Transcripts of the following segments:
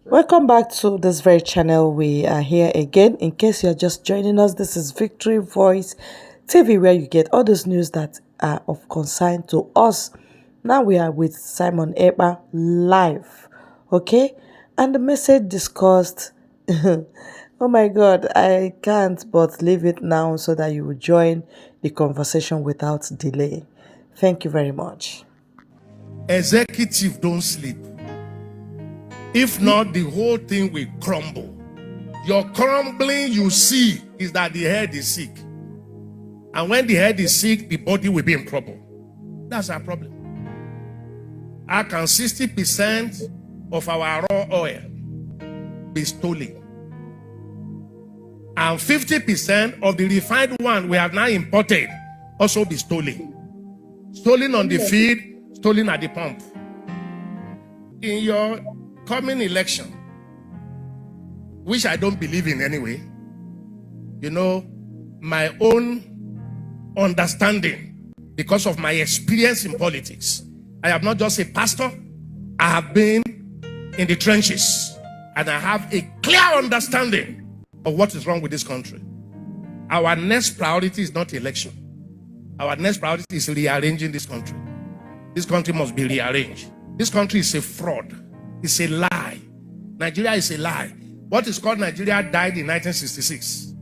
Welcome back to this very channel. We are here again. In case you're just joining us, this is Victory Voice TV, where you get all those news that are of concern to us. Now we are with Simon Ekpa live, okay? And the message discussed, oh my God, I can't but leave it now so that you will join the conversation without delay. Thank you very much. Executive don't sleep. If not, the whole thing will crumble. Your crumbling you see is that the head is sick. And when the head is sick, the body will be in trouble. That's our problem. How can 60% of our raw oil be stolen? And 50% of the refined one we have now imported also be stolen. Stolen on the field, stolen at the pump. In your coming election, which I don't believe in anyway, you know, my own understanding, because of my experience in politics, I am not just a pastor, I have been in the trenches, and I have a clear understanding of what is wrong with this country. Our next priority is not election. Our next priority is rearranging this country. This country must be rearranged. This country is a fraud. It's a lie. Nigeria is a lie. What is called Nigeria died in 1966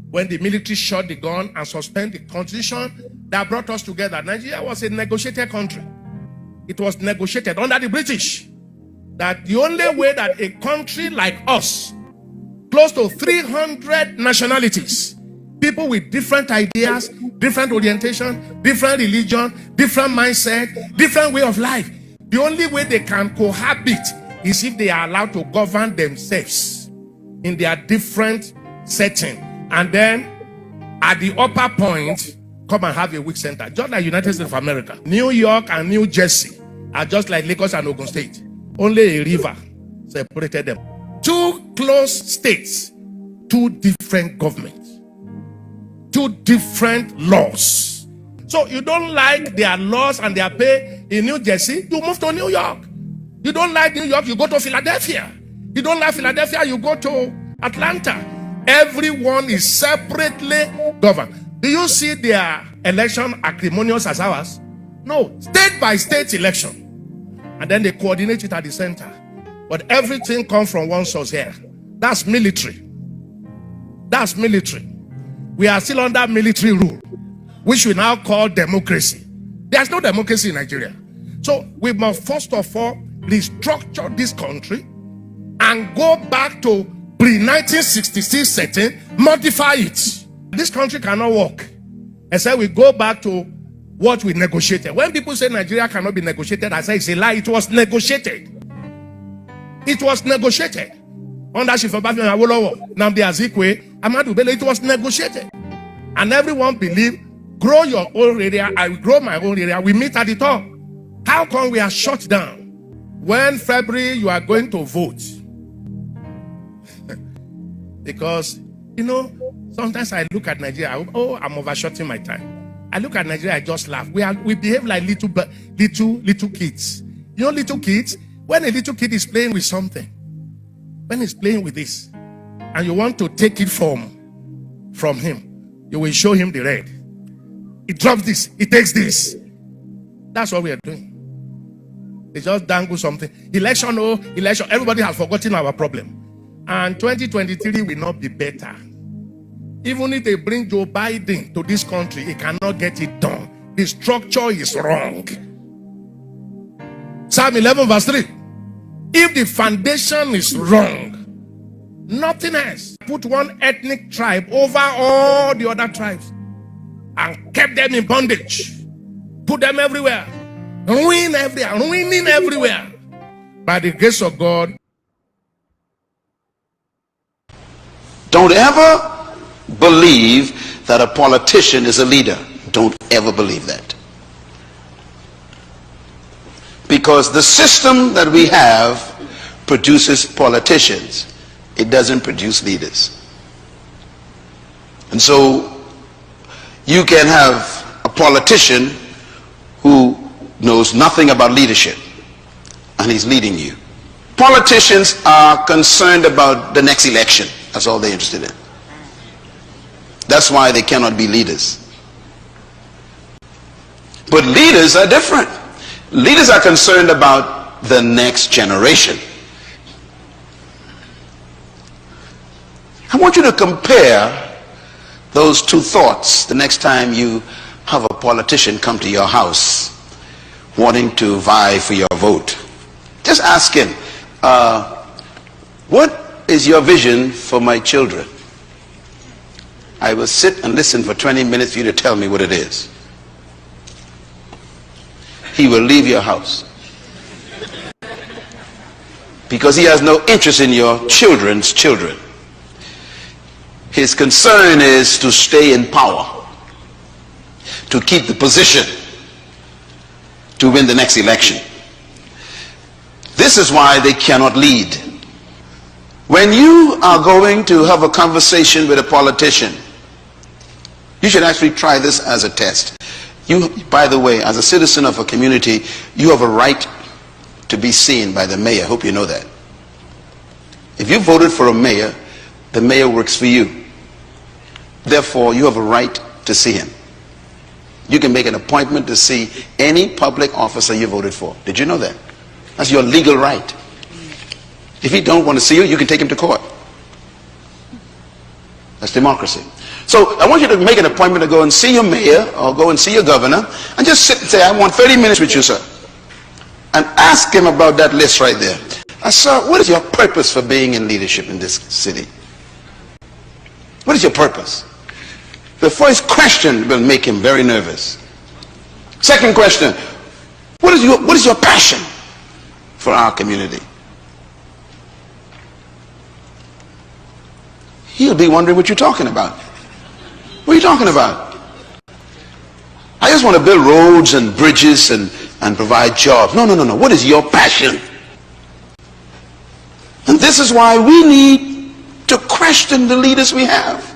when the military shot the gun and suspended the constitution that brought us together. Nigeria was a negotiated country. It was negotiated under the British that the only way that a country like us, close to 300 nationalities, people with different ideas, different orientation, different religion, different mindset, different way of life, the only way they can cohabit is if they are allowed to govern themselves in their different setting. And then at the upper point, come and have a weak center. Just like United States of America. New York and New Jersey are just like Lagos and Ogun State. Only a river separated them. Two close states, two different governments, two different laws. So you don't like their laws and their pay in New Jersey, you move to New York. You don't like New York, you go to Philadelphia. You don't like Philadelphia, you go to Atlanta. Everyone is separately governed. Do you see their election acrimonious as ours? No, state by state election. And then they coordinate it at the center. But everything comes from one source here. That's military. That's military. We are still under military rule, which we now call democracy. There's no democracy in Nigeria. So we must first of all restructure this country and go back to pre-1966 setting, modify it. This country cannot work except we go back to what we negotiated. When people say Nigeria cannot be negotiated, I say it's a lie. It was negotiated. It was negotiated. Under Shifabafin Awolowo, Nnamdi Azikiwe, Ahmadu Bello, it was negotiated. And everyone believed, grow your own area, I will grow my own area. We meet at the top. How come we are shut down? When February you are going to vote? Because, you know, sometimes I look at Nigeria, I'm overshooting my time. I look at Nigeria, I just laugh. We behave like little kids. You know, little kids, when a little kid is playing with something, when he's playing with this, and you want to take it from him, you will show him the red. He drops this, he takes this. That's what we are doing. They just dangle something. Election, election. Everybody has forgotten our problem. And 2023 will not be better. Even if they bring Joe Biden to this country, he cannot get it done. The structure is wrong. Psalm 11 verse 3. If the foundation is wrong, nothing else. Put one ethnic tribe over all the other tribes and kept them in bondage. Put them everywhere. Ruining everywhere. By the grace of God. Don't ever believe that a politician is a leader. Don't ever believe that. Because the system that we have produces politicians. It doesn't produce leaders. And so you can have a politician who knows nothing about leadership and he's leading you. Politicians are concerned about the next election. That's all they're interested in. That's why they cannot be leaders. But leaders are different. Leaders are concerned about the next generation. I want you to compare those two thoughts the next time you have a politician come to your house wanting to vie for your vote. Just ask him, what is your vision for my children? I will sit and listen for 20 minutes for you to tell me what it is. He will leave your house because he has no interest in your children's children. His concern is to stay in power, to keep the position, to win the next election. This is why they cannot lead. When you are going to have a conversation with a politician, you should actually try this as a test. You, by the way, as a citizen of a community, you have a right to be seen by the mayor. Hope you know that. If you voted for a mayor, the mayor works for you. Therefore, you have a right to see him. You can make an appointment to see any public officer you voted for. Did you know that? That's your legal right. If he don't want to see you, you can take him to court. That's democracy. So I want you to make an appointment to go and see your mayor or go and see your governor and just sit and say, I want 30 minutes with you, sir. And ask him about that list right there. Sir, what is your purpose for being in leadership in this city? What is your purpose? The first question will make him very nervous. Second question, what is your passion for our community? He'll be wondering what you're talking about. What are you talking about? I just want to build roads and bridges and provide jobs. No. What is your passion? And this is why we need to question the leaders we have.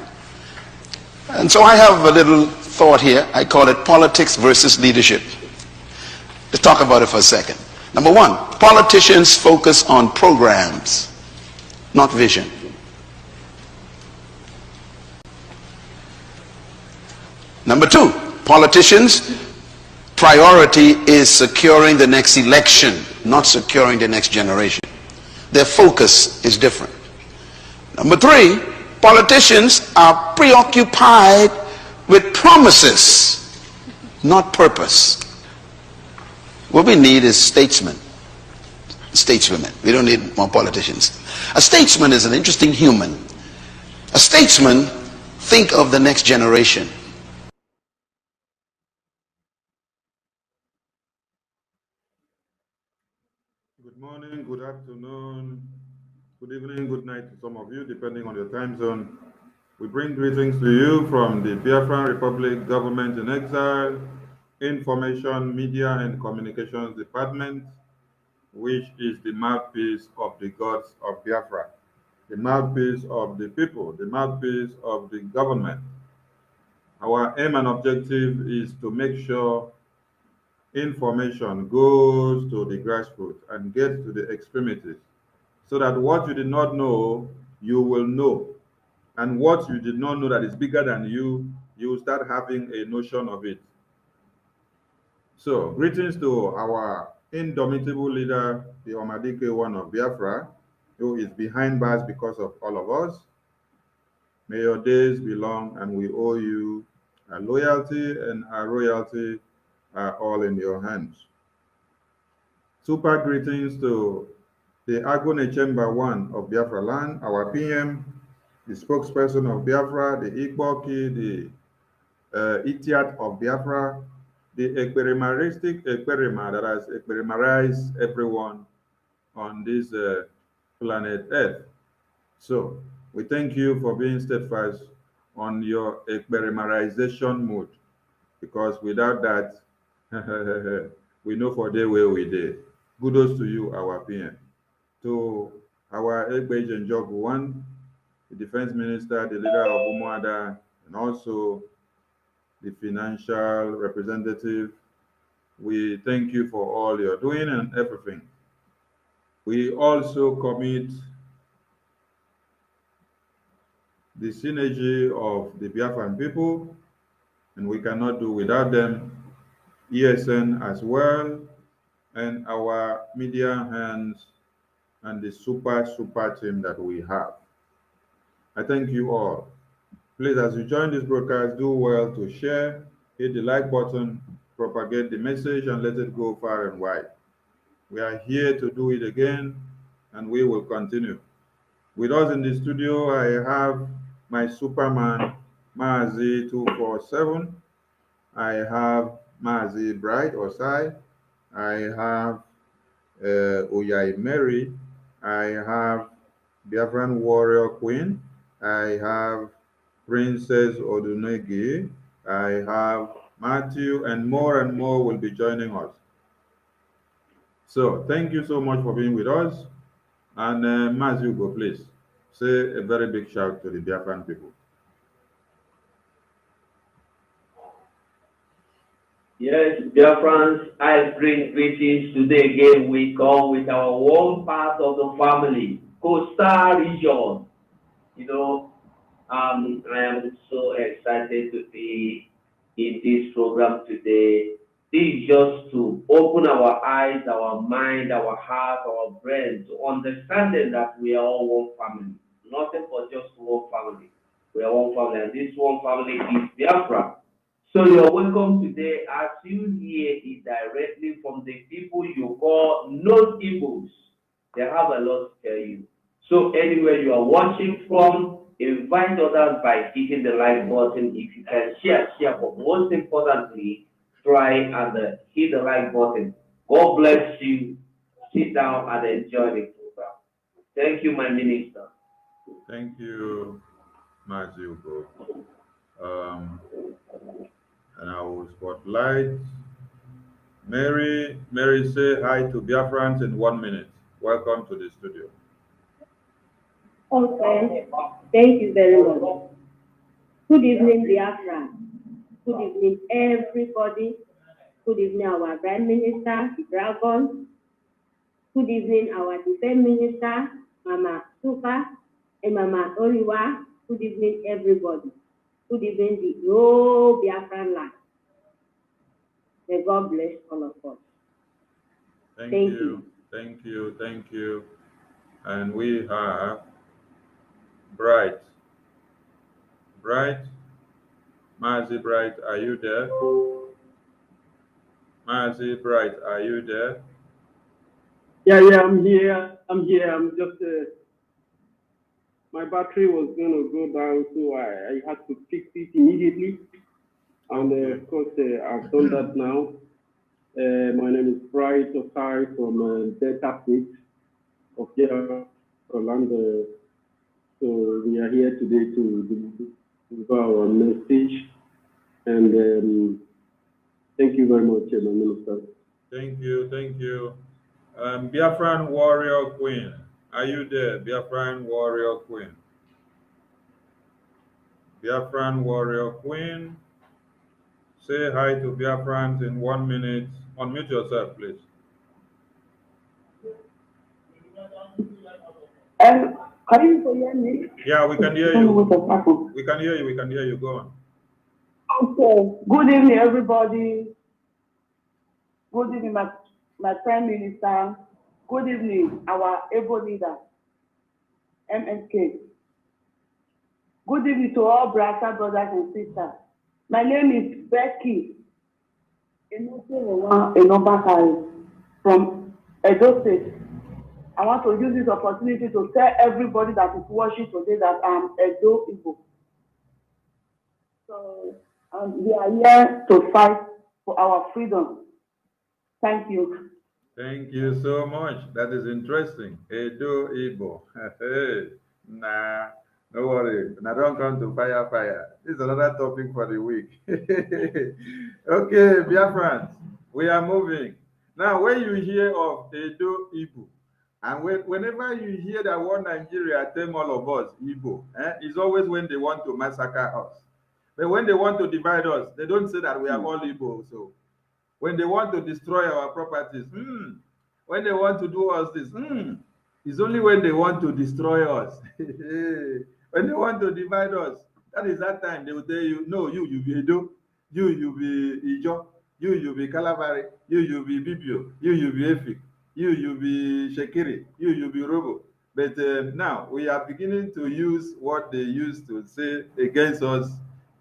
And so I have a little thought here. I call it politics versus leadership. Let's talk about it for a second. Number one, politicians focus on programs, not vision. Number two, politicians' priority is securing the next election, not securing the next generation. Their focus is different. Number three, politicians are preoccupied with promises, not purpose. What we need is statesmen, stateswomen. We don't need more politicians. A statesman is an interesting human. A statesman thinks of the next generation. Good morning, good afternoon, good evening, good night to some of you, depending on your time zone. We bring greetings to you from the Biafran Republic Government in Exile, Information, Media and Communications Department, which is the mouthpiece of the gods of Biafra, the mouthpiece of the people, the mouthpiece of the government. Our aim and objective is to make sure information goes to the grassroots and gets to the extremities, so that what you did not know, you will know. And what you did not know that is bigger than you will start having a notion of it. So, greetings to our indomitable leader, the Omadike one of Biafra, who is behind bars because of all of us. May your days be long, and we owe you our loyalty and our royalty are all in your hands. Super greetings to the Agone Chamber 1 of Biafra land, our PM, the spokesperson of Biafra, the Ikboki, the Itiat of Biafra, the experimalistic experiment that has experimalized everyone on this planet Earth. So we thank you for being steadfast on your experimentalization mode, because without that, we know for day where we did. Kudos to you, our PM. To our Egbe and Job 1, the defense minister, the leader of Umuada, and also the financial representative, we thank you for all you're doing and everything. We also commit the synergy of the Biafran people, and we cannot do without them. ESN as well, and our media hands and the super team that we have. I thank you all. Please, as you join this broadcast, do well to share, hit the like button, propagate the message, and let it go far and wide. We are here to do it again, and we will continue. With us in the studio, I have my Superman, Mazi 247. I have Mazi Bright Osai. I have Oyai Mary. I have Biafran Warrior Queen. I have Princess Odunegi. I have Matthew, and more will be joining us. So thank you so much for being with us. And Matthew, go please say a very big shout to the Biafran people. Yes, dear friends, I bring greetings today again. We come with our one part of the family, Coastal Region. You know, I am so excited to be in this program today. This is just to open our eyes, our mind, our heart, our brain to understanding that we are all one family. Nothing but just one family. We are one family, and this one family is Biafra. So you're welcome today as you hear it directly from the people you call non-Igbos. They have a lot to tell you. So anywhere you are watching from, invite others by hitting the like button. If you can share, but most importantly, try and hit the like button. God bless you. Sit down and enjoy the program. Thank you, my minister. Thank you, Matthew. And I will spotlight Mary. Mary, say hi to Biafrans in 1 minute. Welcome to the studio. Okay, thank you very much. Good evening, Biafra. Good evening, everybody. Good evening, our Prime Minister, Dragon. Good evening, our Defense Minister, Mama Super, and Mama Oliwa. Good evening, everybody. Good evening, the whole Biafran land. May God bless all of us. Thank you. Thank you. Thank you. And we have Bright. Bright. Mazi Bright, are you there? Mazi Bright, are you there? Yeah, I'm here. I'm just, my battery was going to go down, so I had to fix it immediately. And of course, I've done that now. My name is Bright Osai from Delta State of Orlando. So we are here today to deliver our message. And thank you very much, my minister. Thank you. Thank you. Biafran Warrior Queen, are you there? Biafran Warrior Queen. Biafran Warrior Queen, say hi to Biafrans in 1 minute. Unmute yourself, please. Can you hear me? Yeah, we can hear you. We can hear you. We can hear you. Go on. Okay. Good evening, everybody. Good evening, my Prime Minister. Good evening, our able leader, MSK. Good evening to all brothers and sisters. My name is Becky from Edo State. I want to use this opportunity to tell everybody that is watching today that I'm Edo Igbo. So we are here to fight for our freedom. Thank you. Thank you so much. That is interesting. Edo Igbo. Nah, no worry. Now don't come to fire. This is another topic for the week. Okay, dear friends, we are moving. Now, when you hear of Edo Igbo, and whenever you hear that one Nigeria tell all of us Igbo, it's always when they want to massacre us. But when they want to divide us, they don't say that we are all Igbo. So when they want to destroy our properties, when they want to do us this, it's only when they want to destroy us. When they want to divide us, that is that time they will tell you, no, you be Edo, you be Ijo, you be Kalabari, you be Bibio, you be Efik, you be Shekiri, you be Robo. But now we are beginning to use what they used to say against us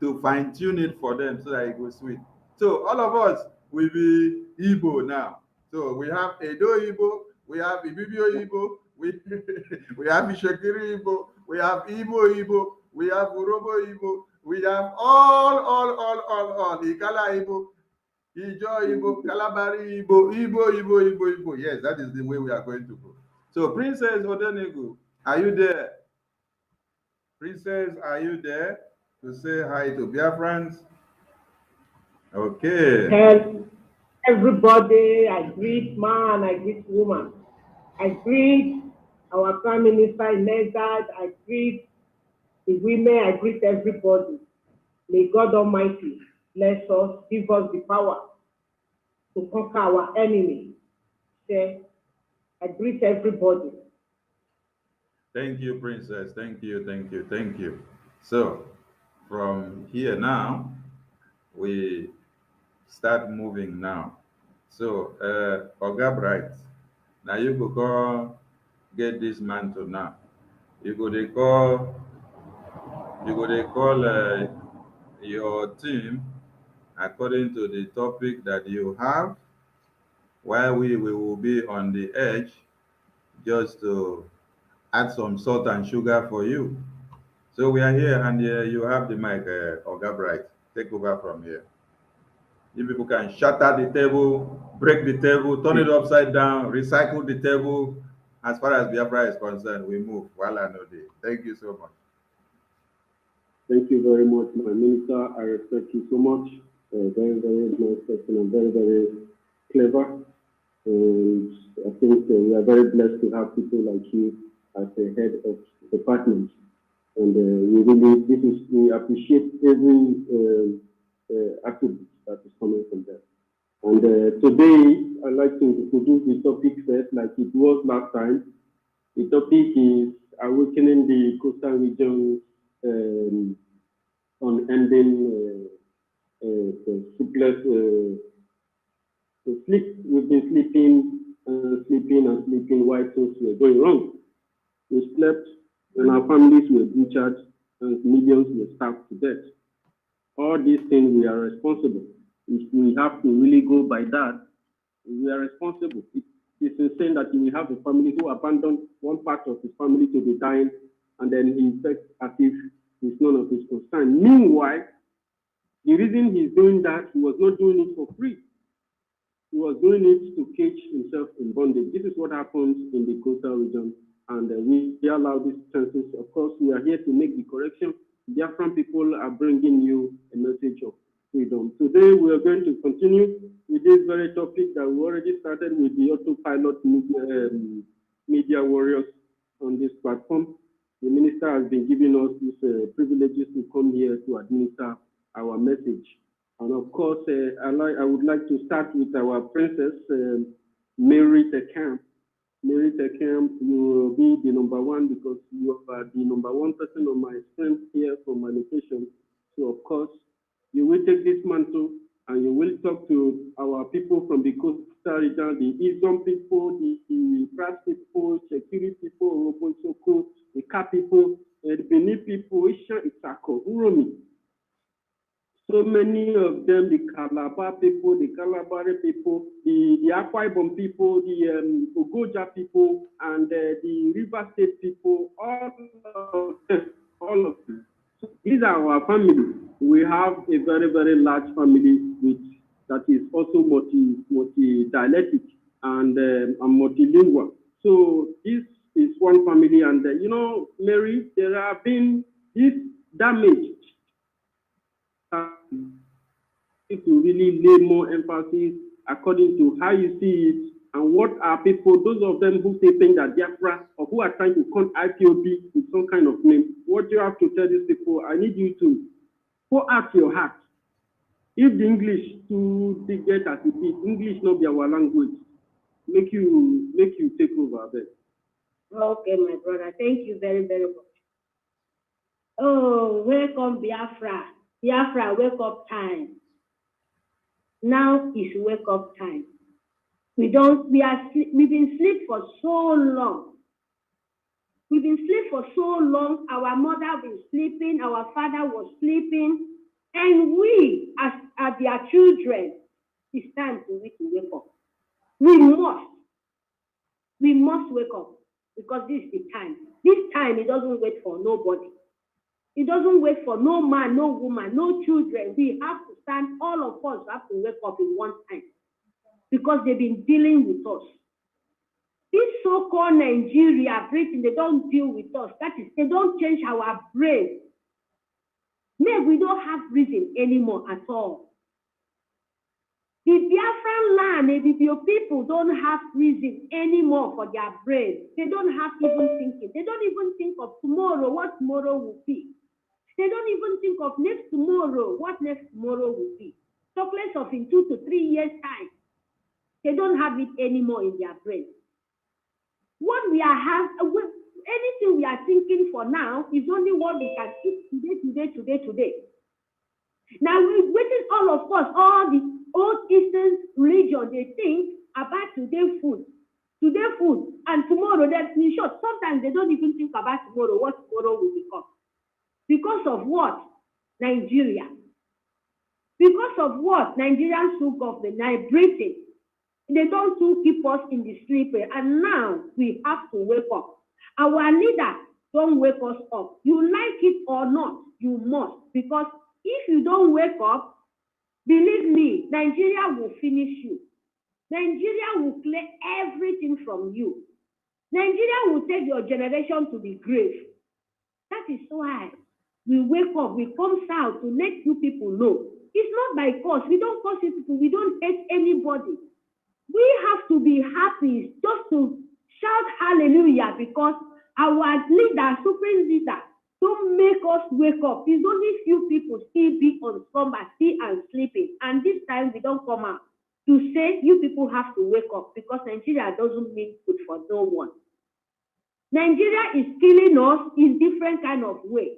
to fine tune it for them so that it goes sweet. So all of us will be Igbo now. So we have Edo Igbo, we have Ibibio Igbo, we we have Ishekiri Igbo, we have Igbo Igbo, we have Urobo Igbo, we have all, Igala Igbo, Ijo Igbo, Kalabari Igbo. Yes, that is the way we are going to go. So Princess Odenegu, are you there? Princess, are you there to say hi to Biafrans? Okay. Hello, everybody. I greet man, I greet woman. I greet our Prime Minister in Negad. I greet the women. I greet everybody. May God Almighty bless us, give us the power to conquer our enemy. Okay? I greet everybody. Thank you, Princess. Thank you. So, from here now, we start moving now. So, Oga Bright, now you go call, get this mantle now. You go they call your team according to the topic that you have, while we will be on the edge just to add some salt and sugar for you. So we are here, and you have the mic, Oga Bright. Take over from here. You people can shatter the table, break the table, turn it upside down, recycle the table. As far as Biafra is concerned, we move. Wala no day. Thank you so much. Thank you very much, my minister. I respect you so much. Very, very nice person and very, very clever. And I think we are very blessed to have people like you as the head of the department. And we appreciate every attribute that is coming from them. And today, I'd like to introduce the topic first, like it was last time. The topic is awakening the coastal region on ending sleepless sleep. We've been sleeping while things were going wrong. We slept and our families were butchered and millions were starved to death. All these things we are responsible. If we have to really go by that, we are responsible. It's insane that we have a family who abandoned one part of his family to be dying, and then he acts as if it's none of his concern. Meanwhile, the reason he's doing that, he was not doing it for free. He was doing it to cage himself in bondage. This is what happens in the coastal region, and we allow these chances. Of course, we are here to make the correction. Different people are bringing you a message of freedom. Today, we are going to continue with this very topic that we already started with the autopilot media warriors on this platform. The minister has been giving us these privileges to come here to administer our message. And of course, I would like to start with our princess, Mary Tekamp. Mary Tekamp, you will be the number one because you are the number one person on my screen here from my location. So of course, you will take this mantle and you will talk to our people from the coastal region, the Izom people, the Pras people, Shekiri people, Robosoko, the Ka people, the Beni people, Isha Isako, Uromi. So many of them, the Calabar people, the Calabari people, the Akwa Ibom people, the Ogoja people, and the River State people, all of them. So these are our family. We have a very, very large family that is also multi-dialectic and multilingual. So this is one family, and Mary, there have been this damage to really lay more emphasis according to how you see it and what are people, those of them who say things that Biafra or who are trying to con IPOB with some kind of name. What you have to tell these people, I need you to pour out your heart. If the English to get as it is, English not be our language. make you take over there. Okay, my brother. Thank you very, very much. Oh, welcome, Biafra. Biafra, wake up time. Now is wake up time. We've been asleep for so long. We've been asleep for so long. Our mother was sleeping, our father was sleeping, and we, as their children, it's time for we to wake up. We must wake up, because this is the time. This time, it doesn't wait for nobody. It doesn't wait for no man, no woman, no children. We have to stand, all of us have to wake up in one time, because they've been dealing with us. This so-called Nigeria, Britain, they don't deal with us. That is, they don't change our brain. Maybe we don't have reason anymore at all. The Biafran land, the Ibibio people don't have reason anymore for their brain. They don't have even thinking. They don't even think of tomorrow, what tomorrow will be. They don't even think of next tomorrow, what next tomorrow will be. Talk less of in 2 to 3 years' time. They don't have it anymore in their brain. What we are anything we are thinking for now is only what we can eat today. Now, within all of us, all the old Eastern religion, they think about today's food, and tomorrow. That in short, sometimes they don't even think about tomorrow, what tomorrow will become. Because of what? Nigeria. Because of what? Nigerian government, Britain. They don't keep us in the sleep, and now we have to wake up. Our leader don't wake us up. You like it or not, you must. Because if you don't wake up, believe me, Nigeria will finish you. Nigeria will clear everything from you. Nigeria will take your generation to the grave. That is why we wake up, we come out to let you people know. It's not by cause. We don't cause you people. We don't hate anybody. We have to be happy just to shout hallelujah, because our leader, supreme leader, don't make us wake up. It's only few people still be on slumber, still and sleeping. And this time we don't come out to say you people have to wake up, because Nigeria doesn't mean good for no one. Nigeria is killing us in different kind of way.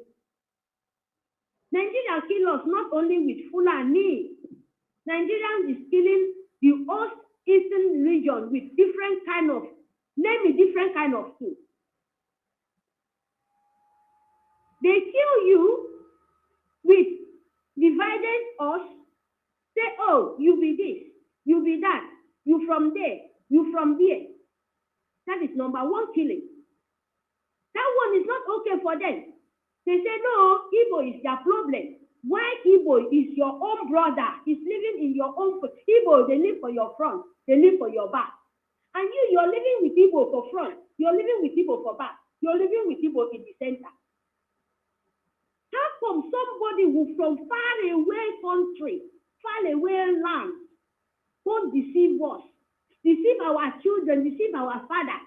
Nigeria kill us not only with Fulani. Nigeria is killing the Eastern region with different kind of, different kind of food. They kill you with divided us, say, oh, you be this, you be that, you from there, you from there. That is number one killing. That one is not okay for them. They say, no, Igbo is their problem. Why Igbo is your own brother? He's living in your own foot. Igbo, they live for your front. They live for your back. And you're living with Igbo for front. You're living with Igbo for back. You're living with Igbo in the center. How come somebody who from far away country, far away land, won't deceive us, deceive our children, deceive our father,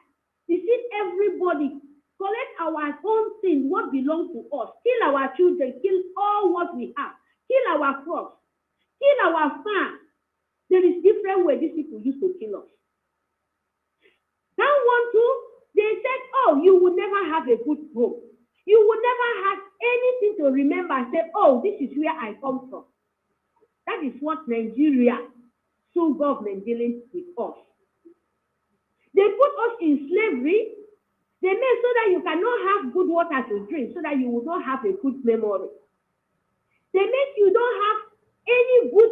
deceive everybody, collect our own thing, what belongs to us, kill our children, kill all what we have, kill our crops, kill our farm. There is different way these people used to kill us. Now one too, they said, oh, you will never have a good home. You will never have anything to remember and say, oh, this is where I come from. That is what Nigeria, so government dealing with us. They put us in slavery. They made so that you cannot have good water to drink, so that you will not have a good memory. They make you don't have any good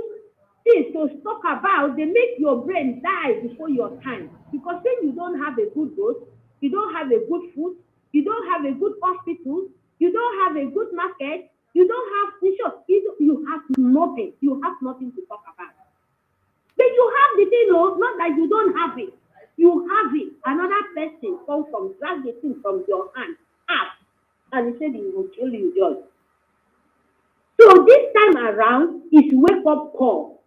things to talk about. They make your brain die before your time. Because when you don't have a good road, you don't have a good food, you don't have a good hospital, you don't have a good market, you don't have, in short, you have nothing. You have nothing to talk about. But you have the thing, not that you don't have it. You have it. Another person come from, grab the thing from your hand, up, and he said he will kill you, just. So this time around is wake up call.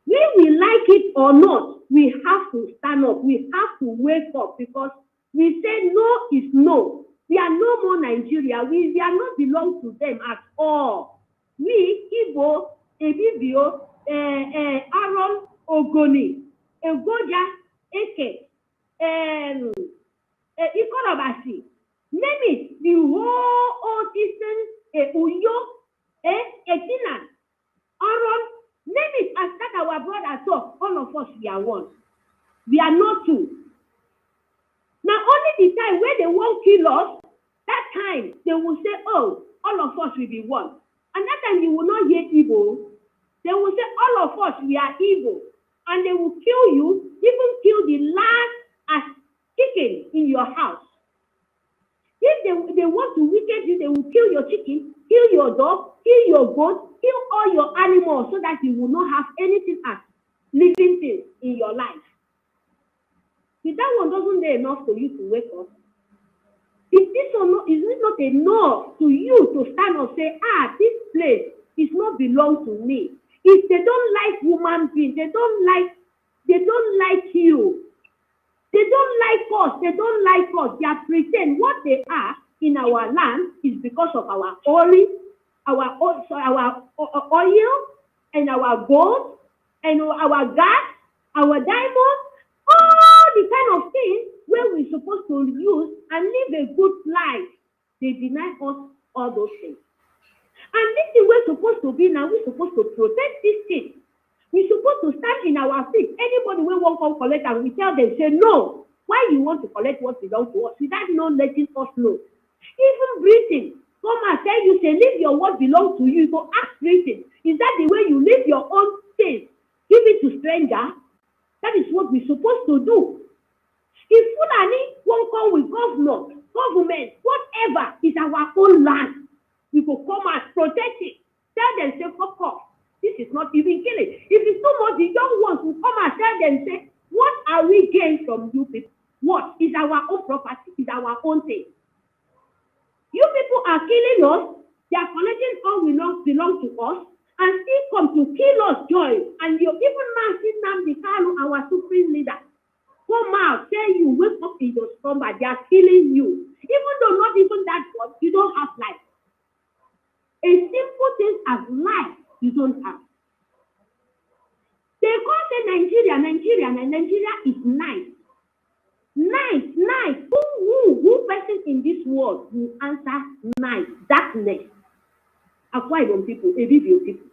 Whether we like it or not, we have to stand up. We have to wake up, because we say no is no. We are no more Nigeria. We are not belong to them at all. We, Igbo, Ibibio, Aaron, Ogoni, Egoja, Eke, Ikorobasi, name it, the whole old Eastern, Uyo, Etina, Oron, name it, as that our brother talk, all of us, we are one. We are not two. Now, only the time when they won't kill us, that time they will say, oh, all of us will be one. And that time you will not hear evil. They will say, all of us, we are evil. And they will kill you, even kill the last as chicken in your house. If they want to wicked you, they will kill your chicken, kill your dog, kill your goat, kill all your animals so that you will not have anything as living things in your life. If that one doesn't do enough for you to wake up, is it not enough to you to stand and say, this place is not belong to me? If they don't like human beings, they don't like you. They don't like us. They don't like us. They are pretend. What they are in our land is because of our oil, our oil, and our gold, and our gas, our diamonds, all the kind of things where we're supposed to use and live a good life. They deny us all those things. And this is where we're supposed to be now. We're supposed to protect this thing. We're supposed to stand in our feet. Anybody will want to collect and we tell them, say, no. Why you want to collect what belongs to us without not letting us know? Even Britain, come and tell you, say, leave your what belongs to you. So ask Britain, is that the way you leave your own things? Give it to stranger? That is what we're supposed to do. If Fulani won't come with government, whatever, is our own land. We will come and protect it. Tell them, say, fuck off. This is not even killing. If it's too much, the young ones will come and tell them, say, what are we getting from you people? What is our own property? Is our own thing? You people are killing us. They are collecting all we belong to us and still come to kill us, joy. And you even now see Nnamdi Kanu, our supreme leader, come out, say you wake up in your slumber. They are killing you. Even though not even that one, you don't have life. A simple thing as life, you don't have. They call say Nigeria is nice. Nice. Who person in this world will answer nice? Darkness. Acquire them people, Ebibio people.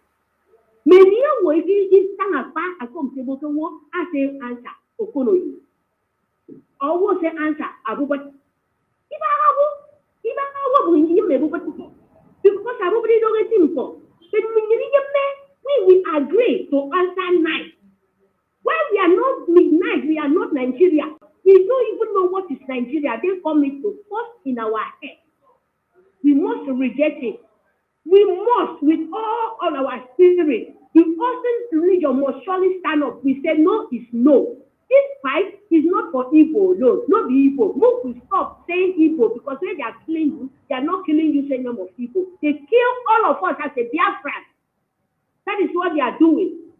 Maybe you will be stand up and come table to work and say answer Okonoyi. Or will say answer Abubakar. If I have because everybody don't get simple. But we agree to answer nice. When we are not nice, we are not Nigeria. We don't even know what is Nigeria. They come to force in our head. We must reject it. We must, with all our spirit, the person religion must surely stand up. We say no is no. This fight is not for Igbo alone, not the Igbo. Move to stop saying Igbo because when they are killing you, they are not killing you saying name of Igbo. They kill all of us as a Biafran. That is what they are doing.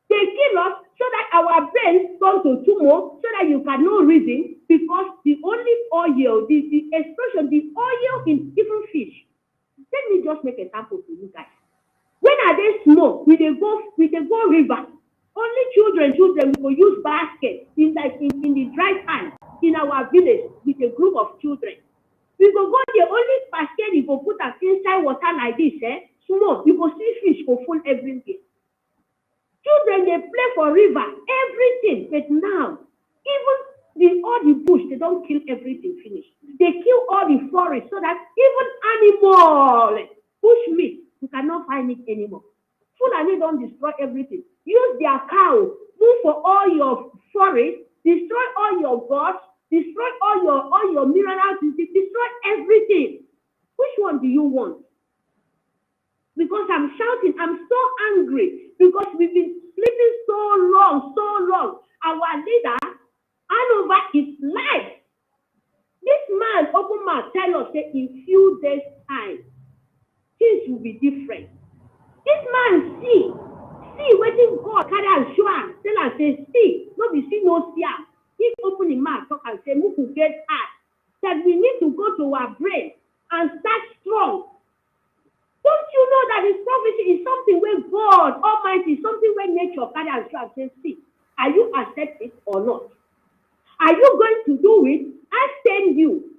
They kill us so that our brains turn to tumor, so that you cannot reason, because the only oil, the explosion, the oil in even fish. Let me just make an example to you guys. When are they small? We they go river. Only children will use baskets in the dry time in our village with a group of children. We go the only basket you go put us inside water like this, small, you go see fish go full everything. Children they play for river, everything, but now even all the bush they don't kill everything finish. They kill all the forest so that even animal bush meat you cannot find it anymore. Fulani don't destroy everything. Use their cow, move for all your forest, destroy all your gods, destroy all your minerals, destroy everything. Which one do you want? Because I'm shouting, I'm so angry because we've been sleeping so long. Our leader hand over his life. This man, open mouth, tell us that in few days' time, things will be different. This man see wetin God carry and show am, tell am say see, no be see no see am. He open him mouth talk and say make we get heart, that we need to go to our brain and start strong. Don't you know that this prophecy is something where God Almighty, something where nature carry and show and say see, are you accept it or not? Are you going to do it? I send you,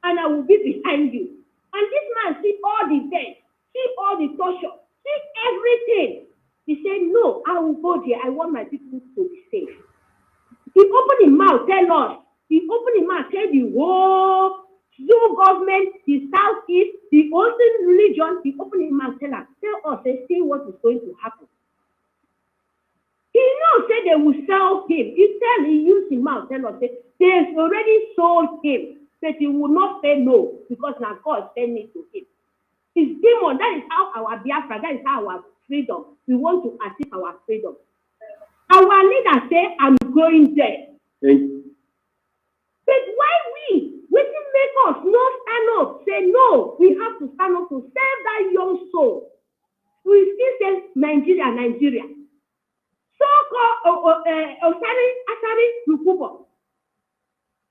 and I will be behind you. And this man see all the death, see all the torture, see everything. He said, no, I will go there. I want my people to be safe. He opened his mouth, tell us. He opened his mouth, tell the whole Zoo government, the Southeast, the Ocean region. He opened his mouth, tell us, they see what is going to happen. He knows say they will sell him. He used his mouth, tell us, they've already sold him. But he will not say no, because now God sent me to him. His demon, that is how our Biafra, that is how our freedom. We want to achieve our freedom. Our leader say, I'm going there. But why we didn't make us not stand up, say no, we have to stand up to save that young soul. We still say Nigeria, Nigeria. So-called Asari Lukubo.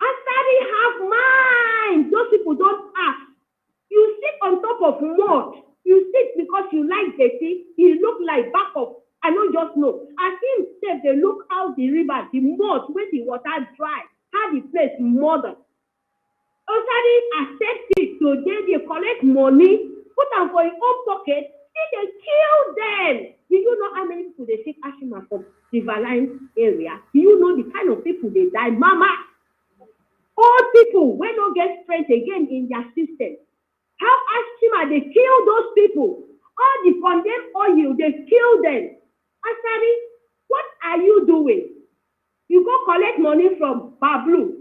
Asari have mind. Those people don't ask. You sit on top of mud. You sit because you like the sea. You look like back of. I don't just know. As him said, they look out the river, the mud, when the water dry, how the place mother. Asari accept it today. They collect money, put them for your own pocket. They kill them. Do you know how many people they take Ashima from the Valine area? Do you know the kind of people they die? Mama, all people when don't get strength again in their system. How Ashima they kill those people? All the condemned oil they kill them. Asari, what are you doing? You go collect money from Bablu.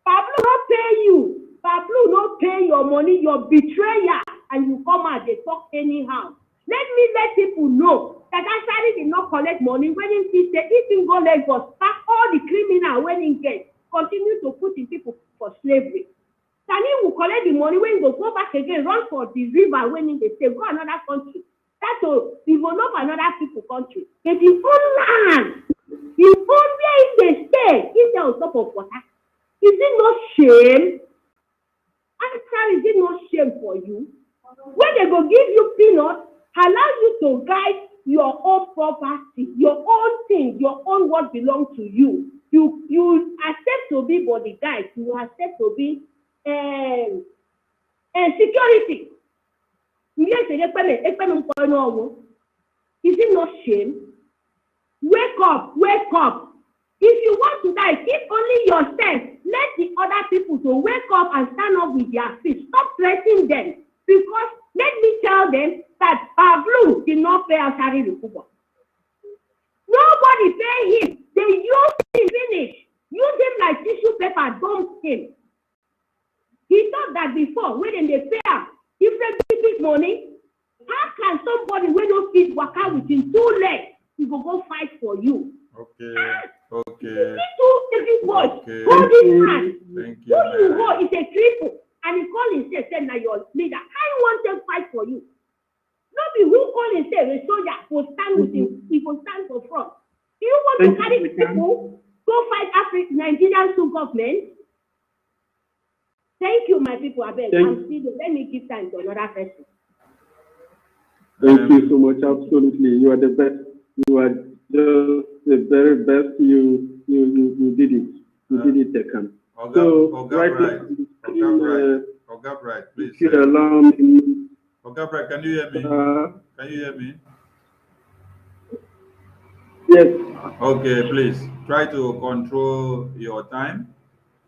Bablu not pay you. Bablu not pay your money. Your betrayer, and you come out they talk anyhow. Let people know that Asari did not collect money when he said if he go Lagos, pack all the criminal when he gets, continue to put in people for slavery. Sani will collect the money when he go back again, run for the river when he say go another country. That's all. He will not another people country. But his own land, his own where they stay, if they're on top of water. Is it not shame? Asari, is it not shame for you? When they go give you peanuts, allow you to guide your own property, your own thing, your own what belongs to you. You accept to be bodyguard, you accept to be security. Is it not shame? Wake up, wake up. If you want to die, keep only yourself. Let the other people to wake up and stand up with their feet. Stop threatening them. Because let me tell them that Pavlu did not pay Asari Lukubo. Nobody pay him. They use him finish. Use him like tissue paper, dump him. He thought that before, when they pay him, if they big money, how can somebody when no fit waka within 2 legs, he will go fight for you? Okay. Okay. You need to everybody hold his hand. Thank you. Who you hold is a cripple. And he call himself, say, now your leader. I want them fight for you. Nobody who call himself a soldier will stand with him. He will stand for front. Do you want to carry people go fight African Nigerian government? Thank you, my people. I beg. I'm still there. Let me give time to another person. Thank you so much. Absolutely. You are the best. You are just the very best. You did it. You did it, Tekan. Oga Bright, please. If you allow me. Oga Bright, can you hear me? Can you hear me? Yes. Okay, please try to control your time.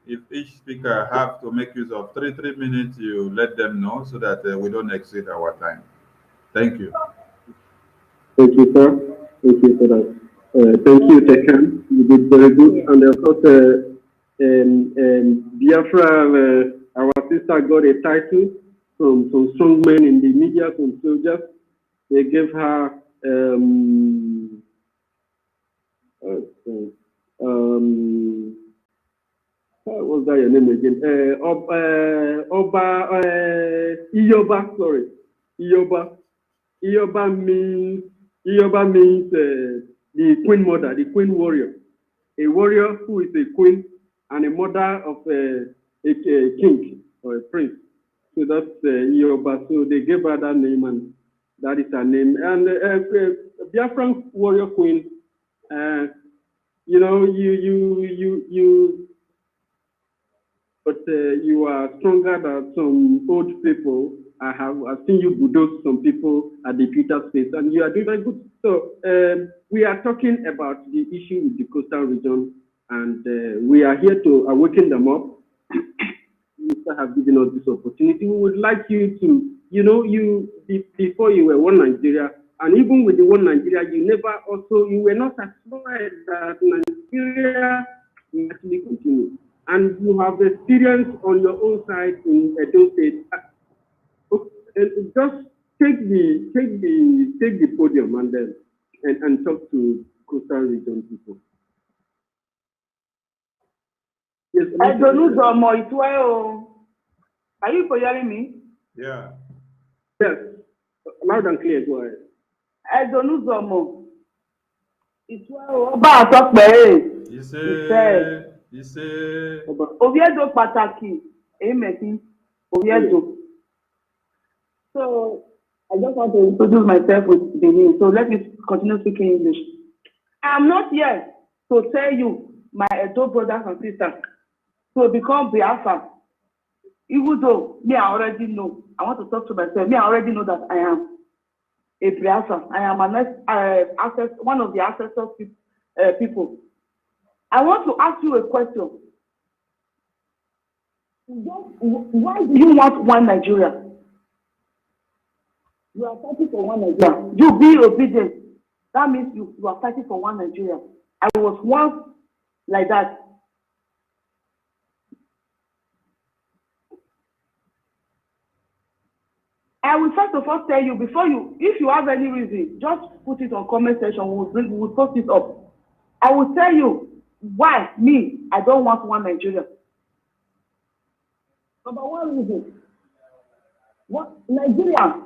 If each speaker have to make use of 3 minutes, you let them know so that we don't exceed our time. Thank you. Thank you, sir. Thank you for that. Thank you, Tekan. You did very good. Yeah. And of course, Biafra, our sister got a title from some strong men in the media, some soldiers. They gave her what was that your name again? Iyoba, sorry. Iyoba. Iyoba means the queen mother, the queen warrior. A warrior who is a queen and a mother of a king or a prince. So that's Iyoba. So they gave her that name, and that is her name. And Biafran warrior queen, you know, you but you are stronger than some old people. I've seen you bulldoze some people at the Twitter space, and you are doing very good. So we are talking about the issue with the coastal region, and we are here to awaken them up. Minister have given us this opportunity. We would like you to, before you were One Nigeria, and even with the One Nigeria, you were not satisfied that Nigeria will actually continue. And you have experience on your own side in Edo State. Just take the podium and talk to coastal region people. Yes, I don't know the more it well. Are you hearing me? Yeah. Yes. Loud and clear, go ahead. I don't know the more. It's well about talk by. He said. Oviedo Pataki. Amen. Oviedo. So I just want to introduce myself with Benin. So let me continue speaking English. I'm not here to tell you, my Edo brothers and sisters, to become Biafra. Even though me, I already know. I want to talk to myself. Me, I already know that I am a Biafra. I am one of the ancestors people. I want to ask you a question. Why do you want one Nigeria? You are fighting for one Nigeria. You be obedient. That means you are fighting for one Nigeria. I was once like that. I will first of all tell you, if you have any reason, just put it on comment section. We'll post it up. I will tell you why I don't want one Nigeria. Number one reason, Nigeria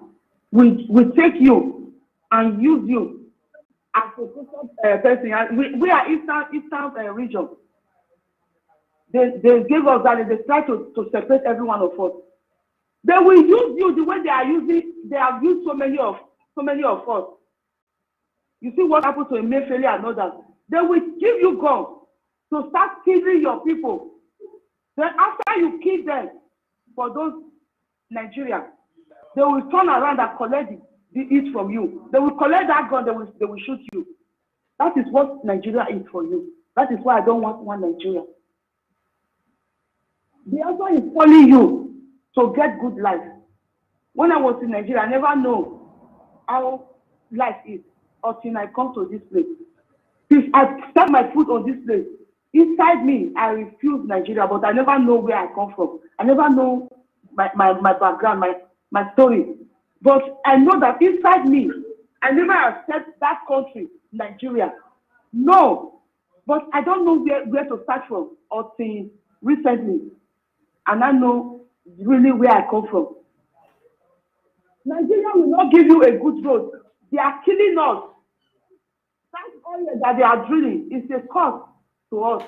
will take you and use you as a person. We are Eastern region. They gave us that. They try to separate every one of us. They will use you the way they are using. They have used so many of us. You see what happened to Emefiele and others. They will give you guns to start killing your people. Then after you kill them for those Nigeria, they will turn around and collect it from you. They will collect that gun. They will shoot you. That is what Nigeria is for you. That is why I don't want one Nigeria. The answer is calling you to get good life. When I was in Nigeria, I never know how life is until I come to this place. Since I set my foot on this place, inside me, I refuse Nigeria, but I never know where I come from. I never know my background, my story. But I know that inside me, I never accept that country, Nigeria. No, but I don't know where to start from until recently. And I know really where I come from. Nigeria will not give you a good road. They are killing us. That oil that they are drilling is a cost to us.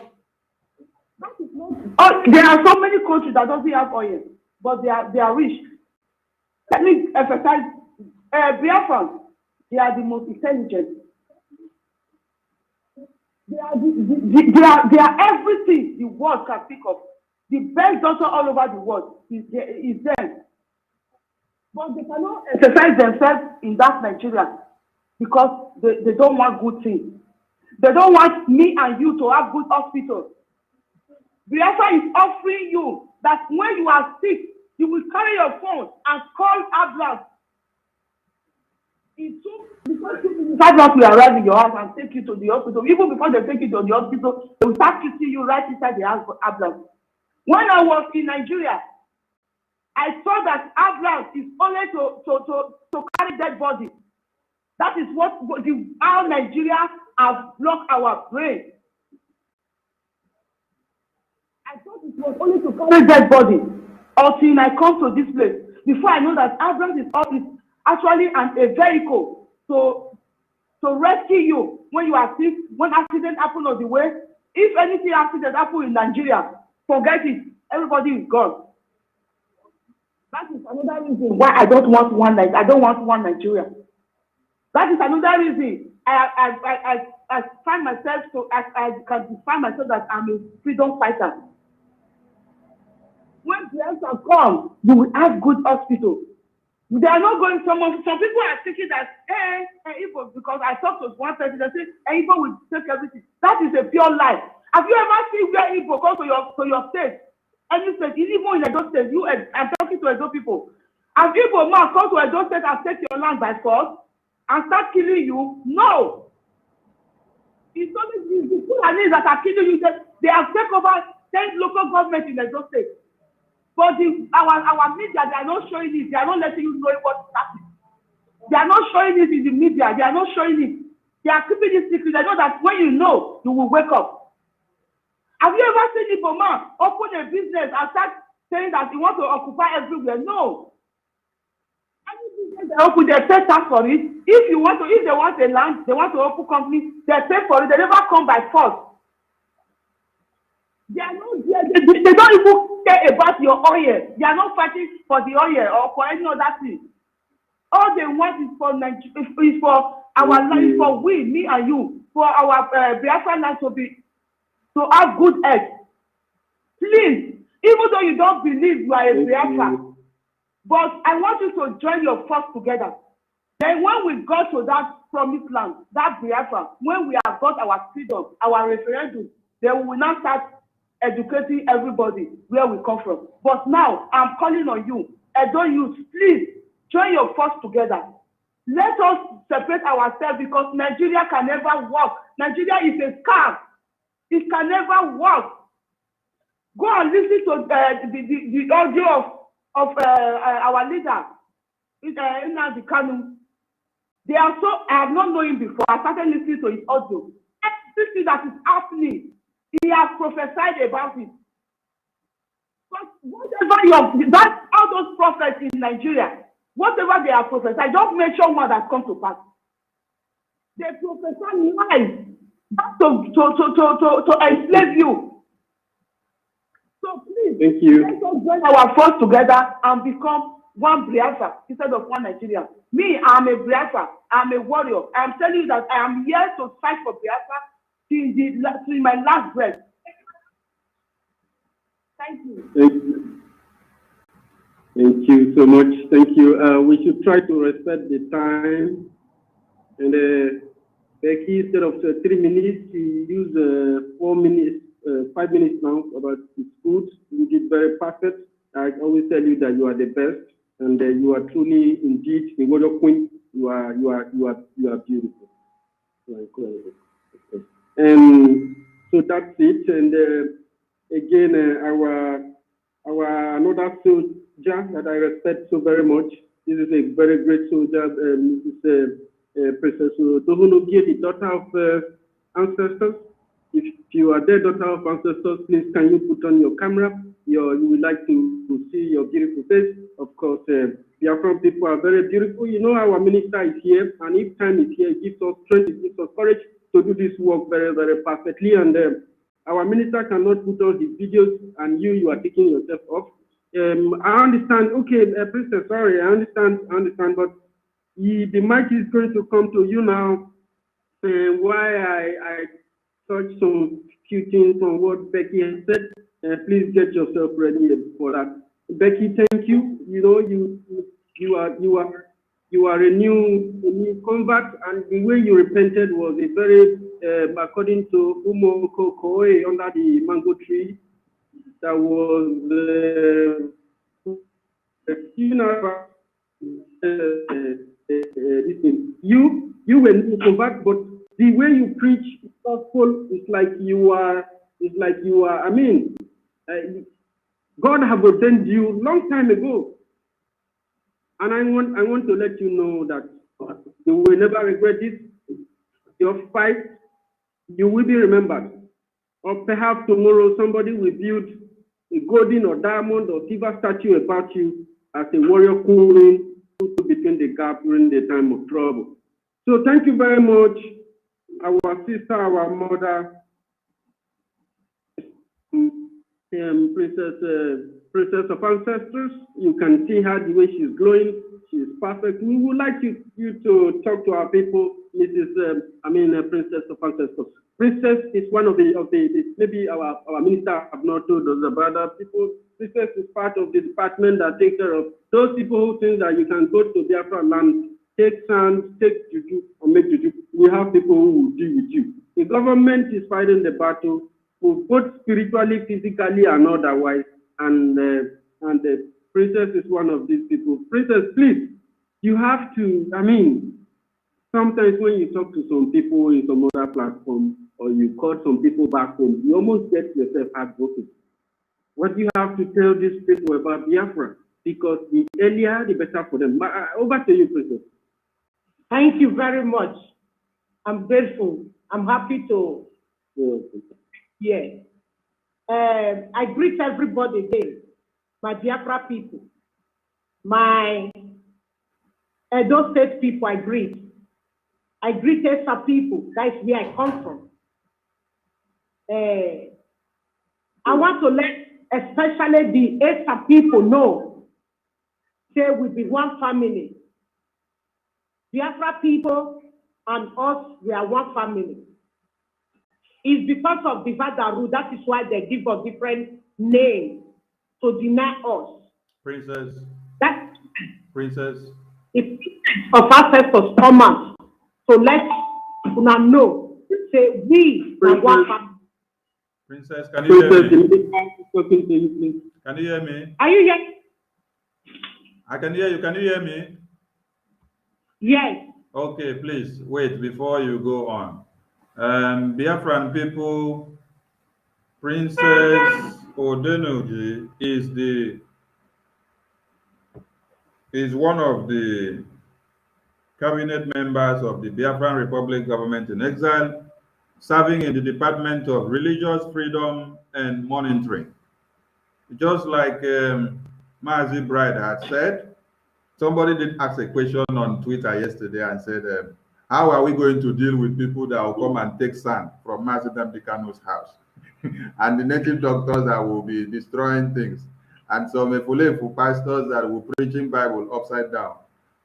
That is not. There are so many countries that doesn't have oil, but they are rich. Let me emphasize, Biafrans, they are the most intelligent. They are everything the world can think of. The best doctor all over the world is them. But they cannot exercise themselves in that Nigeria because they don't want good things. They don't want me and you to have good hospitals. Biafra is offering you that when you are sick, you will carry your phone and call ambulance. Because ambulance will arrive in your house and take you to the hospital. Even before they take you to the hospital, they will start treating you right inside the ambulance. When I was in Nigeria, I saw that ambulance is only to carry dead body. That is how Nigeria has blocked our brain. I thought it was only to carry dead body until I come to this place. Before I know that ambulance is actually a vehicle to rescue you when you are sick, when accident happen on the way. If anything accident happen in Nigeria, forget it. Everybody is gone. That is another reason why I don't want one Nigeria. That is another reason I find myself I can define myself that I'm a freedom fighter. when Biafra come, you will have good hospital. They are not going. Some people are thinking that, Igbo, because I talked to one person that said, Igbo will take everything. That is a pure lie. Have you ever seen where Igbo come to your state? And you said, even in Edo State, I'm talking to Edo people. Have Igbo man come to Edo State and take your land by force and start killing you? No. It's only the Fulanis that are killing you. They have taken over 10 local governments in Edo State. But our media, they are not showing it. They are not letting you know what is happening. They are not showing it in the media. They are not showing it. They are keeping it secret. They know that when you know, you will wake up. Have you ever seen Igbo man open a business and start saying that he wants to occupy everywhere? No. Any business they open, they pay tax for it. If they want a land, they want to open company, they pay for it. They never come by force. They are not. They don't even care about your oil. They are not fighting for the oil or for any other thing. All they want is for is for our life, for we, me and you, for our Biafra land to have good health. Please, even though you don't believe you are a Biafra, but I want you to join your force together. Then when we go to that promised land, that Biafra, when we have got our freedom, our referendum, then we will now start educating everybody where we come from. But now I'm calling on you, Edo youth, please join your force together. Let us separate ourselves because Nigeria can never work. Nigeria is a scam. It can never work. Go and listen to the audio of our leader, Nnamdi Kanu. They are so, I have not known him before. I started listening to his audio. Everything that is happening, he has prophesied about it. But whatever that's all those prophets in Nigeria, whatever they are prophesied, don't mention one that comes to pass. They prophesy lies to enslave you. So please, thank you. Let us join our force together and become one Biafra instead of one Nigeria. Me, I'm a Biafra. I'm a warrior. I'm telling you that I am here to fight for Biafra till my last breath. Thank you. Thank you. Thank you so much. Thank you. We should try to respect the time. And Becky, instead of 3 minutes, she used 4 minutes, 5 minutes now about the food. You did very perfect. I always tell you that you are the best, and you are truly, indeed, the warrior queen. You are beautiful. You are incredible. And so that's it. And again, our another soldier that I respect so very much. This is a very great soldier, Mrs. Princess Tohunogie, the daughter of ancestors. If you are the daughter of ancestors, please can you put on your camera? You would like to see your beautiful face. Of course, Biafran people are very beautiful. You know, our minister is here, and if time is here, it gives us strength, it gives us courage to do this work very, very perfectly. And our minister cannot put on his videos, and you are taking yourself off. I understand. Okay, Princess, sorry, I understand, but the mic is going to come to you now. Why I touched some few things on what Becky has said. Please get yourself ready for that. Becky, thank you. You know, you are a new convert, and the way you repented was a very according to Umoko Koe under the mango tree. That was you know. You were new convert, but the way you preach gospel is like you are. I mean, God have ordained you long time ago, and I want to let you know that you will never regret this. Your fight, you will be remembered, or perhaps tomorrow somebody will build a golden or diamond or silver statue about you as a warrior queen between the gap during the time of trouble. So thank you very much, our sister, our mother, Princess of Ancestors. You can see her the way she's glowing. She's perfect. We would like you to talk to our people, Princess of Ancestors. Princess is one of the maybe our minister have not told us about other people. Princess is part of the department that takes care of those people who think that you can go to Biafra land, take sand, take juju, or make juju. We have people who will deal with you. The government is fighting the battle, both spiritually, physically, and otherwise. And the Princess is one of these people. Princess, please, you have to, I mean, sometimes when you talk to some people in some other platform, or you call some people back home, you almost get yourself heartbroken. What you have to tell these people about Biafra, because the earlier, the better for them. Over to you, Princess. Thank you very much. I'm grateful. I'm happy to. Yeah. I greet everybody there, my Biafra people, my Edo State people, I greet. I greet Esa people, that's where I come from. I want to let especially the Esa people know, say we be one family. Biafra people and us, we are one family. It's because of the Vadaru, that is why they give us different names to deny us. Princess. That Princess. It's of ancestors come out. So let una know, say we are one family. Princess, can you hear me? Can you hear me? Are you hearing? I can hear you. Can you hear me? Yes. Okay, please wait before you go on. Biafran people, Princess Odenuji is one of the cabinet members of the Biafran Republic government in exile, serving in the Department of Religious Freedom and Monitoring. Just like Mazi Bride had said, somebody did ask a question on Twitter yesterday and said, how are we going to deal with people that will come and take sand from Mazi Dambikano's house? And the native doctors that will be destroying things. And some Efulefu pastors that will preaching Bible upside down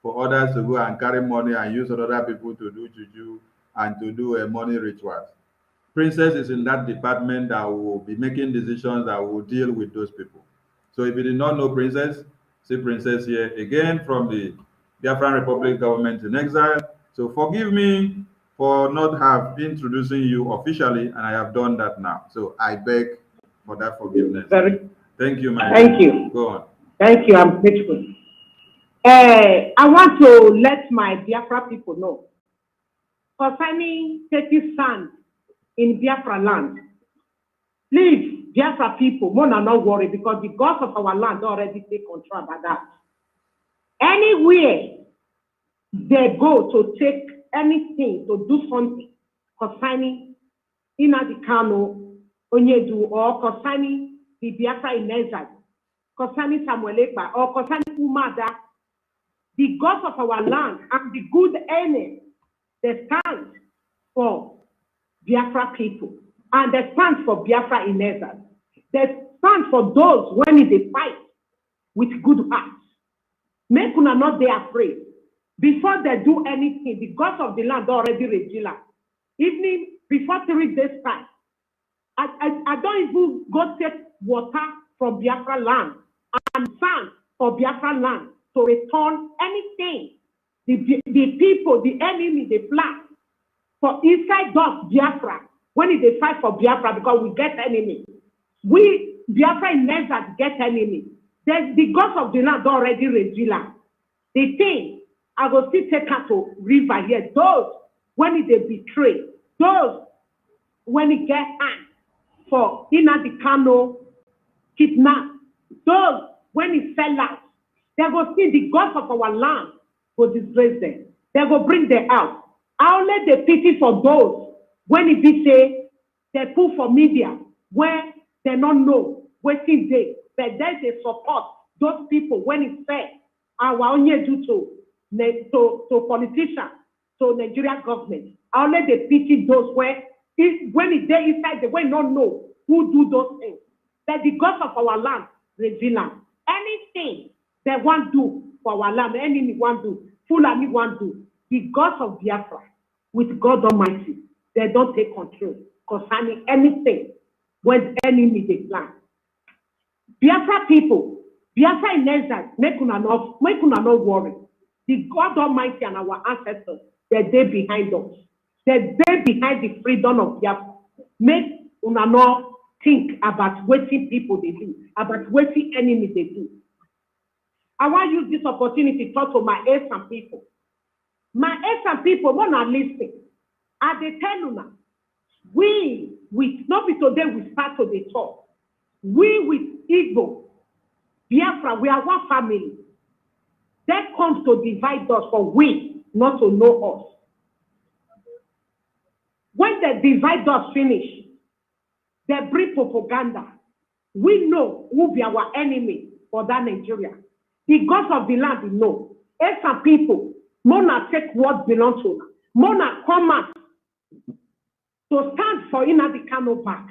for others to go and carry money and use other people to do juju and to do money rituals. Princess is in that department that will be making decisions that will deal with those people. So if you did not know Princess, see Princess here again from the Biafran Republic government in exile. So forgive me for not have introducing you officially, and I have done that now. So I beg for that forgiveness. Thank you, my Thank you. Go on. Thank you. I'm grateful. I want to let my Biafra people know concerning taking sand in Biafra land. Please, Biafra people, more than not worry, because the gods of our land already take control about that. Anywhere they go to take anything, to do something concerning Nnamdi Kanu, Onyedu, or concerning the Biafra in exile, concerning Samuel Ekpa, or concerning Umada, the gods of our land and the good enemies, they stand for Biafra people, and they stand for Biafra in exile. They stand for those when they fight with good hearts. Make una not be afraid. Before they do anything, the gods of the land already register. Even before 3 days time, I don't even go take water from Biafra land and sand for Biafra land to return anything. The people, the enemy, they plan for inside those Biafra when they fight for Biafra, because we get enemy. We Biafra in exile get enemy. There's the gods of the land already register. The thing I will still take her to river here. Those when they betray, those when it get hand for Nnamdi Kanu kidnap, those when it fell out, they will see the gods of our land will disgrace them. They will bring them out. I'll let the pity for those when it be say they put for media where they don't know waiting day, but there's a support those people when it said our only due to politicians, to Nigeria government. I'll let the pity those where when it's there inside they will not know who do those things. That the gods of our land resilient. Anything they want do for our land, enemy want do, Fulani want do, the gods of Biafra with God Almighty, they don't take control concerning anything when enemy they plan. Biafra people, Biafra in exile, make una not worry. The God Almighty and our ancestors, they're there behind us. They're there behind the freedom of Biafra. Make una not think about what people they do, about what enemy they do. I want to use this opportunity to talk to my Eastern people. My Eastern people, when I listen, I they tell you now, we with not be today we start to the talk. We with Igbo, Biafra, we are one family. That comes to divide us for we not to know us. When they divide us finish, they bring propaganda. We know who be our enemy for that Nigeria. The gods of the land, we know. As some people, Mona take what belongs to them. Mona come out to stand for Nnamdi Kanu back.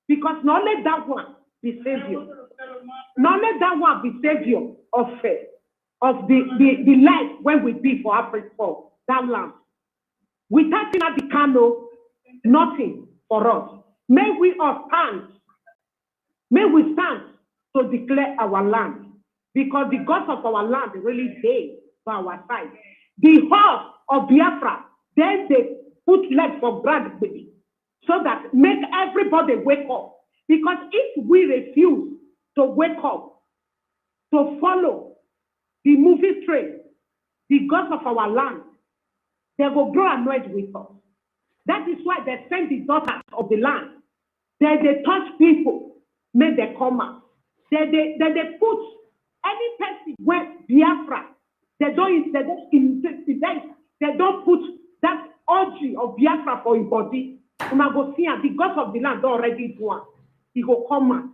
Because not only that one be savior. Not only that one be savior of the life when we be for Africa, for that land. Without Nnamdi Kanu, nothing for us. May we all stand. May we stand to declare our land. Because the gods of our land really there by our side. The horse of Biafra, then they put leg for ground so that make everybody wake up. Because if we refuse to wake up, to follow the movie train, the gods of our land, they will grow annoyed with us. That is why they send the daughters of the land. They touch people, make them come out. They put any person where Biafra, they don't put that orgy of Biafra for his body. Una go see and the gods of the land already do one. He go come out.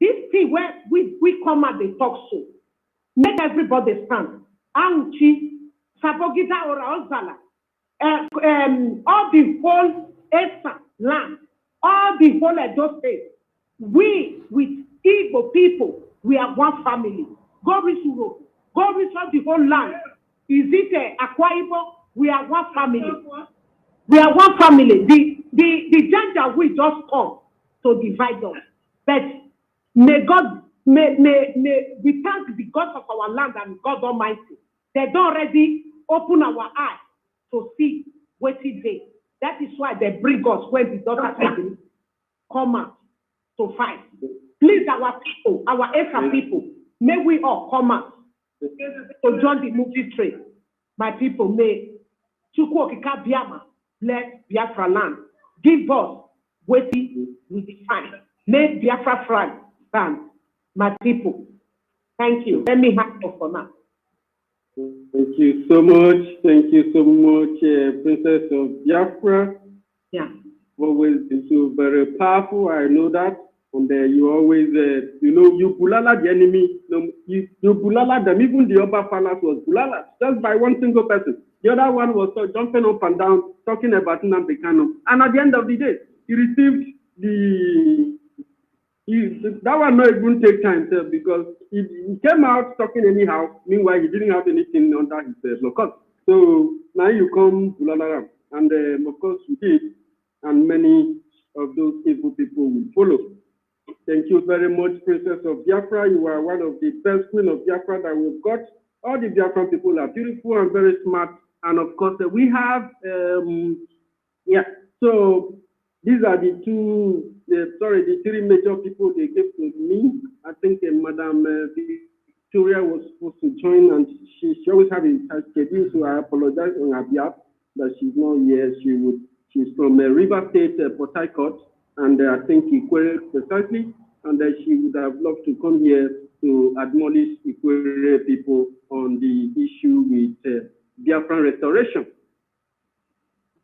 This thing where we come out, they talk so. Make everybody stand. Auchi, Sabogida or Ozala, all the whole Eastern land, all the whole Edo State, we with Igbo people, we are one family. Go reach Europe, go reach all the whole land. Is it Akwa Ibom? We are one family. We are one family. The danger will just come to divide us. But may God, may we thank the God of our land and God Almighty. They don't already open our eyes to see what it is. That is why they bring us when the daughters come out to fight. Please, our people, our Eastern people, may we all come out to join the movie train. My people, may Chukwokika Biama bless Biafra land. Give us what we define. May Biafra flag stand. My people, thank you. Let me have you for now. Thank you so much. Thank you so much, Princess of Biafra. Yeah. Always been so very powerful. I know that. And you always, you bulala the enemy. You bulala them. Even the upper palace was bulala just by one single person. The other one was jumping up and down, talking about Nnamdi Kanu. And at the end of the day, he received that one not even take time, sir, because he came out talking anyhow. Meanwhile, he didn't have anything under his block. So now you come bulala, and of course we did, and many of those evil people will follow. Thank you very much, Princess of Biafra. You are one of the best queen of Biafra that we've got. All the Biafran people are beautiful and very smart. And of course, we have, so these are the three major people they gave to me. I think Madam Victoria was supposed to join, and she always has a schedule, so I apologize on her behalf that she's not here. She's from River State, Port Harcourt. And I think Ikwere precisely, and she would have loved to come here to admonish Ikwere people on the issue with Biafran restoration.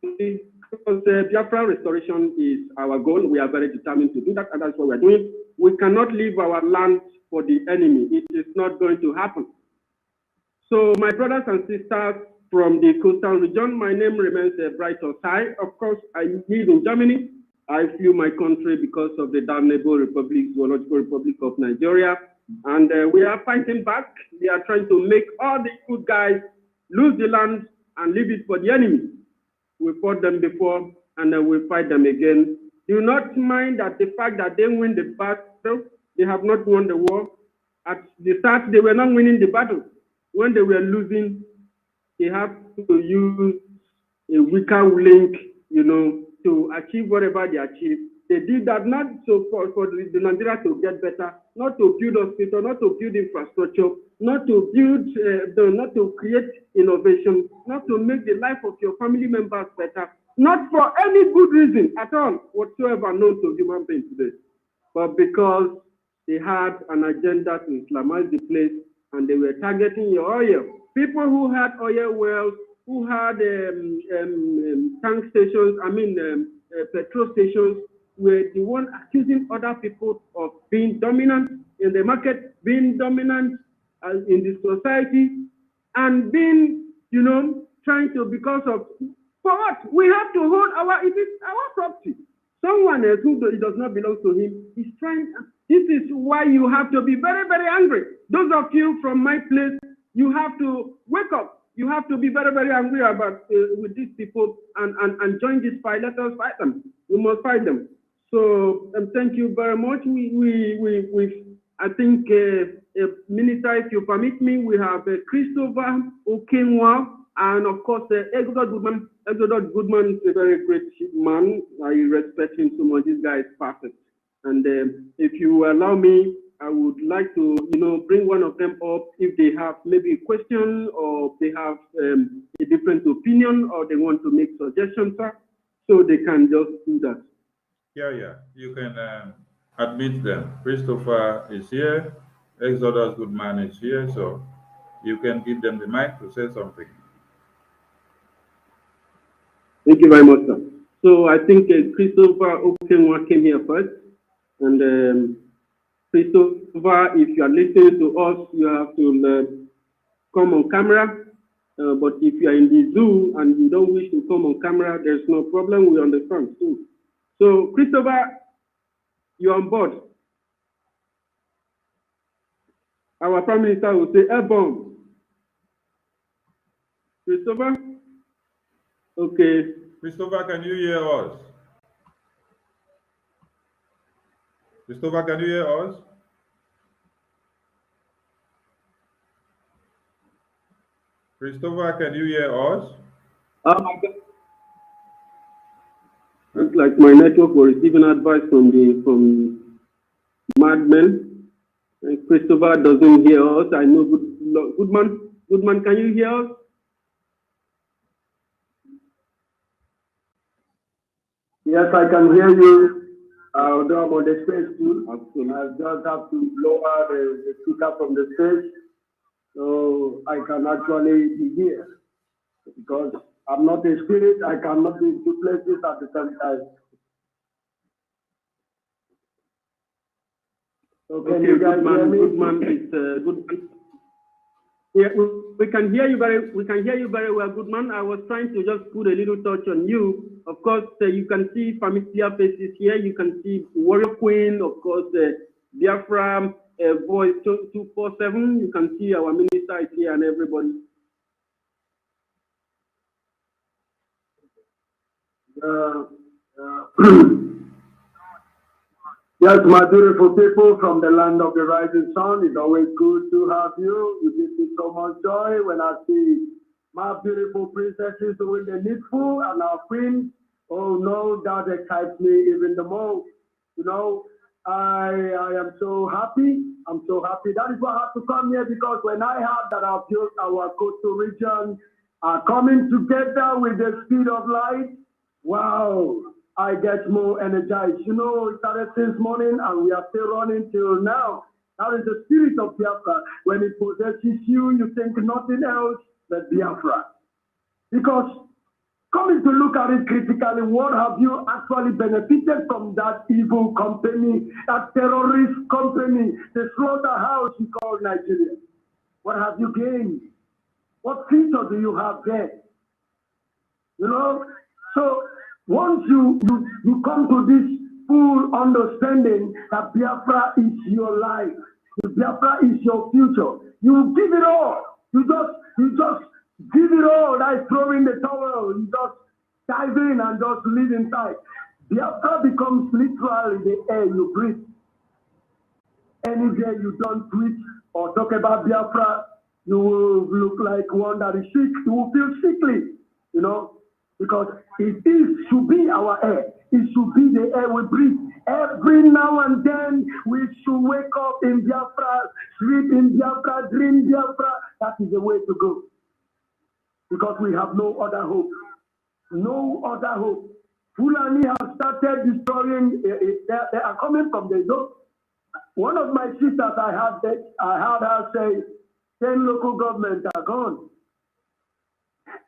Because Biafran restoration is our goal, we are very determined to do that, and that's what we're doing. We cannot leave our land for the enemy. It is not going to happen. So my brothers and sisters from the coastal region, my name remains Bright Osai. Of course, I live in Germany. I flew my country because of the damnable Zoological Republic of Nigeria. And we are fighting back. We are trying to make all the good guys lose the land and leave it for the enemy. We fought them before, and we fight them again. Do not mind that the fact that they win the battle, They have not won the war. At the start, they were not winning the battle. When they were losing, they have to use a weaker link, to achieve whatever they achieve. They did that not so for the Nigeria to get better, not to build hospital, not to build infrastructure, not to build, not to create innovation, not to make the life of your family members better, not for any good reason at all whatsoever known to human beings today, but because they had an agenda to Islamize the place and they were targeting your oil. People who had oil wells, who had tank stations, petrol stations, were the one accusing other people of being dominant in the market, being dominant in the society, and being, trying to, because of, for what? We have to hold it is our property. Someone else who does not belong to him is trying. This is why you have to be very, very angry. Those of you from my place, you have to wake up. You have to be very, very angry about with these people and join this fight. Let us fight them. We must fight them. So thank you very much. I think, Minister, if you permit me, we have Christopher Okenwa, and of course, Exodus Goodman. Exodus Goodman is a very great man. I respect him so much. This guy is perfect. And if you allow me, I would like to, bring one of them up if they have maybe a question or they have a different opinion or they want to make suggestions, sir, so they can just do that. Yeah. You can admit them. Christopher is here. Exodus Goodman is here. So you can give them the mic to say something. Thank you very much, sir. So I think Christopher Okenwa came here first. And Christopher, if you are listening to us, you have to come on camera. But if you are in the zoo and you don't wish to come on camera, there's no problem. We understand too. So Christopher, you're on board. Our Prime Minister will say airborne. Christopher? Okay. Christopher, can you hear us? Christopher, can you hear us? Christopher, can you hear us? It's like my network was receiving advice from madmen. And Christopher doesn't hear us. I know Goodman, can you hear us? Yes, I can hear you. Although I'm on the stage too, I just have to lower the speaker from the stage so I can actually be here. Because I'm not a spirit, I cannot be in two places at the same time. So can you guys hear me? Goodman. Yeah, we can hear you very well, Goodman. I was trying to just put a little touch on you. Of course, you can see familiar faces here. You can see Warrior Queen, of course, Biafra, Voice 247. You can see our minister is here and everybody. Yes, my beautiful people from the land of the rising sun, it's always good to have you. You give me so much joy when I see my beautiful princesses doing the needful and our queens. Oh no, that excites me even the most. I am so happy. I'm so happy. That is why I have to come here, because when I heard that our coastal region are coming together with the speed of light, wow, I get more energized. It started since morning and we are still running till now. That is the spirit of Biafra. When it possesses you, you think nothing else but Biafra. Because coming to look at it critically, what have you actually benefited from that evil company, that terrorist company, the slaughterhouse you call Nigeria? What have you gained? What feature do you have there? So once you come to this full understanding that Biafra is your life, Biafra is your future, you give it all. You just give it all, like throwing the towel. You just dive in and just live inside. Biafra becomes literally the air you breathe. Any day you don't tweet or talk about Biafra, you will look like one that is sick. You will feel sickly, you know, because should be our air. It should be the air we breathe. Every now and then, we should wake up in Biafra, sleep in Biafra, dream Biafra. That is the way to go. Because we have no other hope. No other hope. Fulani have started destroying, they are coming from the zone. One of my sisters, I had her say, 10 local governments are gone.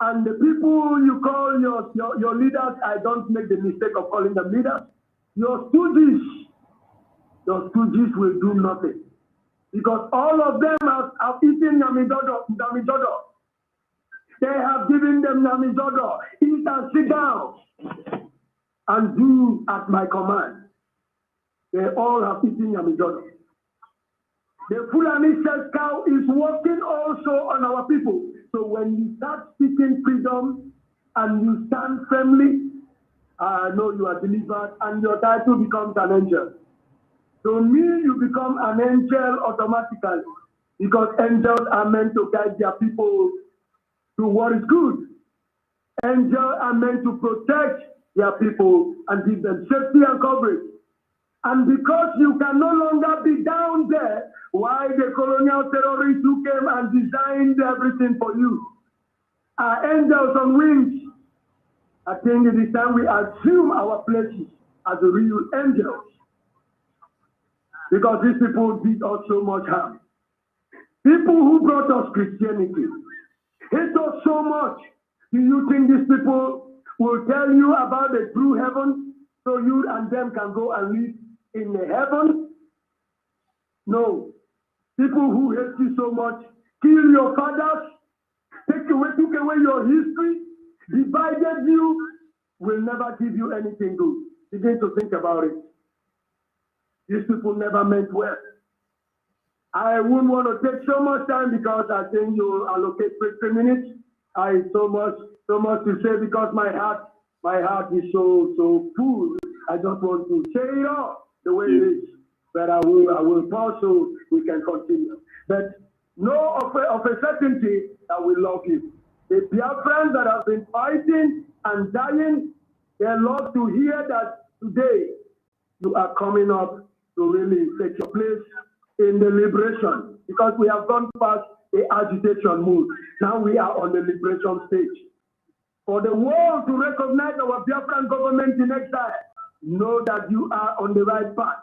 And the people you call your leaders, I don't make the mistake of calling them leaders. Your stooges will do nothing. Because all of them have eaten Namijodo. They have given them Namijodo. Eat and sit down and do at my command. They all have eaten Namijodo. The Fulani said cow is working also on our people. So when you start speaking freedom and you stand firmly, I know you are delivered and your title becomes an angel. To me, you become an angel automatically because angels are meant to guide their people to what is good. Angels are meant to protect their people and give them safety and coverage. And because you can no longer be down there, why the colonial terrorists who came and designed everything for you are angels on wings. I think it is time we assume our places as the real angels. Because these people did us so much harm. People who brought us Christianity hate us so much. Do you think these people will tell you about the true heaven so you and them can go and live in the heaven? No. People who hate you so much, kill your fathers, took away your history, divided you, will never give you anything good. Begin to think about it. These people never meant well. I wouldn't want to take so much time because I think you allocate 3 minutes. I so much to say because my heart is so full. I just want to say it all the way it is. But I will pause so we can continue. But know of a certainty that we love you. The Biafrans that have been fighting and dying, they love to hear that today you are coming up to really take your place in the liberation. Because we have gone past the agitation mood. Now we are on the liberation stage. For the world to recognize our Biafran government in exile, know that you are on the right path.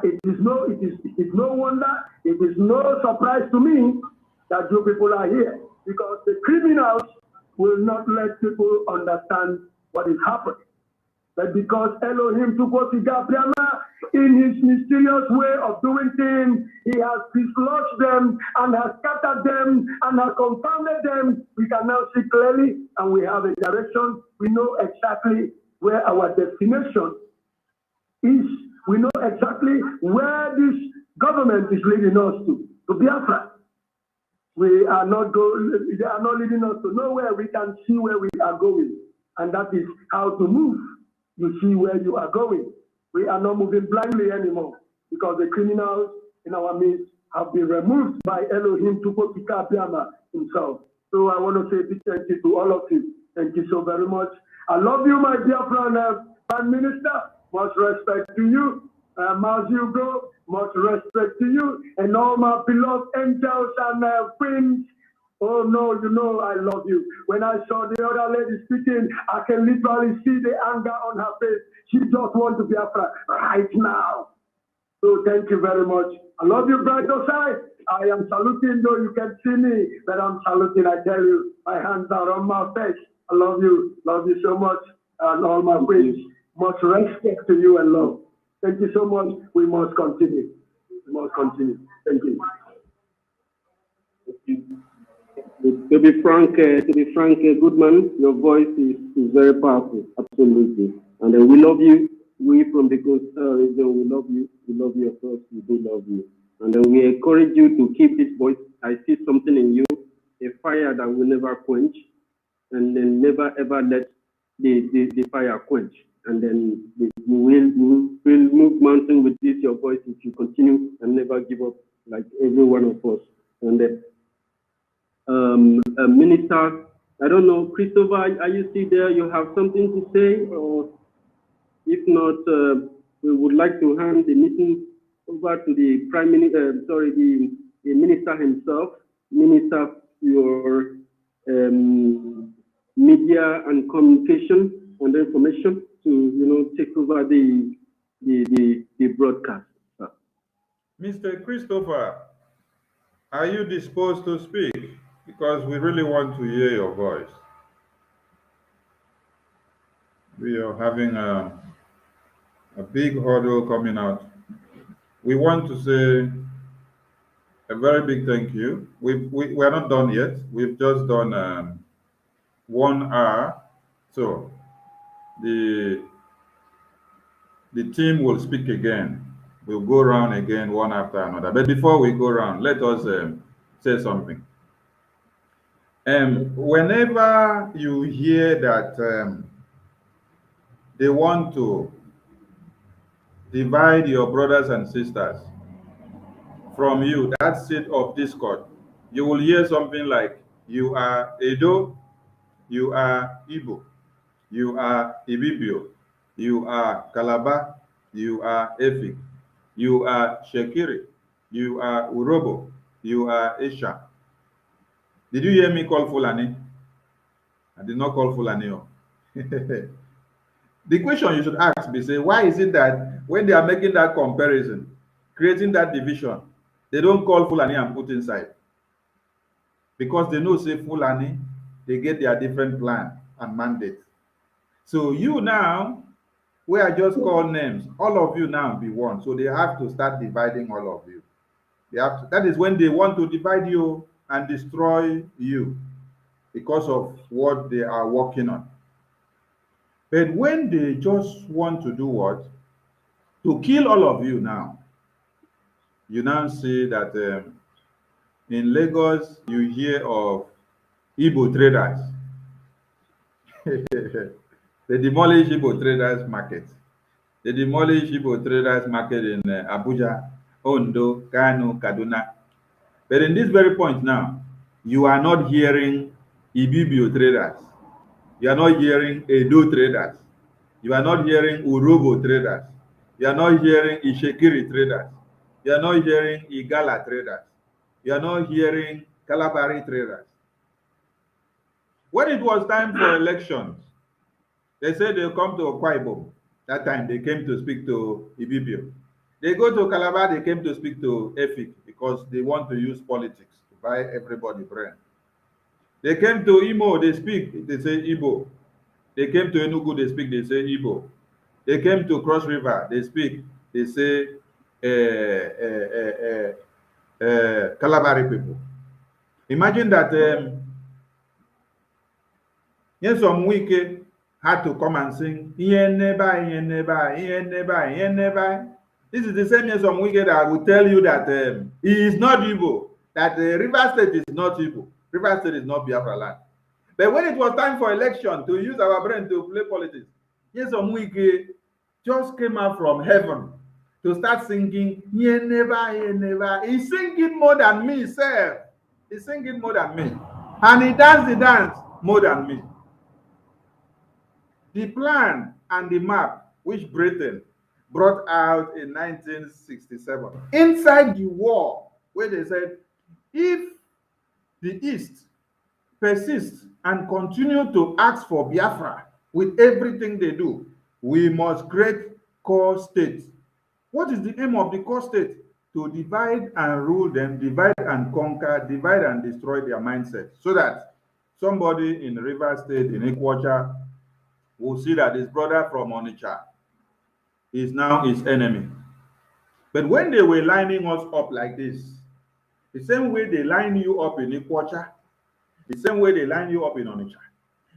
It is no wonder, it is no surprise to me that you people are here because the criminals will not let people understand what is happening. But because Elohim Tukwosigapiama, in his mysterious way of doing things, he has dislodged them and has scattered them and has confounded them, we can now see clearly and we have a direction. We know exactly where our destination is. We know exactly where this government is leading us to Biafra. They are not leading us to nowhere. We can see where we are going. And that is how to move. You see where you are going. We are not moving blindly anymore because the criminals in our midst have been removed by Elohim Tukwosigapiama himself. So I want to say big thank you to all of you. Thank you so very much. I love you, my dear Prime Minister. Much respect to you. As you go, much respect to you. And all my beloved angels and queens. Oh no, you know I love you. When I saw the other lady speaking, I can literally see the anger on her face. She just wants to be Biafra right now. So thank you very much. I love you, Bright Osai. I am saluting, though you can see me, but I'm saluting, I tell you. My hands are on my face. I love you so much, and all my queens. Much respect to you and love. Thank you so much. We must continue. Thank you. To be frank, Goodman, your voice is very powerful, absolutely. And we love you. We from the Coast region, we love you. We love you, of course. We do love you. And we encourage you to keep this voice. I see something in you, a fire that will never quench, and then never ever let the fire quench. And then the will move mountain with this your voice if you continue and never give up like every one of us. And Minister, I don't know, Christopher, are you still there? You have something to say, or if not, we would like to hand the meeting over to the Prime Minister, the Minister himself, Minister for Media and Communication and Information, to take over the broadcast. Mr. Christopher, are you disposed to speak? Because we really want to hear your voice. We are having a big hurdle coming out. We want to say a very big thank you. We are not done yet. We've just done 1 hour. So the team will speak again. We'll go around again one after another. But before we go around, let us say something. Whenever you hear that they want to divide your brothers and sisters from you, that seat of discord, you will hear something like, you are Edo, you are Igbo, you are Ibibio, you are Calabar, you are Efik, you are Shekiri, you are Urobo, you are Esha. Did you hear me call Fulani? I did not call Fulani. The question you should ask me, say, why is it that when they are making that comparison, creating that division, they don't call Fulani and put inside? Because they know, say, Fulani, they get their different plan and mandate. So you now, we are just called names, all of you now be one. So they have to start dividing all of you. They have to, that is when they want to divide you and destroy you because of what they are working on. But when they just want to do what? To kill all of you now. You now see that in Lagos, you hear of Igbo traders. They demolish Igbo traders market. They demolish Igbo traders market in Abuja, Ondo, Kano, Kaduna. But in this very point now, you are not hearing Ibibio traders. You are not hearing Edo traders. You are not hearing Urobo traders. You are not hearing Ishekiri traders. You are not hearing Igala traders. You are not hearing Kalabari traders. When it was time for elections, they said they'll come to Akwa Ibom. That time they came to speak to Ibibio. They go to Calabar, they came to speak to Efik because they want to use politics to buy everybody brain. They came to Imo, they speak, they say Igbo. They came to Enugu, they speak, they say Igbo. They came to Cross River, they speak, they say Kalabari people. Imagine that Nyesom Wike had to come and sing, This is the same Nyesom Wike that will tell you that he is not Igbo, that River State is not Igbo. River State is not Biafra land. But when it was time for election to use our brain to play politics, Nyesom Wike just came out from heaven to start singing, He's singing more than me, sir. He's singing more than me. And he does the dance more than me. The plan and the map which Britain brought out in 1967, inside the war, where they said, if the East persists and continue to ask for Biafra with everything they do, we must create core states. What is the aim of the core state? To divide and rule them, divide and conquer, divide and destroy their mindset, so that somebody in River State, in Ikwacha, will see that his brother from Onitsha is now his enemy. But when they were lining us up like this, the same way they line you up in Ikwacha, the same way they line you up in Onitsha,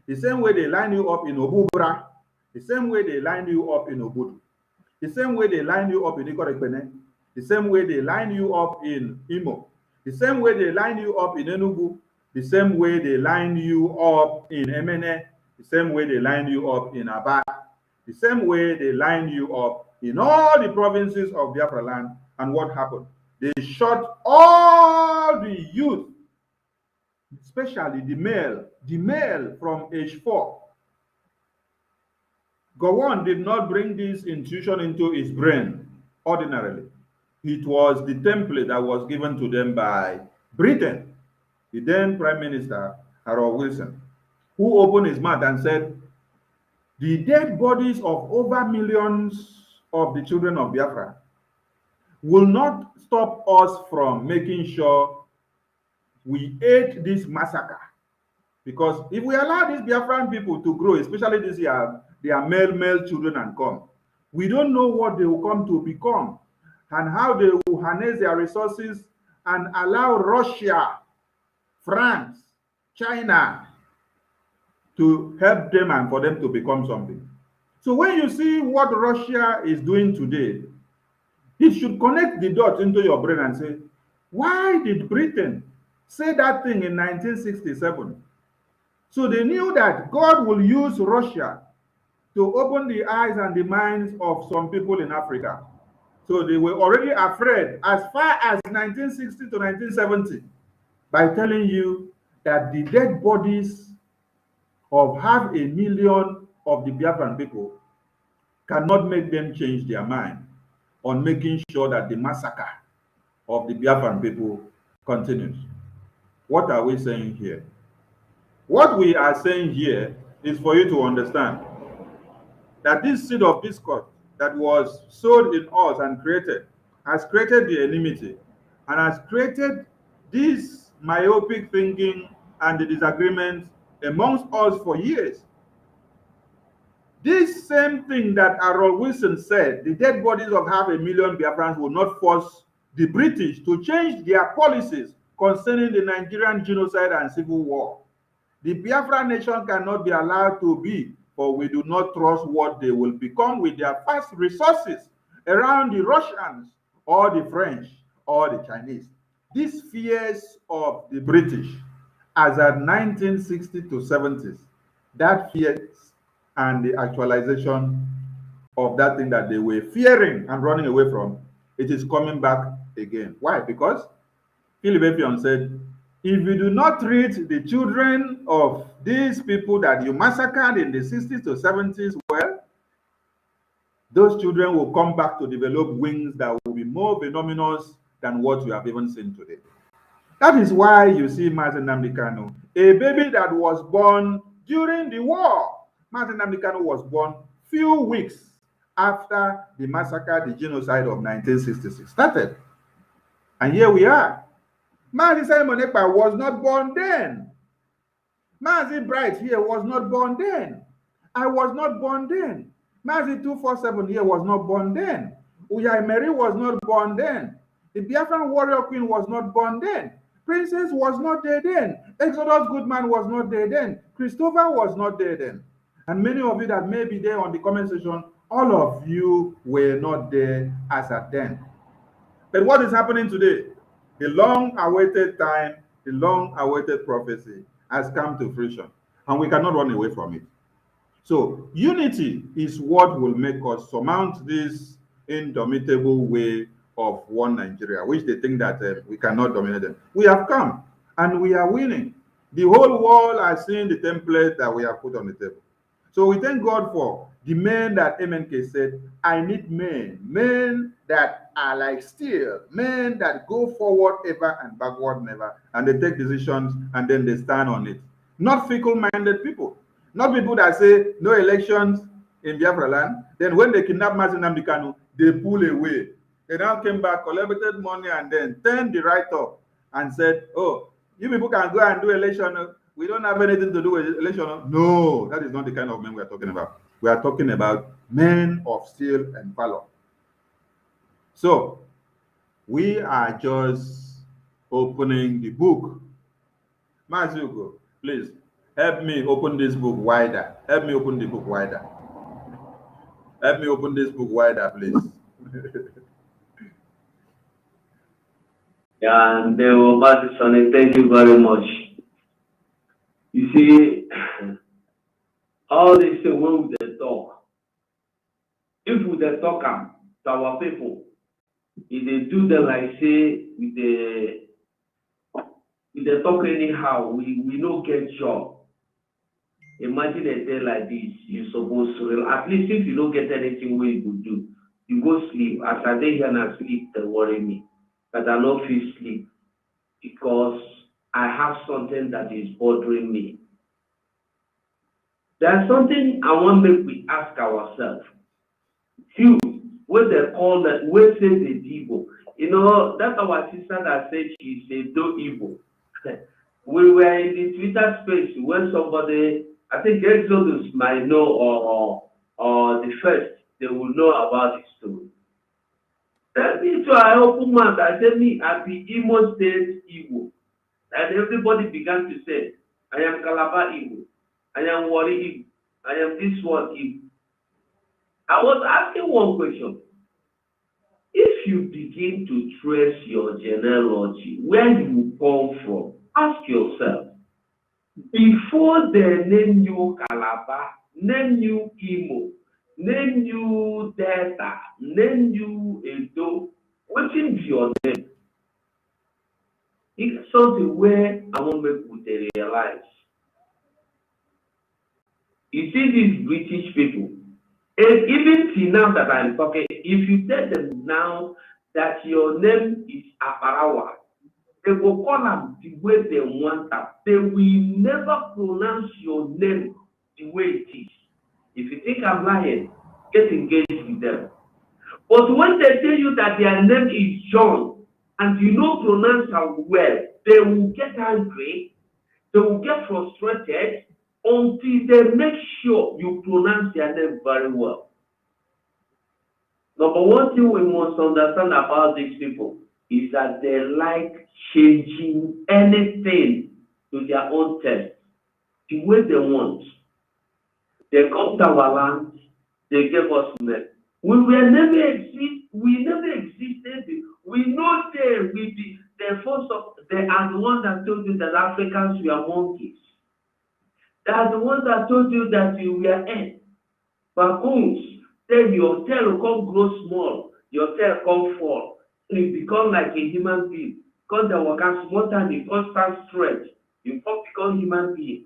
the same way they line you up in Obubra, the same way they line you up in Obudu, the same way they line you up in Ikorekpene, the same way they line you up in Imo, the same way they line you up in Enugu, the same way they line you up in Emene, the same way they line you up in Aba, The same way they lined you up in all the provinces of Biafra land, and what happened? They shot all the youth, especially the male from age 4. Gowon did not bring this intuition into his brain ordinarily. It was the template that was given to them by Britain, the then Prime Minister, Harold Wilson, who opened his mouth and said, the dead bodies of over millions of the children of Biafra will not stop us from making sure we aid this massacre. Because if we allow these Biafran people to grow, especially this year, their male children and come, we don't know what they will come to become and how they will harness their resources and allow Russia, France, China to help them and for them to become something. So when you see what Russia is doing today, it should connect the dots into your brain and say, why did Britain say that thing in 1967? So they knew that God will use Russia to open the eyes and the minds of some people in Africa. So they were already afraid as far as 1960 to 1970 by telling you that the dead bodies of 500,000 of the Biafran people cannot make them change their mind on making sure that the massacre of the Biafran people continues. What are we saying here? What we are saying here is for you to understand that this seed of discord that was sowed in us and created has created the enmity and has created this myopic thinking and the disagreement amongst us for years. This same thing that Harold Wilson said, the dead bodies of 500,000 Biafrans will not force the British to change their policies concerning the Nigerian genocide and civil war. The Biafra nation cannot be allowed to be, for we do not trust what they will become with their vast resources around the Russians or the French or the Chinese. These fears of the British as at 1960 to 70s, that fears and the actualization of that thing that they were fearing and running away from, it is coming back again. Why? Because Philip Effiong said, if you do not treat the children of these people that you massacred in the 60s to 70s well, those children will come back to develop wings that will be more venomous than what you have even seen today. That is why you see Mazi Nnamdi Kanu, a baby that was born during the war. Mazi Nnamdi Kanu was born few weeks after the massacre, the genocide of 1966 started. And here we are. Mazi Simon Ekpa was not born then. Mazi Bright here was not born then. I was not born then. Mazi 247 here was not born then. Uyai Mary was not born then. The Biafran warrior queen was not born then. Princess was not there then. Exodus Goodman was not there then. Christopher was not there then. And many of you that may be there on the comment section, all of you were not there as at then. But what is happening today? The long-awaited time, the long-awaited prophecy has come to fruition, and we cannot run away from it. So unity is what will make us surmount this indomitable way of one Nigeria, which they think that we cannot dominate them. We have come, and we are winning. The whole world has seen the template that we have put on the table. So we thank God for the men that MNK said, I need men that are like steel, men that go forward ever and backward never, and they take decisions and then they stand on it. Not fickle-minded people, not people that say no elections in Biafra land, then when they kidnap Mazi Nnamdi Kanu, they pull away. They now came back, collected money, and then turned the write-up and said, oh, you people can go and do election. We don't have anything to do with election. No, that is not the kind of men we are talking about. We are talking about men of steel and valor. So, we are just opening the book. Mazuko, please, help me open this book wider. Help me open the book wider. Help me open this book wider, please. Yeah, and Sonny, thank you very much. You see, all this way they talk, if we dey talk am to our people, if they do them like say we dey talk anyhow, we no get job. Imagine a day like this, you suppose to, at least if you don't get anything where you could do, you go sleep. As I dey here and sleep, they worry me. But I no fit sleep because I have something that is bothering me. There's something I want make we ask ourselves. You, what they call that, what say the evil. You know, that's our sister that said she said no evil. We were in the Twitter space when somebody, I think Exodus might know or the first, they will know about this story. Tell me to I open mouth, I tell me I be Imo State evil. And everybody began to say, I am Calabar evil, I am Warri evil, I am this one evil. I was asking one question. If you begin to trace your genealogy, where you come from, ask yourself, before they name you Calabar, name you Imo, name you Delta, name you Edo, what is your name? It's something where I want people to realize. You see these British people, and even till now that I'm talking, if you tell them now that your name is Aparawa, they will call them the way they want them. They will never pronounce your name the way it is. If you think I'm lying, get engaged with them. But when they tell you that their name is John and you don't pronounce them well, they will get angry, they will get frustrated until they make sure you pronounce their name very well. Number one thing we must understand about these people is that they like changing anything to their own taste, the way they want. They come to our land, they gave us name. We never existed. We know they will be the first of, they are the ones that told you that Africans were monkeys. They are the ones that told you that we were ants, baboons. Then your tail will come grow small, your tail come fall, and you become like a human being. Because the work has small time, you can't start stretch, you can't become human being.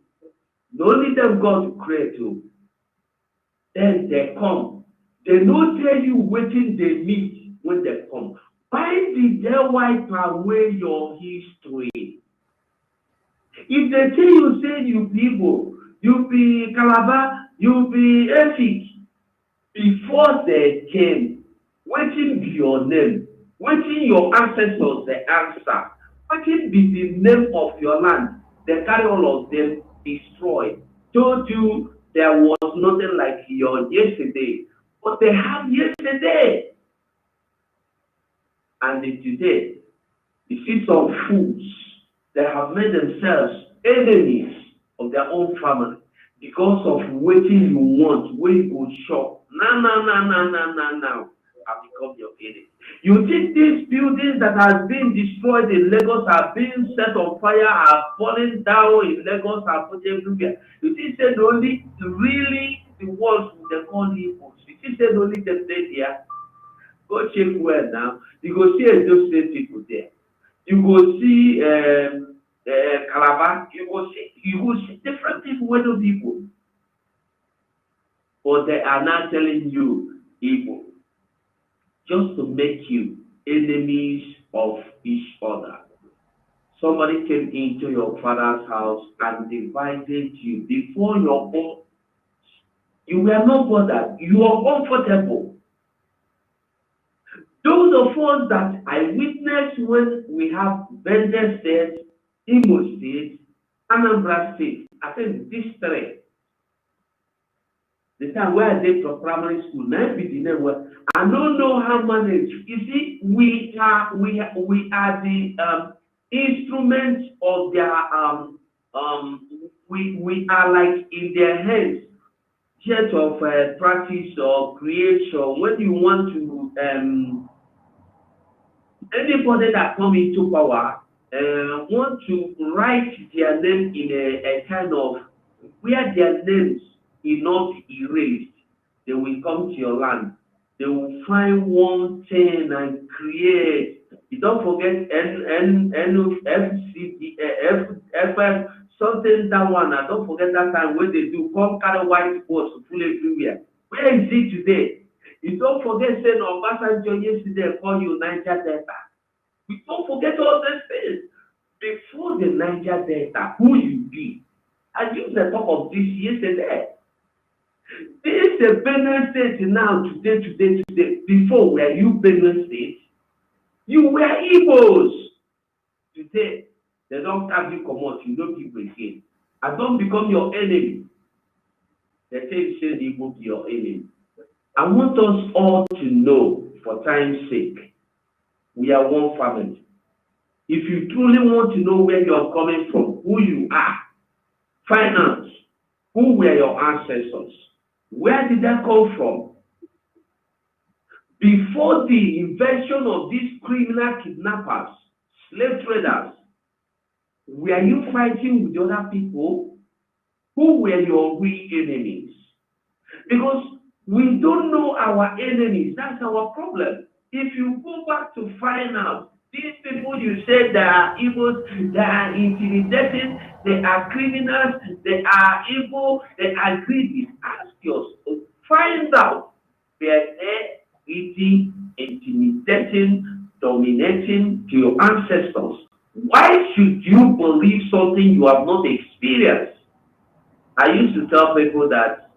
The only them God create you. Then they come. They don't tell you waiting they meet when they come. Why did they wipe away your history? If they tell you, say you be Igbo, you be Calabar, you be Efik, before they came, waiting be your name, waiting your ancestors the answer, waiting be the name of your land, they carry all of them destroyed. Told you there was nothing like your yesterday, but they have yesterday. And today, you see some fools that have made themselves enemies of their own family because of waiting you want, where you go shop. Now, have become your enemy. You think these buildings that have been destroyed in Lagos are being set on fire, are falling down in Lagos, are put everywhere? You think said only really the ones they call evils? You think said only them stay there? Go check well now. You go see those same people there. You go see Calabar. You go see different people, weather people. But they are not telling you evil, just to make you enemies of each other. Somebody came into your father's house and divided you before your own. You were not bothered. You are comfortable. Those of us that I witnessed when we have Bendel State, Imo State, Anambra State, I think these three. The time where I did for primary school, now be the name where I don't know how manage. You see, we are the instruments of their we are like in their hands, jet of practice or creation. When you want to anybody that come into power want to write their name in a kind of where their names is not erased, they will come to your land They will find one thing and create. You don't forget FF, something that one. I don't forget that time when they do come carry white boats full everywhere. Where is it today? You don't forget saying Obasanjo yesterday call you Niger Delta. We don't forget all these things. Before the Niger Delta, who you be? I used the talk of this yesterday. This is a Benue State now, today. Before, were you Benue State? You were Igbos. Today, they don't have you come out, you don't give again. I don't become your enemy. They say you say the Igbo be your enemy. I want us all to know, for time's sake, we are one family. If you truly want to know where you're coming from, who you are, find out who were your ancestors. Where did that come from? Before the invention of these criminal kidnappers, slave traders, were you fighting with other people? Who were your real enemies? Because we don't know our enemies. That's our problem. If you go back to find out, these people you said they are evil, they are intimidating, they are criminals, they are evil, they are greedy. Ask yourself, find out were they greedy, intimidating, dominating to your ancestors. Why should you believe something you have not experienced? I used to tell people that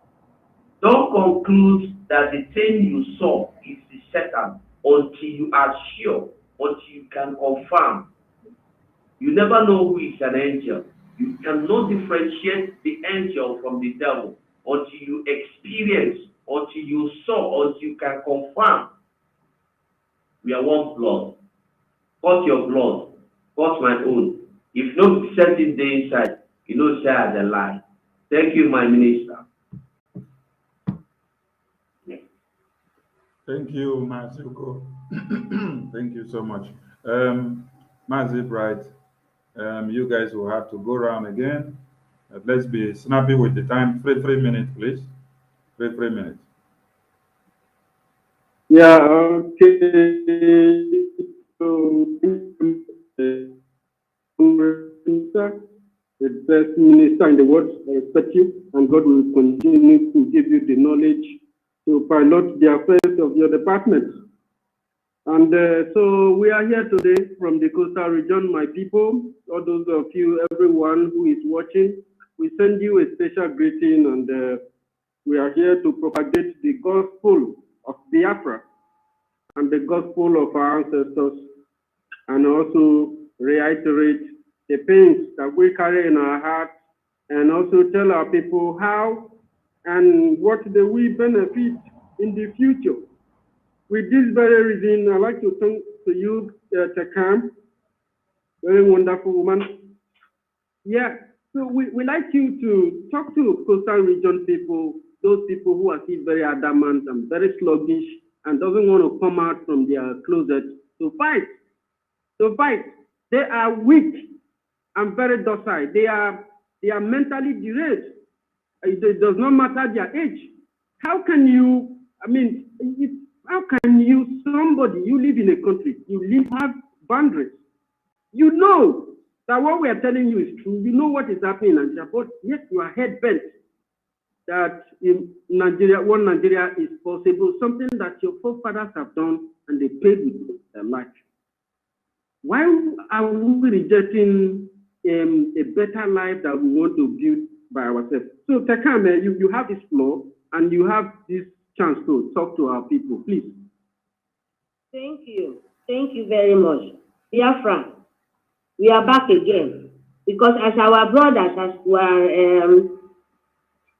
don't conclude that the thing you saw is the Satan until you are sure, until you can confirm. You never know who is an angel. You cannot differentiate the angel from the devil until you experience, until you saw, until you can confirm. We are one blood. Cut your blood, cut my own. If no certain day inside, you know, say I lie. Thank you, my minister. Thank you, Mazuko. Thank you so much. Mazip, right? You guys will have to go around again. Let's be snappy with the time. 3 minutes, please. 3 minutes. Yeah, okay. So, the best minister in the world, I respect you, and God will continue to give you the knowledge to pilot the affairs of your department. And so we are here today from the coastal region, my people, all those of you, everyone who is watching, we send you a special greeting, and we are here to propagate the gospel of Biafra and the gospel of our ancestors, and also reiterate the pains that we carry in our hearts, and also tell our people how and what they will benefit in the future. With this very reason, I'd like to thank to you, Takam, very wonderful woman. Yeah, so we like you to talk to coastal region people, those people who are still very adamant and very sluggish and doesn't want to come out from their closet to fight. They are weak and very docile. They are mentally derailed. It does not matter their age. How can you, how can you, somebody, you live in a country, you have boundaries. You know that what we are telling you is true. You know what is happening in Nigeria, but yet you are head bent that in Nigeria, one Nigeria is possible, something that your forefathers have done and they paid with their life. Why are we rejecting a better life that we want to build by ourselves? So Takame, you have this floor and you have this chance to talk to our people, please. Thank you. Thank you very much. Biafra, we are back again because as our brothers, as our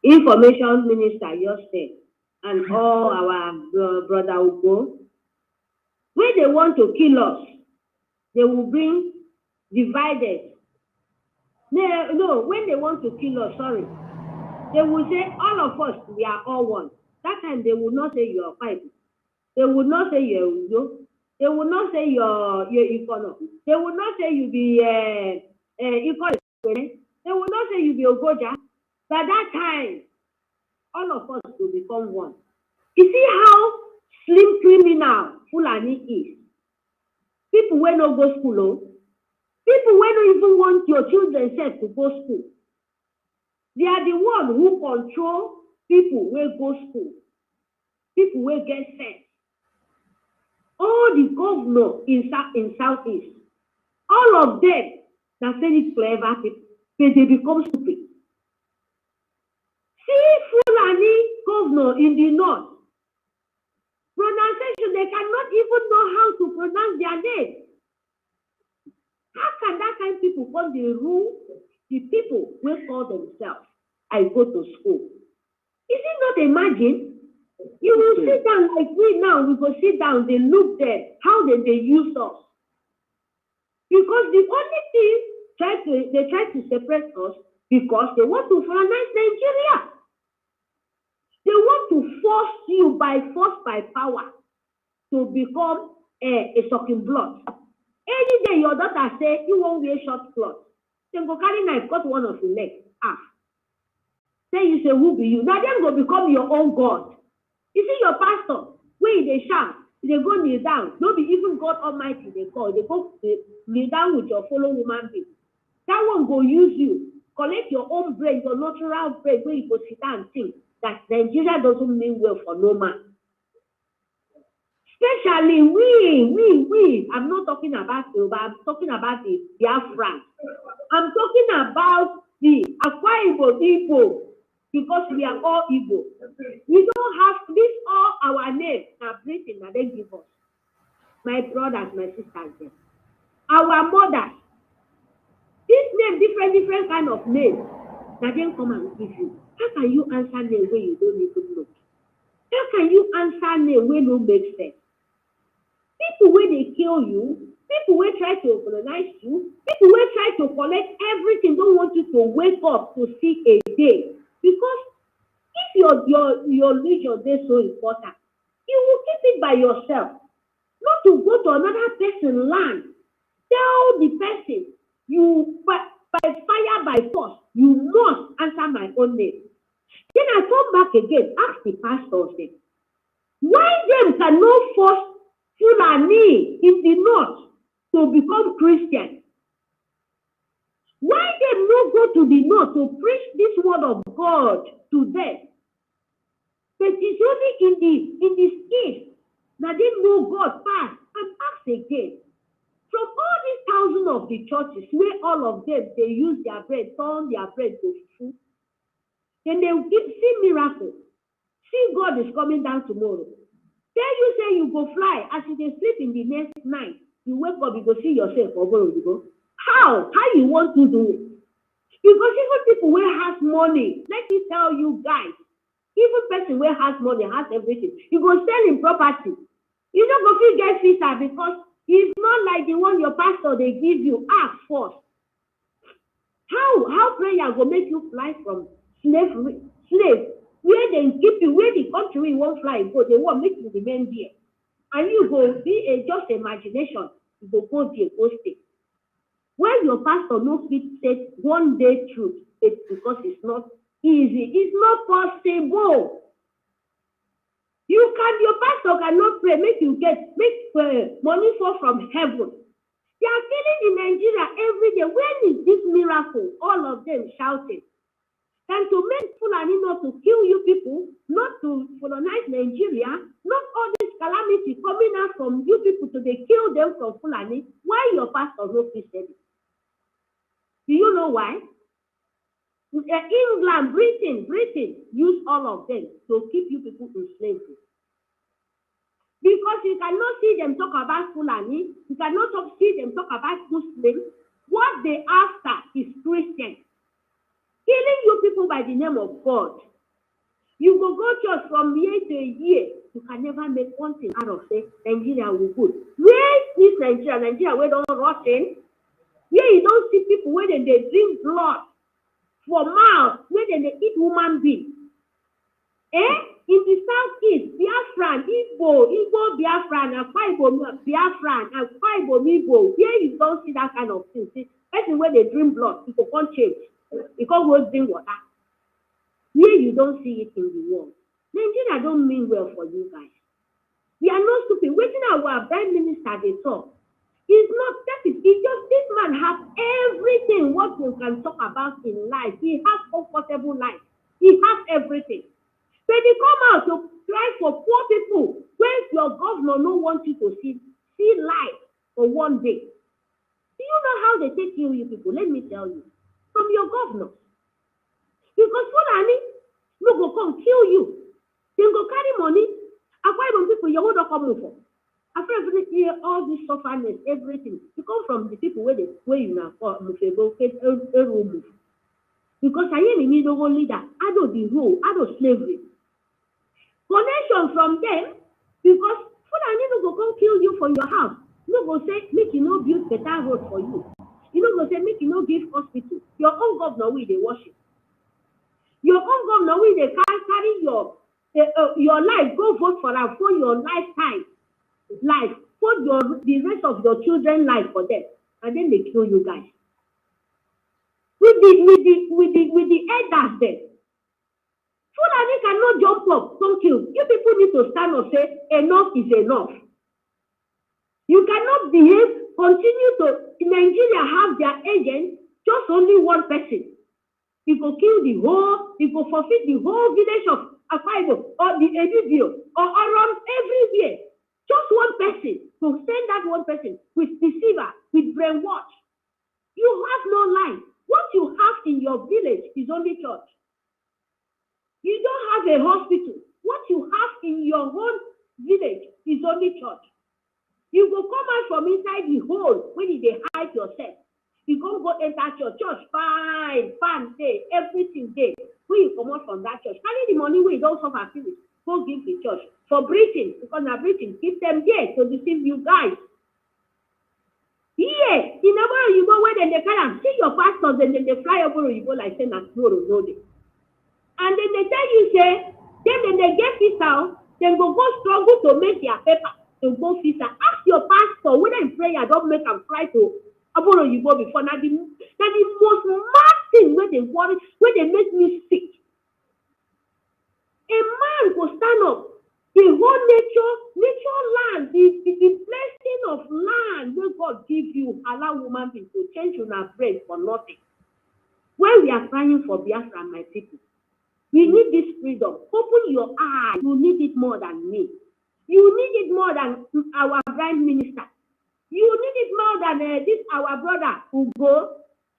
information minister yesterday, and all our brother Ugo, when they want to kill us, they will bring divided. No, when they want to kill us, sorry, they will say all of us, we are all one. That time they will not say you are five. They will not say you are Udo. They will not say you're Ikono. They will not say you be Ikono. They will not say you be Ogoja. By that time, all of us will become one. You see how slim criminal Fulani is. People wey no go school, oh. People wey don't even want your children sef to go school. They are the one who control people wey go school, people wey get sense. All the governors in Southeast, all of them na very clever people, but they become stupid. See Fulani governor in the north, pronunciation, they cannot even know how to pronounce their name. How can that kind of people come dey rule the people wey call themselves I go to school? Is it not imagine? You will sit down like we now, we go sit down, they look there, how they use us. Because the only thing they try to separate us because they want to colonize Nigeria. They want to force you by force, by power, to become a sucking blood. Any day your daughter say you won't wear short clothes, then go carry knife, cut one of your legs off. Then you say, who be you? Now them go become your own God. You see your pastor, when they shout, they go kneel down. Don't be even God Almighty, they call. They go kneel down with your fellow woman being. That one go use you, collect your own brain, your natural brain, where you go sit down and think that Nigeria doesn't mean well for no man. Especially we. I'm not talking about Yoruba, I'm talking about the Biafran. I'm talking about the Akwa Igbo, because we are all Igbo. We don't have this all our names now Britain that they give us. My brothers, my sisters, our mothers. This name, different kind of names that they come and give you. How can you answer name when you don't even know? How can you answer name when no make sense? People when they kill you, people will try to colonize you, people will try to collect everything, don't want you to wake up to see a day. Because if your religion is so important, you will keep it by yourself. Not to go to another person's land. Tell the person, you by fire, by force, you must answer my own name. Then I come back again, ask the pastors, why them cannot force Fulani in the north to become Christian? Why them not go to the north to preach this word of God to them? But it's only in the east that they know God pass. And ask again, from all these thousands of the churches, where all of them they use their bread, turn their bread to food, then they will see miracles. See God is coming down tomorrow. Then you say you go fly, as you sleep in the next night, you wake up, you go see yourself over you go. How you want to do it? Because even people who has money, let me tell you guys, even person who has money, has everything, you go sell in property. You don't go feel get visa because it's not like the one your pastor they give you. Ask first. How prayer go make you fly from slave where they keep you, where the country you won't fly, go, they won't make you remain there. And you go be just imagination, you go there, go stay. When your pastor no fit say one day truth, it's because it's not easy. It's not possible. Your pastor cannot pray, make money fall from heaven. They are killing in Nigeria every day. When is this miracle? All of them shouting. And to make Fulani not to kill you people, not to colonize Nigeria, not all this calamity coming out from you people to they kill them from Fulani, why your pastor no fit say it? Do you know why? England, Britain use all of them to keep you people in slavery. Because you cannot see them talk about Fulani, you cannot see them talk about Muslims. What they after is Christian. Killing you people by the name of God. You go church from year to year. You can never make one thing out of say Nigeria will good. Where is Nigeria where don't rotten? Where you don't see people where they drink blood for mouth, where they eat human beings. In the southeast, Biafran, Igbo Biafran, Akwa Ibom Biafran, Akwa Ibom Igbo, where you don't see that kind of thing. See, person where they drink blood, people can't change. Because we drink water. Here you don't see it in the world. Nigeria don't mean well for you guys. We are not stupid. Waiting our prime minister they talk. It's not that is it just this man has everything what you can talk about in life. He has comfortable life. He has everything. When they come out to try for poor people, when your governor no want you to see life for one day. Do you know how they take you people? Let me tell you. From your governor. Because Fulani no go come kill you. They go carry money. Acquire from people you won't come for. After everything, all this suffering, everything, you come from the people where you now call because I am in the whole leader, I don't the rule, I don't slavery. Connection from them, because Fulani no go come kill you for your house. No go say, make you no build better road for you. You know go say, make you no give hospital. Your own governor will they worship. Your own governor will they carry your life, go vote for them for your lifetime. Life, put the rest of your children life for them, and then they kill you guys. With the elders there. Fulani cannot jump up, don't kill. You people need to stand up, say enough is enough. You cannot behave, continue to Nigeria have their agents, just only one person. You go kill the whole, you go forfeit the whole village of Akwa Ibom or the Ebidio or around everywhere. Just one person, to send that one person with deceiver, with brainwash. You have no life. What you have in your village is only church. You don't have a hospital. What you have in your own village is only church. You go come out from inside the hole when you hide yourself. You go enter church, fine, day, everything day. When you come out from that church, carry the money where you don't suffer finish. Go give the church for preaching, because now preaching, keep them there to deceive you guys. Yeah, in Aboro you go where then they can see your pastors and then they fly over you go like saying that tomorrow no day. And then they tell you say, then they get visa, then go struggle to make their paper to go visa. Ask your pastor whether in prayer don't make them fly to Aboro you go before. Now the most mad thing where they worry, where they make me sick. A man will stand up. The whole nature land, the blessing of land where God give you, allow woman to change your brain for nothing. When we are crying for Biafra, my people, we need this freedom. Open your eyes. You need it more than me. You need it more than our prime minister. You need it more than this our brother Ugo.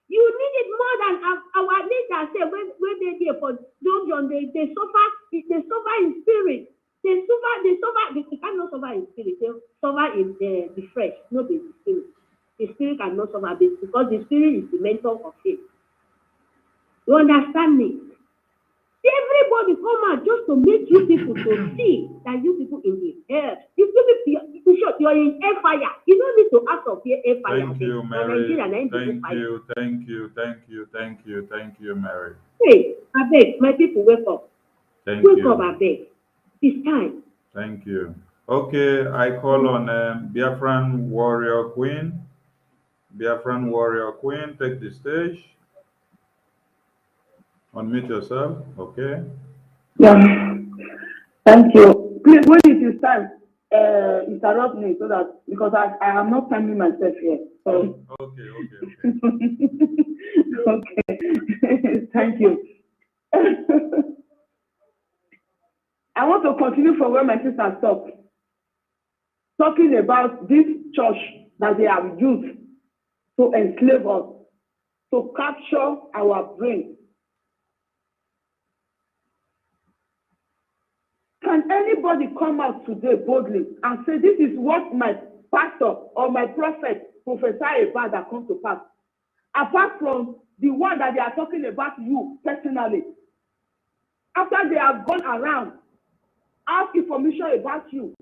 You need it more than our leaders say when they there for John, they suffer in spirit. They cannot suffer in spirit. They suffer in the flesh, not the spirit. The spirit cannot suffer because the spirit is the mentor of faith. You understand me? Everybody come out just to make you people to see that you people in the air. You're in air fire. You don't need to ask of your air fire. Thank you, Mary. Thank you, Mary. Hey, I beg, my people, wake up. Wake up, I beg. It's time. Thank you. Okay, I call on Biafran Warrior Queen. Biafran Warrior Queen, take the stage. Unmute yourself, okay? Yeah, thank you. Please, when it is time, interrupt me so that, because I am not timing myself here. So. Okay. Okay, thank you. I want to continue from where my sister stopped. Talking about this church that they have used to enslave us, to capture our brain. Can anybody come out today boldly and say, this is what my pastor or my prophet prophesy about that comes to pass? Apart from the one that they are talking about you personally. After they have gone around, ask information about you,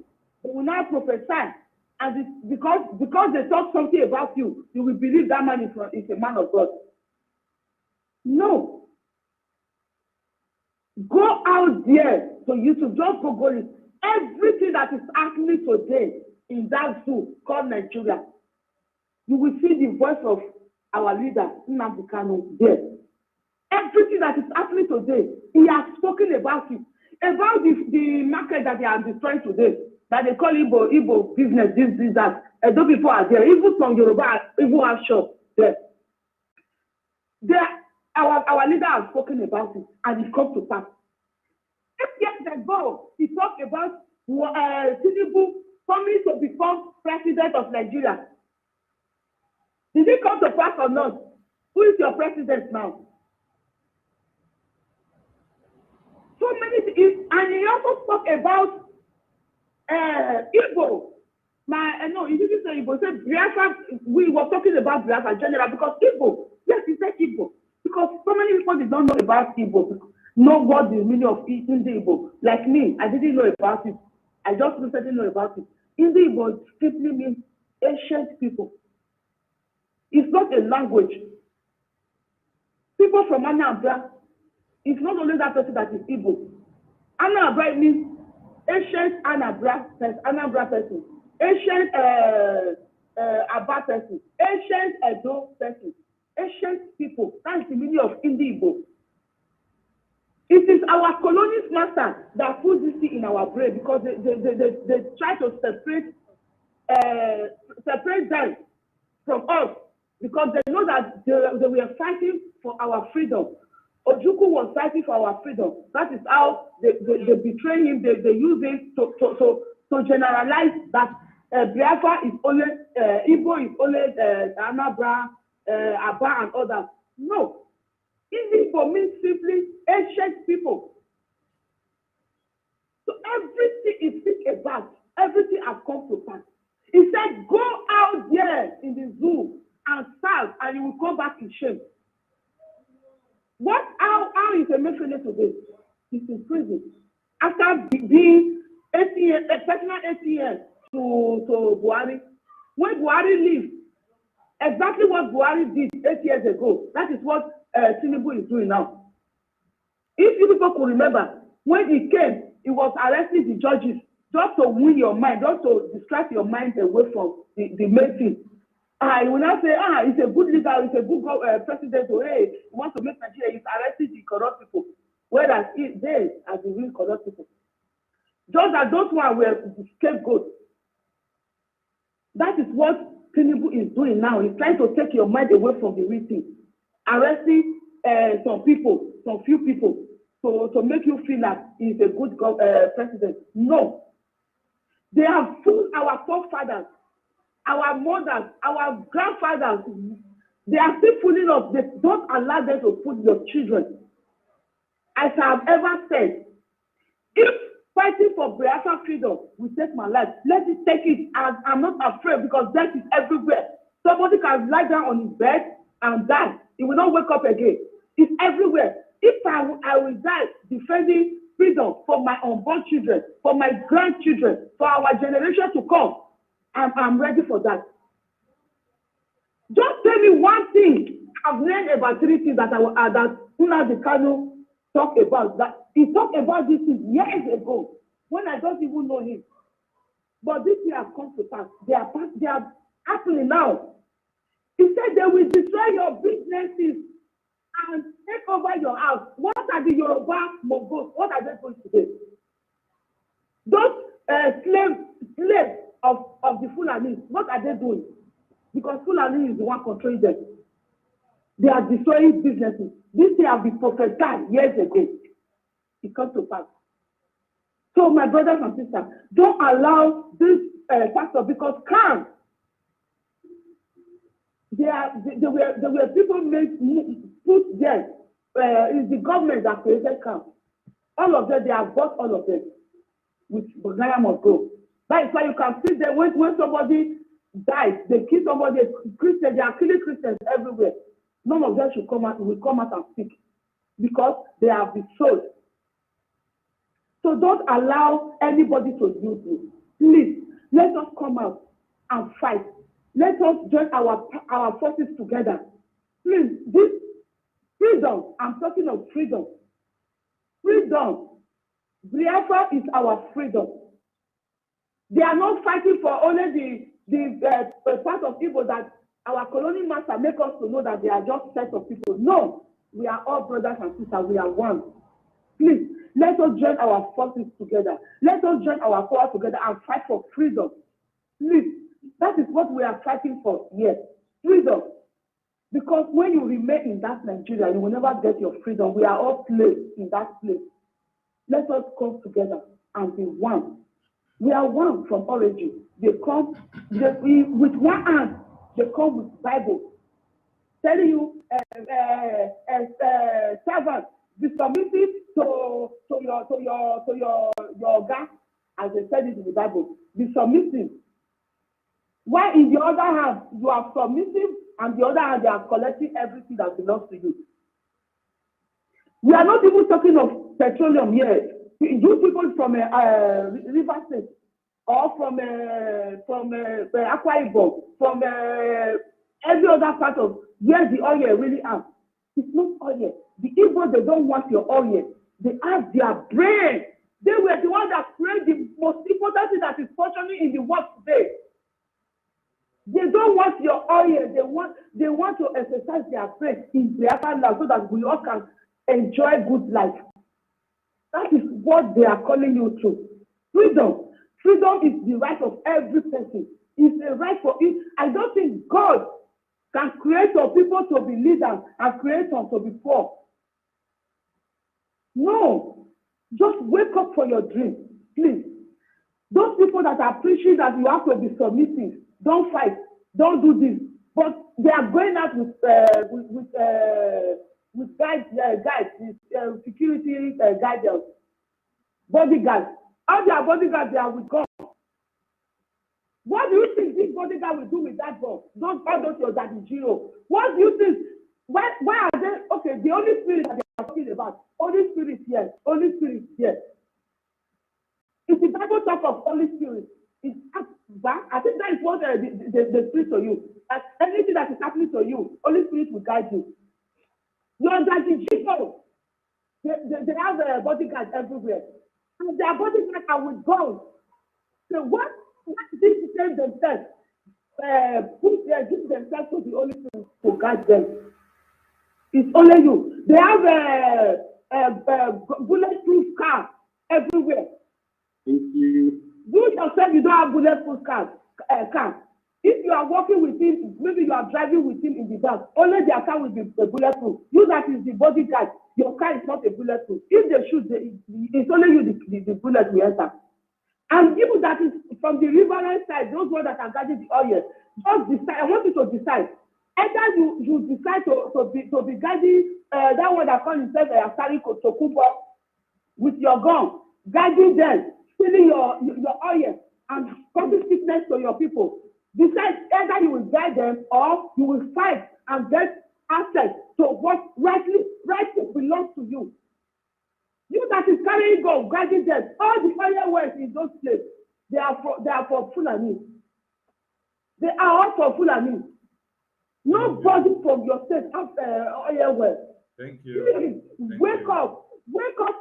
they will now prophesy. And because they talk something about you, you will believe that man is a man of God. No. Go out there to YouTube, just Google it. Everything that is happening today in that zoo called Nigeria, you will see the voice of our leader, Nnamdi Kanu, there. Everything that is happening today, he has spoken about it. About the market that they are destroying today, that they call Igbo business, this, that. Those people are there. Even from Yoruba, even have shops there. Our leader has spoken about it, and it comes to pass. 8 years ago, he talked about Tinubu coming to become president of Nigeria. Did it come to pass or not? Who is your president now? So many things, and he also spoke about Igbo. No, he didn't say Igbo. He said Biafra. We were talking about Biafra general because Igbo. Yes, he said Igbo because so many people did not know about Igbo. Know what the meaning of Igbo. Like me, I didn't know about it. I just recently know about it. Igbo simply means ancient people. It's not a language. People from Anambra, it's not only that person that is Igbo. Anambra means ancient Anambra person, ancient Aba person, ancient Edo person, ancient people. That's the meaning of Igbo. It is our colonialist master that put this thing in our brain because they try to separate them from us because they know that they were fighting for our freedom. Ojukwu was fighting for our freedom. That is how they betray him. They use it to generalize that Biafra is only Igbo is only Anambra, Aba, and others. No. Igbo means simply ancient people. So everything is speak about, everything has come to pass. He said, go out there in the zoo and serve, and you will come back in shame. How is Emefiele today? He's in prison. After being 8 years, personal 8 years to Buhari. When Buhari leaves, exactly what Buhari did 8 years ago, that is what Tinubu is doing now. If you people could remember, when he came, he was arresting the judges just to win your mind, just to distract your mind away from the main thing. He will not say, he's a good leader, he's a good president, so hey, he wants to make Nigeria, he's arresting the corrupt people. Whereas they are the real corrupt people. Just as those ones were the scapegoats. That is what Tinubu is doing now. He's trying to take your mind away from the real thing. Arresting some few people, to make you feel like he's a good president. No. They have fooled our forefathers, our mothers, our grandfathers. They are still fooling us. They don't allow them to fool your children. As I have ever said, if fighting for Biafra freedom will take my life, let it take it. I'm not afraid because death is everywhere. Somebody can lie down on his bed and die. He will not wake up again. It's everywhere. If I will die defending freedom for my unborn children, for my grandchildren, for our generation to come, I'm ready for that. Just tell me one thing. I've learned about 3 things that Nnamdi Kanu talked about. That he talked about this years ago when I don't even know him. But this year has come to pass. They are happening now. He said they will destroy your businesses and take over your house. What are the Yoruba Mongols? What are they doing today? Those slaves of the Fulani, what are they doing? Because Fulani is the one controlling them. They are destroying businesses. This thing has been prophesied years ago. It comes to pass. So my brothers and sisters, don't allow this pastor because camp. There were people put there. It's the government that created camp. All of them, they have bought all of them. Which Ghana must go. That is why you can see that when somebody dies, they kill somebody, Christians, they are killing Christians everywhere. None of them will come out and speak because they have been sold. So don't allow anybody to use you. Please, let us come out and fight. Let us join our forces together. Please, this freedom, I'm talking of freedom. Freedom. Biafra is our freedom. They are not fighting for only the part of people that our colonial master make us to know that they are just set of people. No, we are all brothers and sisters. We are one. Please, let us join our forces together. Let us join our power together and fight for freedom. Please, that is what we are fighting for here. Freedom. Because when you remain in that Nigeria, you will never get your freedom. We are all slaves in that place. Let us come together and be one. We are one from origin. They come with one hand. They come with Bible, telling you, servant, be submissive to your God, as they said it in the Bible. Be submissive. While in the other hand, you are submissive, and the other hand, they are collecting everything that belongs to you. We are not even talking of petroleum here. You people from River State, or from Akwa Ibom, from every other part of where the oil really is. It's not oil. The Igbo, they don't want your oil. They have their brain. They were the ones that created the most important thing that is functioning in the world today. They don't want your oil. They want to exercise their faith in their land so that we all can enjoy good life. That is what they are calling you to. Freedom. Freedom is the right of every person. It's a right for it. I don't think God can create some people to be leaders and create some to be poor. No. Just wake up for your dream, please. Those people that are preaching that you have to be submissive, don't fight, don't do this. But they are going out with guides, security guidance, bodyguards. All their bodyguards, they are with God. What do you think this bodyguard will do with that God? Don't those your daddy Giro. What do you think? Why are they? Okay, the Holy Spirit that they are talking about. Holy Spirit here. Holy Spirit here. If the Bible talk of Holy Spirit, it's that. I think that is what the Spirit to you. That anything that is happening to you, Holy Spirit will guide you. Your daddy Giro. They have bodyguards everywhere. And their bodyguards are with God. So what did they say themselves? Give themselves to the Holy Spirit to guide them. It's only you. They have a bulletproof car everywhere. Thank you. You yourself, you don't have bulletproof car. If you are working with him, maybe you are driving with him in the back, only their car will be bulletproof. You that is the bodyguard, your car is not a bulletproof. If they shoot, it's only you the bullet will enter. And people that is from the riverine side, those ones that are guarding the oil, just decide. I want you to decide. Either you decide to be guiding that one that calls himself Asari Tokubo with your gun, guiding them, stealing your oil, and causing sickness to your people. Decide either you will guide them or you will fight and get access to what rightly belongs to you. You that is carrying gun, guiding them, all the oil wells in those places, they are for Fulani. They are all for Fulani. Nobody from your state has oil wells. Thank you. Please, wake up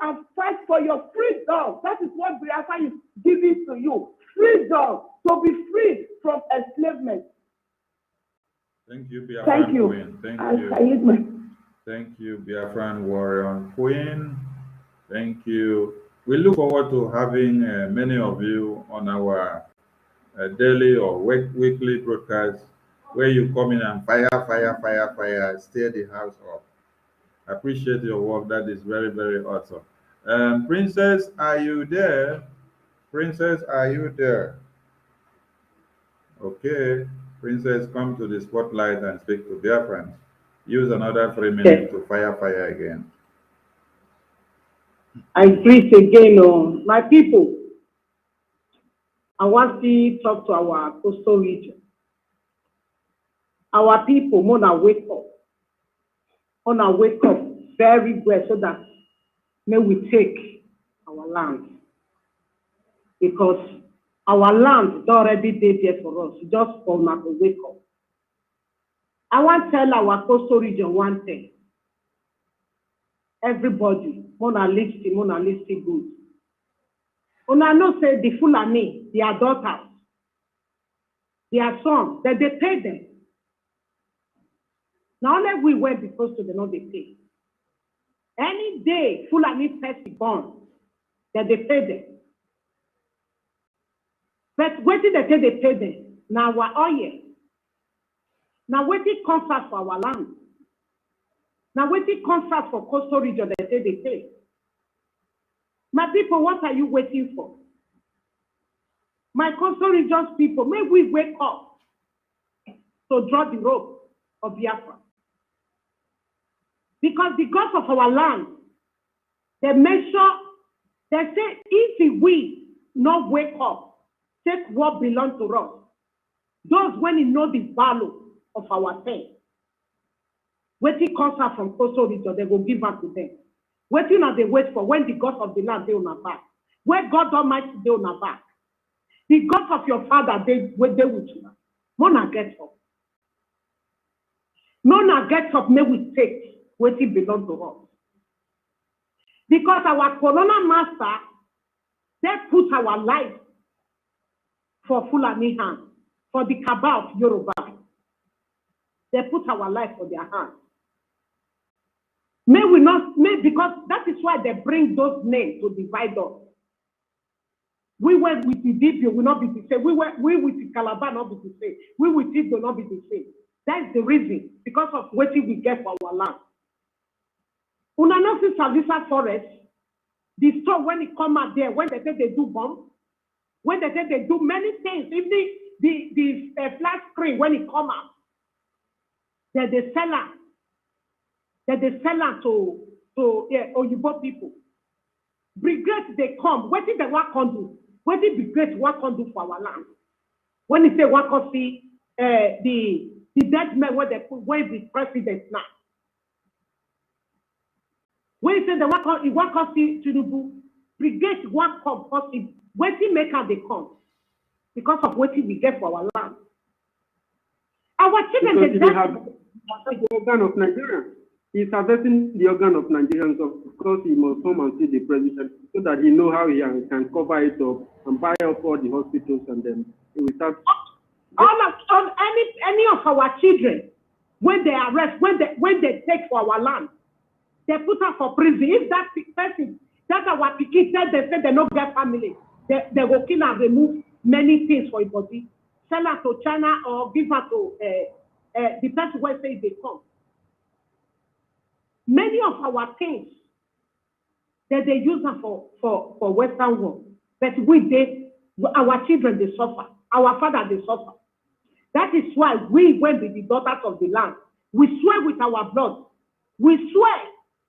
and fight for your freedom. That is what Biafra is giving to you. Freedom, to be free from enslavement. Thank you, Biafran Thank you. Queen. Thank you. Thank you, Biafran Warrior Queen. Thank you. We look forward to having many of you on our daily or weekly broadcast where you come in and fire, stir the house up. I appreciate your work. That is very, very awesome. Princess, are you there? Princess, are you there? Okay. Princess, come to the spotlight and speak to their friends. Use another 3 minutes to fire again. I greet again, my people. I want to talk to our coastal region. Our people wanna wake up very well so that may we take our land. Because our land is already there for us, just for us to wake up. I want to tell our coastal region one thing. Everybody, wanna listen good. Una know say the Fulani, their daughters, their sons, that they pay them. Now only we went because to the not they pay. Any day, Fulani person born, that they pay them. But what did they say they pay them? Now we're oil. Now what it comes out for our land? Now what it comes out for coastal region they say they pay? My people, what are you waiting for? My coastal regions people, may we wake up to draw the rope of Biafra. Because the gods of our land, they measure, they say, if we not wake up, take what belongs to us, those when you know the value of our thing, when it comes out from coastal region, they will give back to them. Waiting as they wait for when the gods of the land they on our back. Where God Almighty they on our back. The gods of your father they with you. Mona get up. Mona get up, may we take what it belongs to us. Because our colonial master, they put our life for Fulani hand, for the Kaba of Yoruba. They put our life for their hand. May we not, because that is why they bring those names to divide us. We went with the DP will not be the same. We with the Calabar not be the same. We with it will not be the same. That's the reason, because of what we get for our land. Unanosi Salisa Forest, the store when it come out there, when they say they do bomb, when they say they do many things, even the flat screen when it come out, that they sell out. That they sell out to Oyibo people. Brigade they come. What did the work on do? What did brigade work on do for our land? When they say work on see the dead men where they put where the president now. When they say the work on see Tinubu, brigade work come possible. When they make how they come because of what we get for our land. Our children they have the organ of Nigeria. He's harvesting the organ of Nigerians, of course. He must come and see the president so that he know how he can cover it up and buy up all the hospitals, and then he will start. On any of our children, when they arrest, when they take for our land, they put us for prison. If that person, that our pikin said they say they no get family, they will kill and remove many things for your body, sell her to China or give her to the person where say they come. Many of our things that they use them for Western world, but our children they suffer, our father they suffer. That is why we went with the daughters of the land. We swear with our blood. We swear,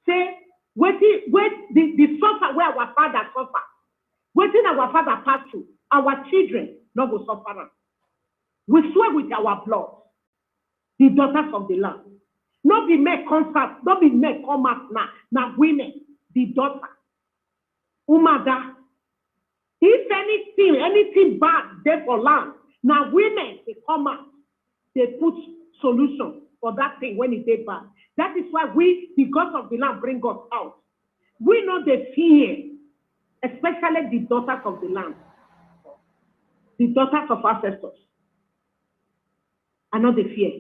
say, the suffer where our father suffer, waiting our father pass through, our children not go suffer. We swear with our blood, the daughters of the land. Not be make concert, not be make come out now women, the daughter. Umada. If anything bad there for land, now women they come out, they put solution for that thing when it is bad. That is why we, the gods of the land, bring us out. We know the fear, especially the daughters of the land, the daughters of ancestors. I know the fear.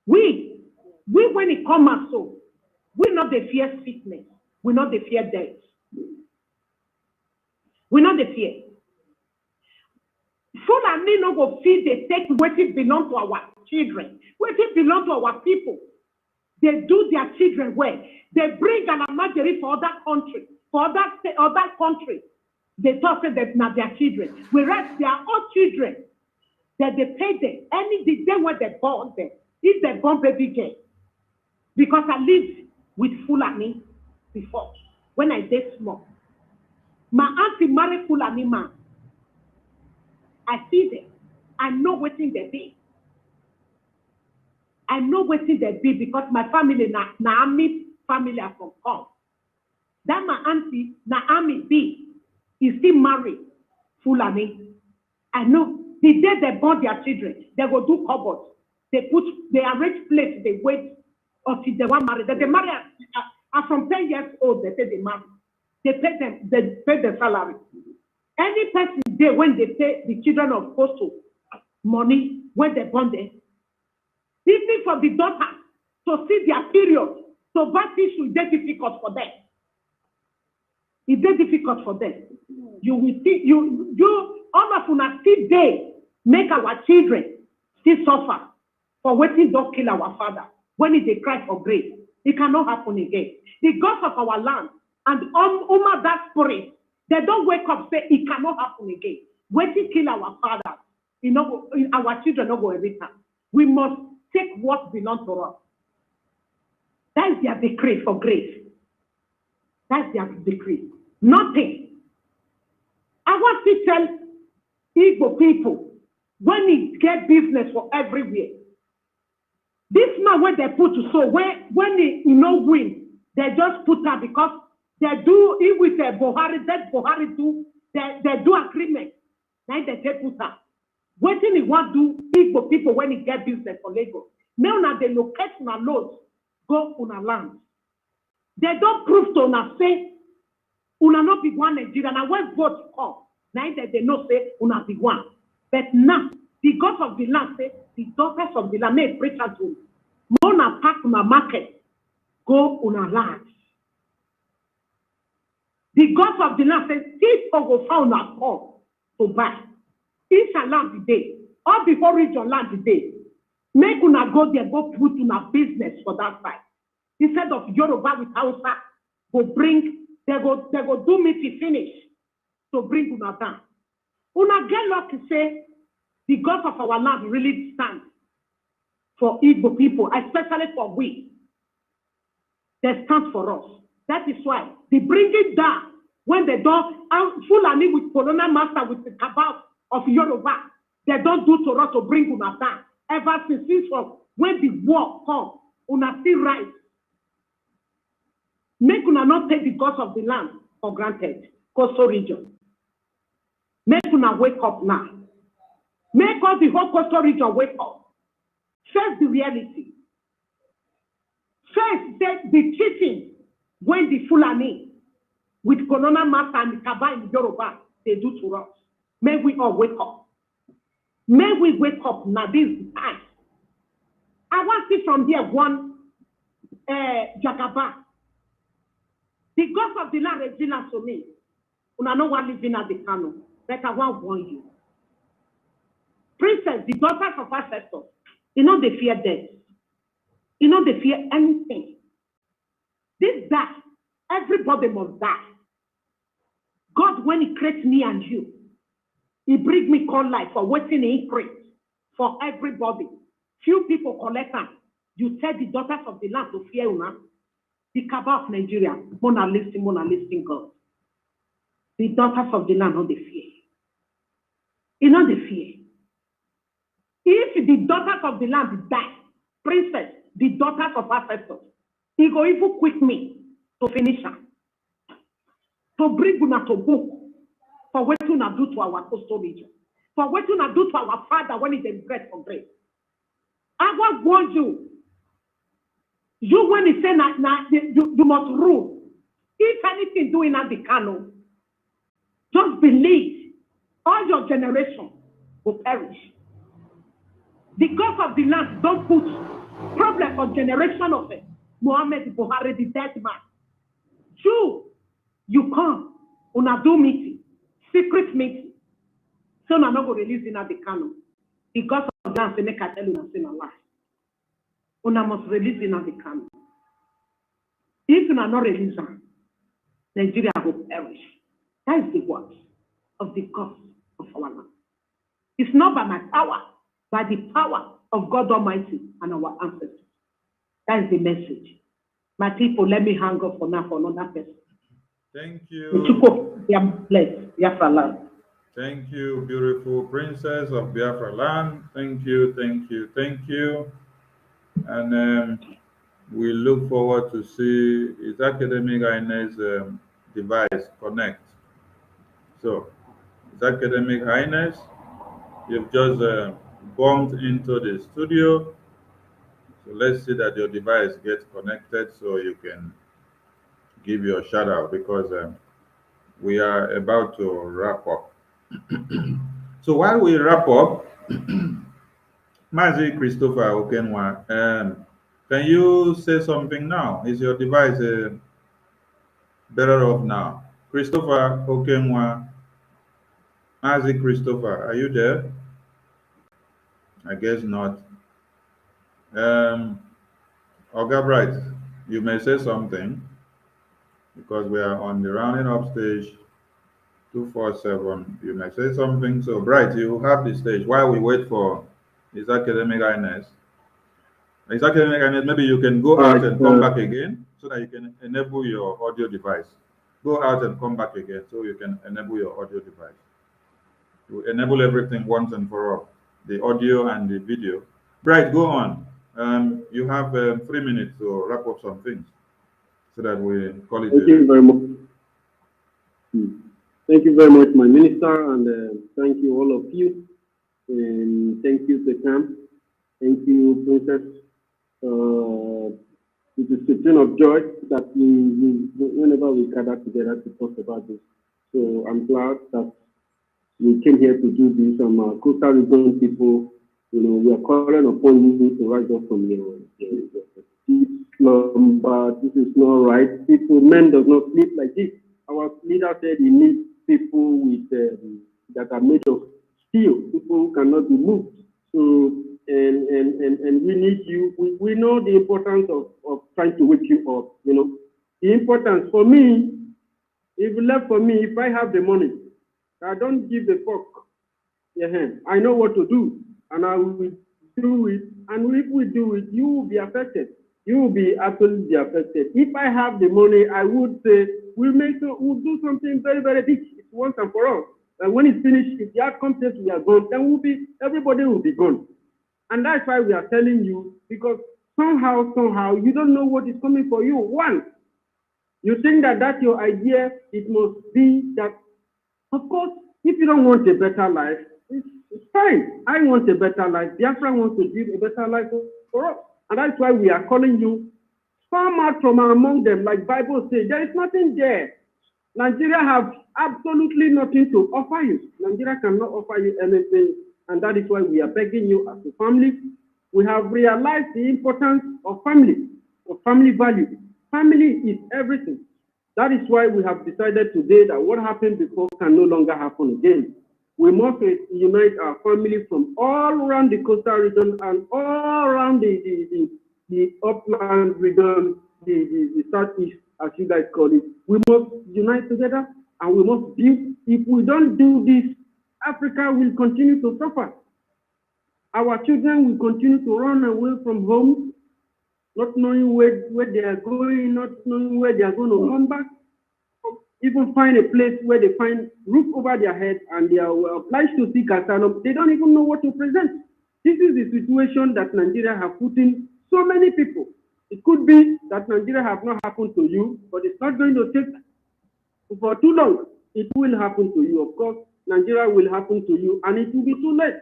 We when it comes out so, we not the fear sickness, we not the fear death. We not the fear. Fulani no go feed they take what it belong to our children, what it belong to our people. They do their children well. They bring an imagery for other country, for other country. They talk that not their children. Whereas their own children, that they pay them any day when they born them. If they born baby girl. Because I lived with Fulani before, when I did small. My auntie married Fulani man. I see them. I know what they be. I know what they be because my family, Naomi family are from come. That my auntie, Naomi B, is still married Fulani. I know the day they born their children, they go do cupboards. They arrange plates, they wait until they want married. They marry from 10 years old, they say they marry. They pay the salary. Any person there when they pay the children of postal money when they born them, even for the daughter to see their period, So bad issue is difficult for them. It's very difficult for them. You will see, all of us still day make our children still suffer for waiting don't kill our father when they cry for grace. It cannot happen again. The gods of our land and that spirit, they don't wake up say it cannot happen again. Waiting kill our father, our children not going to return. We must take what belongs to us. That is their decree for grace. That's their decree. Nothing. I want to tell Igbo people, when he get business for everywhere, this man when they put to so when he win, they just put her because they do it with Buhari, that Buhari do, they do agreement. Now they put her. What thing he want to do Igbo people when he get business for Lagos? Now they locate on loads, go on a land. They don't prove to una say una not be one Nigeria. Now when vote come, now they know say una be one. But now the gods of the land say the daughters of the land may preach at home. Mona pack una market, go una land. The gods of the land say this go found a call to buy. Each land today, all before region land today. Make una go there, go put una business for that side. Instead of Yoruba with Hausa, they go do me to finish to bring una down. Una get luck to say the gods of our land really stand for Igbo people, especially for we. They stand for us. That is why they bring it down when they don't Fulani with colonial master with the cabal of Yoruba. They don't do to us to bring una down. Ever since from when the war come, una still rise. Make una not take the gods of the land for granted. Coastal region. Make una wake up now. Make all the whole coastal region wake up. Face the reality. Face the cheating when the Fulani with colonial master and the Kaba in Yoruba they do to us. May we all wake up. May we wake up now this time. I want to see from here one Jagaba. The gods of the land reveal to me. Una no one living at the Kano. But I want warn you. Princess, the daughters of ancestors, they fear death. They fear anything. This death, everybody must die. God, when he creates me and you, he brings me call life for waiting increase for everybody. Few people collect them. You tell the daughters of the land to fear una. The Kaba of Nigeria, Mona listing God. The daughters of the land, no they fear. They fear. If the daughters of the land die, princess, the daughters of ancestors, he go even quick me to finish her. To bring una to book for what you do to our coastal region. For what you do to our father when he is bread for grace. I want to warn you. You when he say you must rule. If anything doing at the Kano, just believe all your generation will perish. The gods of the land don't put problem for generation of it. Muhammad Buhari, the dead man. You come, una do meeting, secret meeting. So now not go release in at the Kano. The gods of the land say make I tell you say my life. Una must release in at the Kano. If you are not released, Nigeria will perish. That is the word of the gods of our land. It's not by my power, by the power of God Almighty and our ancestors. That is the message. My people, let me hang up for now for another person. Thank you. Biafra land. Thank you, beautiful princess of Biafra land. Thank you, thank you, thank you. And we look forward to see His Academic Highness device connect. So, His Academic Highness, you've just bumped into the studio. So let's see that your device gets connected so you can give your shout out because we are about to wrap up. So while we wrap up, Mazi Christopher Okenwa, Can you say something now? Is your device better off now? Christopher Okenwa, Isaac Christopher, are you there? I guess not. Oga Bright, you may say something because we are on the rounding up stage 247. You may say something. So, Bright, you have the stage while we wait for His Academic Highness. His Academic Highness, maybe you can go out and come back again so that you can enable your audio device. Go out and come back again so you can enable your audio device. You enable everything once and for all, the audio and the video. Bright, go on. You have 3 minutes to wrap up some things so that we call it. Thank you very much. Thank you very much, my minister, and thank you all of you. And thank you, Sekam. Thank you, Princess. It is a thing of joy that whenever we gather together to talk about this. So I'm glad that we came here to do this. Coastal region people, we are calling upon you to rise up from your slumber. This is not right. People, men does not sleep like this. Our leader said he needs people with that are made of steel, people who cannot be moved. So and we need you. We know the importance of trying to wake you up. The importance for me, if you left for me, if I have the money, I don't give a fuck. Yeah, I know what to do, and I will do it. And if we do it, you will be affected. You will be absolutely affected. If I have the money, I would say we'll do something very, very big. It's once and for all. And when it's finished, if the outcome says we are gone, then everybody will be gone. And that's why we are telling you, because somehow, you don't know what is coming for you. One, you think that that's your idea. It must be that, of course, if you don't want a better life, it's fine. I want a better life. Biafra wants to live a better life for us. And that's why we are calling you, farm out from among them, like Bible says. There is nothing there. Nigeria have absolutely nothing to offer you. Nigeria cannot offer you anything. And that is why we are begging you as a family. We have realized the importance of family value. Family is everything. That is why we have decided today that what happened before can no longer happen again. We must unite our family from all around the coastal region and all around the upland region, the southeast, as you guys call it. We must unite together and we must build. If we don't do this, Africa will continue to suffer. Our children will continue to run away from home, not knowing where they are going, not knowing where they are going to come back, even find a place where they find roof over their head and they are obliged to seek asylum. They don't even know what to present. This is the situation that Nigeria have put in so many people. It could be that Nigeria have not happened to you, but it's not going to take for too long. It will happen to you, of course. Nigeria will happen to you, and it will be too late.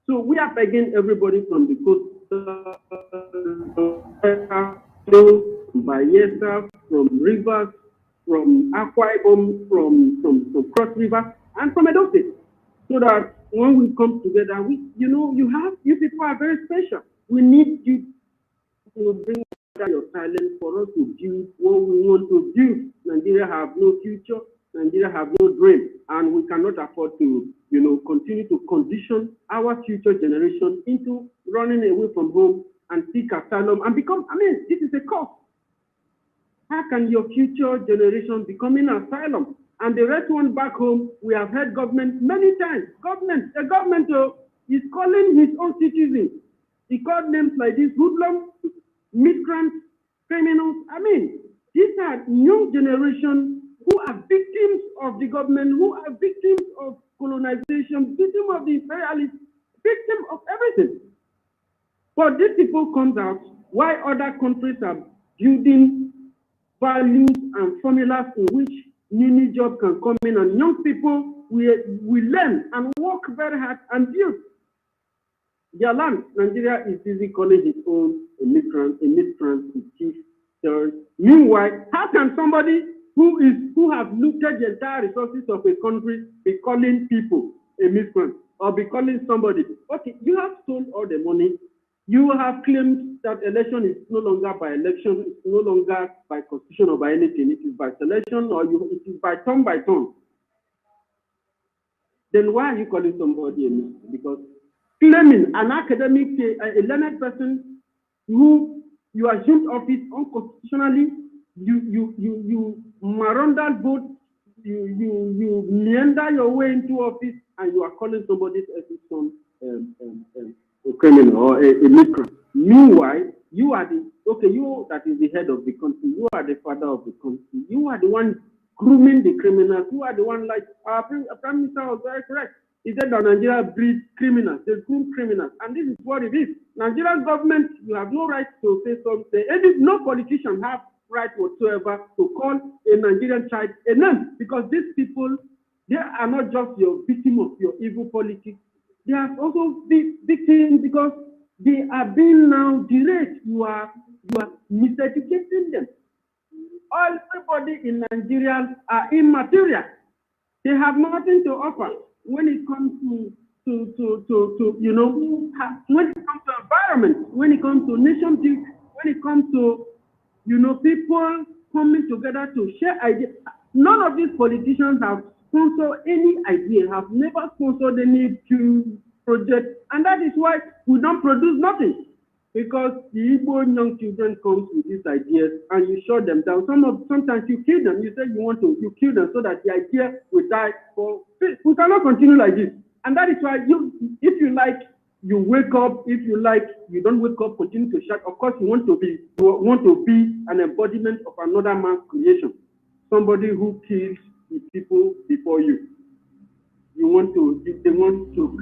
So we are begging everybody from the coast, from Bayelsa, from Rivers, from Akwa Ibom, from Cross River, and from Edo State, so that when we come together, you people are very special. We need you to bring down your silence for us to build what we want to build. Nigeria have no future. Nigeria have no dream, and we cannot afford to, continue to condition our future generation into running away from home and seek asylum and become. This is a cost. How can your future generation become in asylum? And the rest one back home, we have heard government many times. The government is calling his own citizens. He called names like this: hoodlums, migrants, criminals. These are young generation who are victims of the government, who are victims of colonization, victims of the imperialists, victims of everything. But these people come out while other countries are building values and formulas in which mini jobs can come in, and young people will learn and work very hard and build their land. Nigeria is busy calling his own a migrant, chief terrorist. Meanwhile, how can somebody who have looted the entire resources of a country be calling people a migrant or be calling somebody? Okay, you have stolen all the money You have claimed that election is no longer by election, it's no longer by constitution or by anything. It is by selection or it is by turn by turn. Then why are you calling somebody a minister? Because claiming an academic, a learned person who you assumed office unconstitutionally, you marauder vote, you meander your way into office, and you are calling somebody's son a criminal or a migrant. Meanwhile, you are you that is the head of the country, you are the father of the country, you are the one grooming the criminals, you are the one, like our Prime Minister was very correct. He said that Nigeria breeds criminals, they groom criminals, and this is what it is. Nigerian government, you have no right to say something. No politician have right whatsoever to call a Nigerian child a name, because these people, they are not just your victim of your evil politics. They are also victims because they are being now derailed. You are miseducating them. Everybody in Nigeria are immaterial. They have nothing to offer when it comes to you know, when it comes to environment, when it comes to nation building, when it comes to, you know, people coming together to share ideas. None of these politicians have sponsored any idea, have never sponsored any project, and that is why we don't produce nothing. Because the Igbo young children comes with these ideas and you shut them down. Sometimes you kill them. You say you kill them so that the idea will die. We cannot continue like this. And that is why if you like, you wake up. If you like, you don't wake up, continue to shout. Of course, you want to be an embodiment of another man's creation. Somebody who kills the people before you. They want to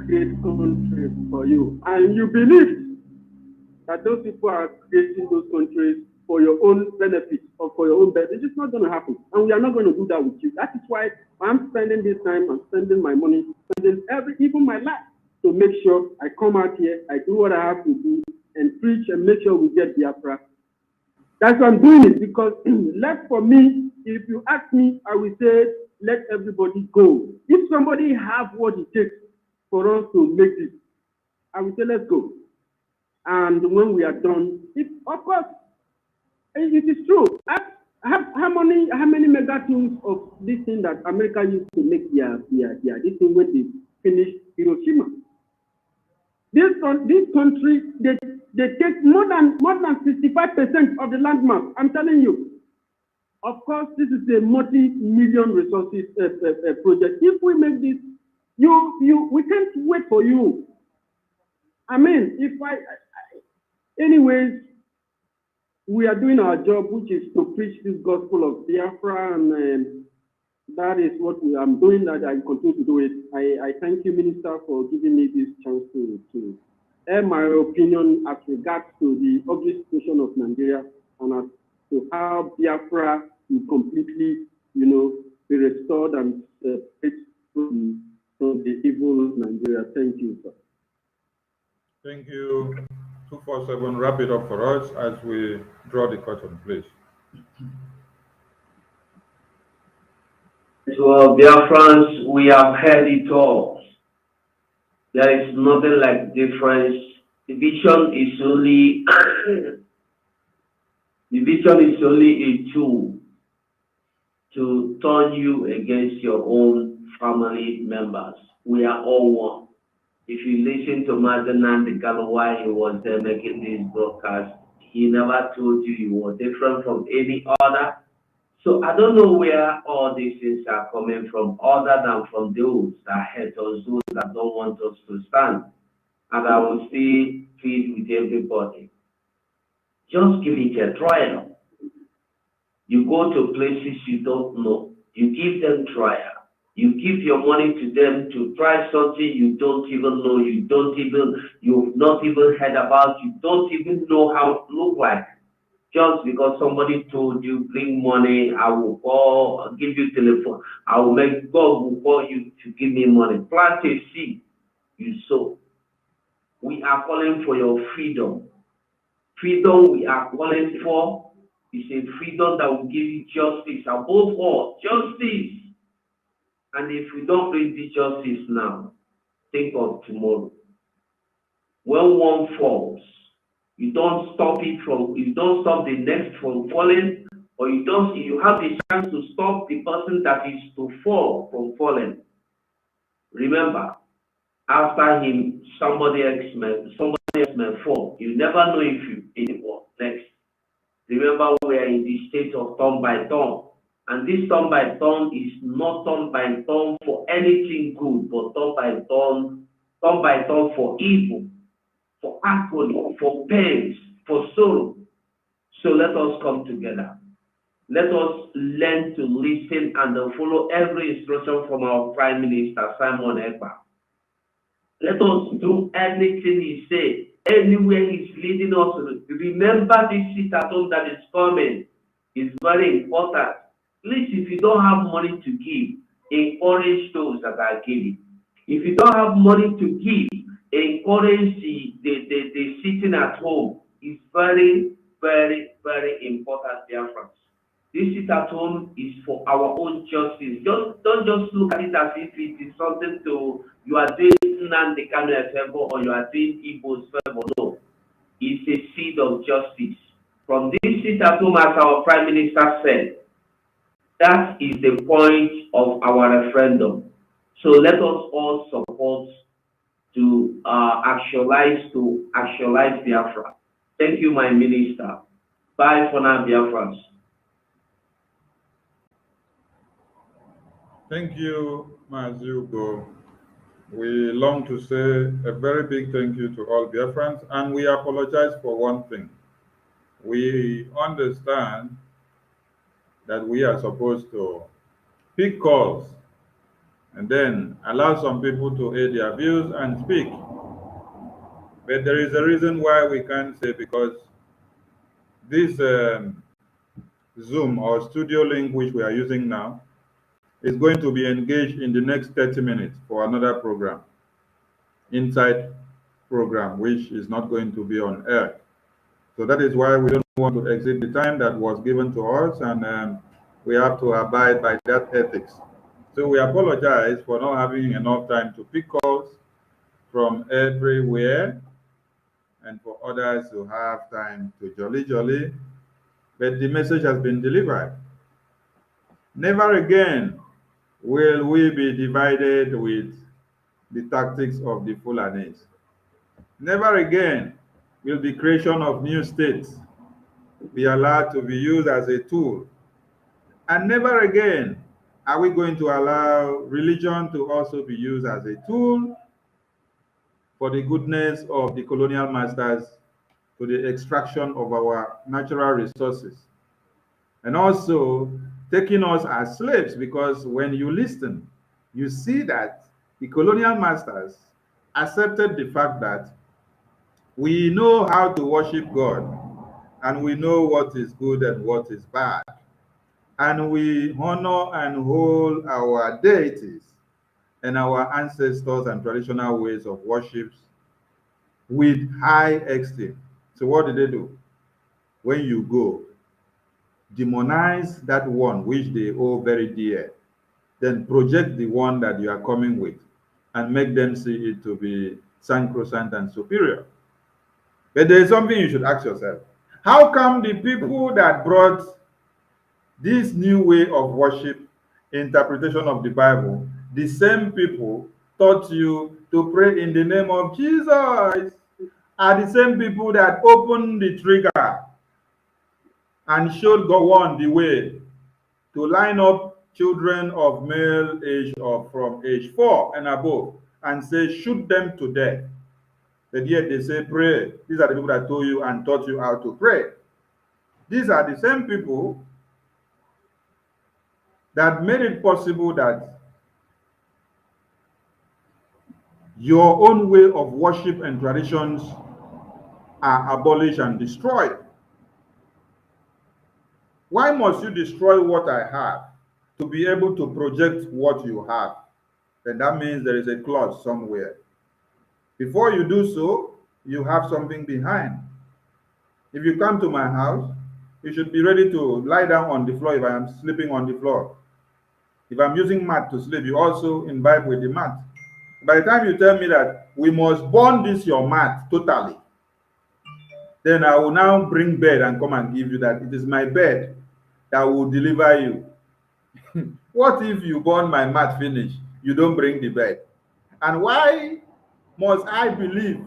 create countries for you. And you believe that those people are creating those countries for your own benefit or for your own benefit. It's just not going to happen. And we are not going to do that with you. That is why I'm spending this time, I'm spending my money, spending even my life to make sure I come out here, I do what I have to do, and preach and make sure we get Biafra. That's why I'm doing it, because left for me, if you ask me, I will say, let everybody go. If somebody have what it takes for us to make this, I will say, let's go. And when we are done, of course, it is true. How many megatons of this thing that America used to make this thing when they finished Hiroshima? This country, they take more than 65% of the landmass. I'm telling you. Of course, this is a multi-million resources project. If we make this, we can't wait for you. I mean, anyways, we are doing our job, which is to preach this gospel of Biafra, and that is what I'm doing, that I continue to do it. I thank you, Minister, for giving me this chance to air my opinion as regards to the ugly situation of Nigeria and as to how Biafra will completely, you know, be restored and separate from the evil Nigeria. Thank you, sir. Thank you. 247, wrap it up for us as we draw the curtain, please. Well, Biafrans, we have heard it all. There is nothing like difference. Division is only a tool to turn you against your own family members. We are all one. If you listen to Mazenand Galo while he was there making this broadcast, he never told you you were different from any other. So I don't know where all these things are coming from, other than from those that hate us, those that don't want us to stand. And I will still plead with everybody. Just give it a trial. You go to places you don't know. You give them trial. You give your money to them to try something you don't even know, you've not even heard about, you don't even know how it looks like. Just because somebody told you, bring money, I will call, I'll give you telephone, I will make, God will call you to give me money. Plant a seed, you sow. We are calling for your freedom. Freedom we are calling for is a freedom that will give you justice. Above all, justice. And if we don't bring the justice now, think of tomorrow. When one falls, You don't stop the next from falling, or you have the chance to stop the person that is to fall from falling. Remember, after him, somebody else may fall. You never know if you anymore next. Remember, we are in the state of turn by turn. And this turn by turn is not turn by turn for anything good, but turn by turn for evil, for agony, for pains, for sorrow. So let us come together. Let us learn to listen and follow every instruction from our Prime Minister, Simon Ekpa. Let us do anything he said, anywhere he's leading us. Remember this sit at home that is coming is very important. Please, if you don't have money to give, encourage those that are giving. If you don't have money to give, encourage the sitting at home. It's very, very, very important, dear friends. This sit at home is for our own justice. Don't just look at it as if it is something you are doing Nnamdi Kanu a favor or you are doing Igbo's favor. No, it's a seed of justice. From this sit at home, as our Prime Minister said, that is the point of our referendum. So let us all support to actualize Biafra. Thank you, my minister. Bye for now, Biafrans. Thank you, Mazugo. We long to say a very big thank you to all Biafrans, and we apologize for one thing. We understand that we are supposed to pick calls and then allow some people to air their views and speak. But there is a reason why we can't say, because this Zoom or studio link which we are using now is going to be engaged in the next 30 minutes for another program, inside program, which is not going to be on air. So that is why we don't want to exceed the time that was given to us, and we have to abide by that ethics. So we apologize for not having enough time to pick calls from everywhere and for others to have time to jolly, but the message has been delivered. Never again will we be divided with the tactics of the Fulanis. Never again will the creation of new states be allowed to be used as a tool. And never again are we going to allow religion to also be used as a tool for the goodness of the colonial masters to the extraction of our natural resources. And also taking us as slaves, because when you listen, you see that the colonial masters accepted the fact that we know how to worship God, and we know what is good and what is bad, and we honor and hold our deities and our ancestors and traditional ways of worship with high esteem. So what did they do? When you go, demonize that one which they owe very dear, then project the one that you are coming with and make them see it to be sacrosanct and superior. But there is something you should ask yourself. How come the people that brought this new way of worship, interpretation of the Bible, the same people taught you to pray in the name of Jesus, are the same people that opened the trigger and showed God the way to line up children of male age or from age 4 and above and say, shoot them to death. But yet they say, pray. These are the people that told you and taught you how to pray. These are the same people that made it possible that your own way of worship and traditions are abolished and destroyed. Why must you destroy what I have to be able to project what you have? Then that means there is a clause somewhere. Before you do so, you have something behind. If you come to my house, you should be ready to lie down on the floor if I am sleeping on the floor. If I'm using mat to sleep, you also imbibe with the mat. By the time you tell me that we must burn this your mat totally, then I will now bring bed and come and give you that. It is my bed that will deliver you. What if you burn my mat finish, you don't bring the bed? And why must I believe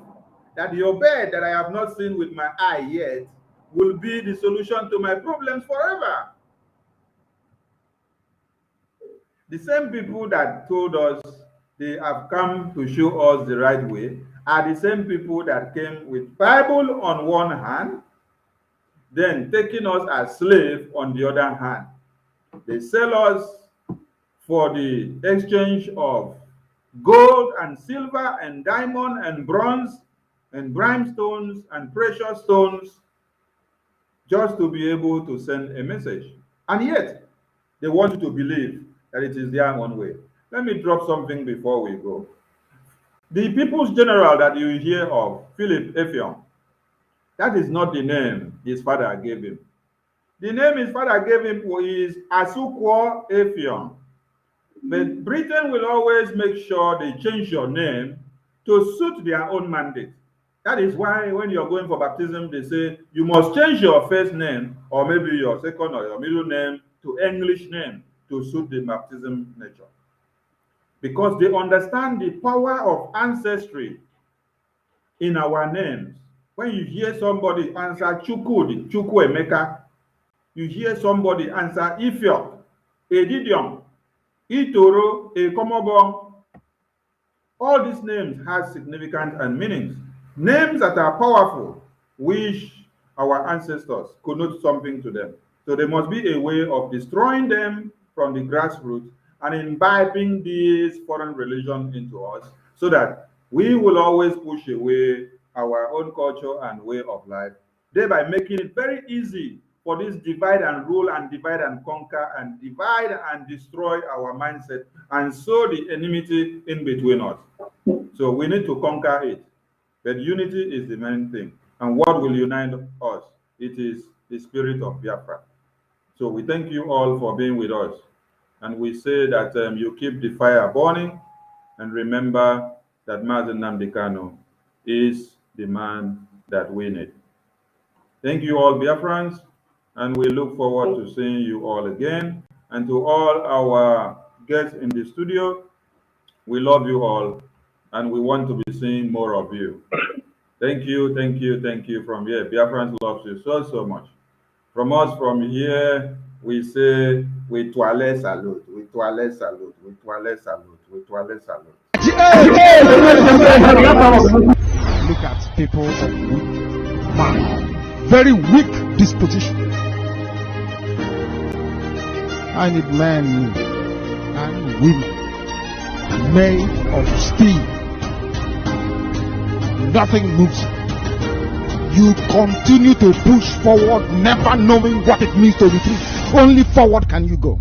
that your bed that I have not seen with my eye yet will be the solution to my problems forever? The same people that told us they have come to show us the right way are the same people that came with Bible on one hand, then taking us as slaves on the other hand. They sell us for the exchange of gold and silver and diamond and bronze and brimstones and precious stones just to be able to send a message. And yet, they want you to believe that it is their own way. Let me drop something before we go. The People's General that you hear of, Philip Effiong, that is not the name his father gave him. The name his father gave him is Asukwo Effiong. But Britain will always make sure they change your name to suit their own mandate. That is why when you're going for baptism, they say you must change your first name or maybe your second or your middle name to English name to suit the baptism nature. Because they understand the power of ancestry in our names. When you hear somebody answer Chukwudi, Chukwuemeka, you hear somebody answer Ifeok, Edidion, Itoro, Ekomobong. All these names have significance and meanings. Names that are powerful, which our ancestors connote something to them. So there must be a way of destroying them from the grassroots and imbibing these foreign religions into us so that we will always push away our own culture and way of life, thereby making it very easy for this divide and rule and divide and conquer and divide and destroy our mindset and sow the enmity in between us. So we need to conquer it. But unity is the main thing. And what will unite us? It is the spirit of Biafra. So we thank you all for being with us. And we say that you keep the fire burning and remember that Mazi Nnamdi Kanu is the man that we need. Thank you all, Biafrans, and we look forward to seeing you all again. And to all our guests in the studio, we love you all, and we want to be seeing more of you. Thank you, thank you, thank you from here. Biafrans loves you so, so much. From us from here, we say, we toilet salute, we toilet salute, we toilet salute, we toilet salute. Look at people's mind. Very weak disposition. I need men and women made of steel. Nothing moves. You continue to push forward, never knowing what it means to retreat. Only forward can you go.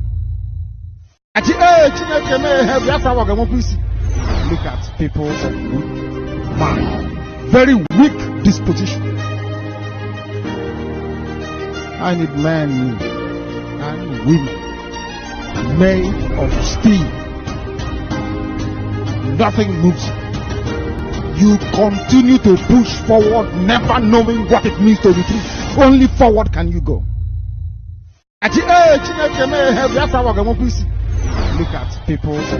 Look at people's mind. Very weak disposition. I need men and women made of steel. Nothing moves. You continue to push forward, never knowing what it means to retreat. Only forward can you go. Look at people's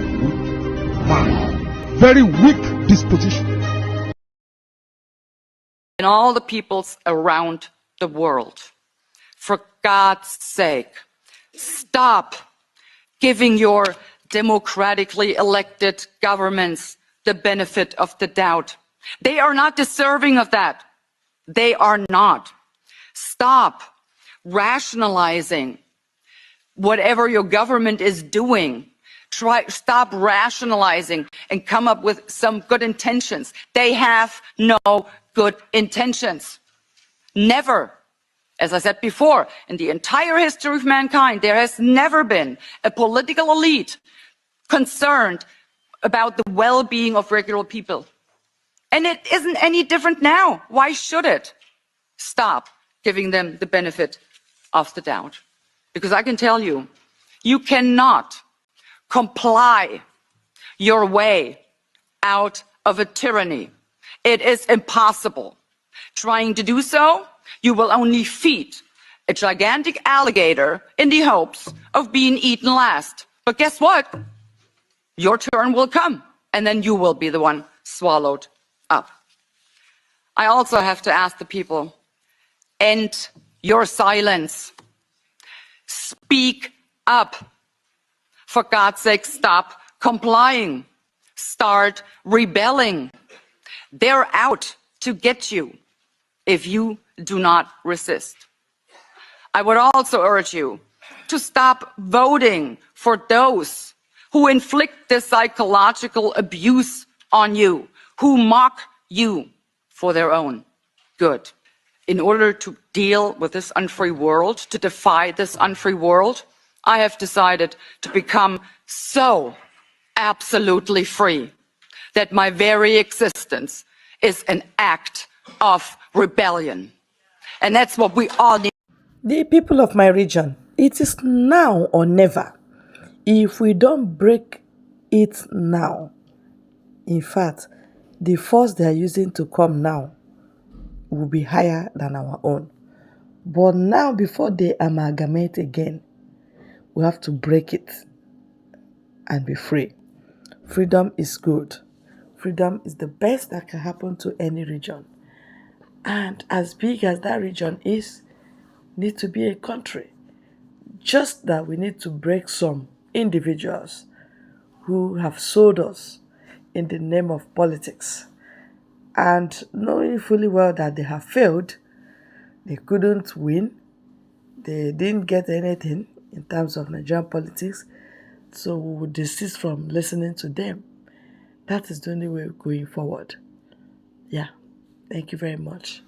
mind. Very weak disposition. And all the peoples around the world, for God's sake, stop giving your democratically elected governments the benefit of the doubt. They are not deserving of that. They are not. Stop rationalizing whatever your government is doing. Stop rationalizing and come up with some good intentions. They have no good intentions. Never. As I said before, in the entire history of mankind, there has never been a political elite concerned about the well-being of regular people. And it isn't any different now. Why should it? Stop giving them the benefit of the doubt. Because I can tell you, you cannot comply your way out of a tyranny. It is impossible. Trying to do so, you will only feed a gigantic alligator in the hopes of being eaten last. But guess what? Your turn will come, and then you will be the one swallowed up. I also have to ask the people, end your silence. Speak up. For God's sake, stop complying. Start rebelling. They're out to get you if you do not resist. I would also urge you to stop voting for those who inflict this psychological abuse on you, who mock you for their own good. In order to deal with this unfree world, to defy this unfree world, I have decided to become so absolutely free that my very existence is an act of rebellion. And that's what we all need. The people of my region, it is now or never. If we don't break it now, in fact, the force they are using to come now will be higher than our own. But now, before they amalgamate again, we have to break it and be free. Freedom is good. Freedom is the best that can happen to any region. And as big as that region is, need to be a country. Just that we need to break some individuals who have sold us in the name of politics. And knowing fully well that they have failed, they couldn't win, they didn't get anything in terms of Nigerian politics, so we would desist from listening to them. That is the only way going forward. Yeah, thank you very much.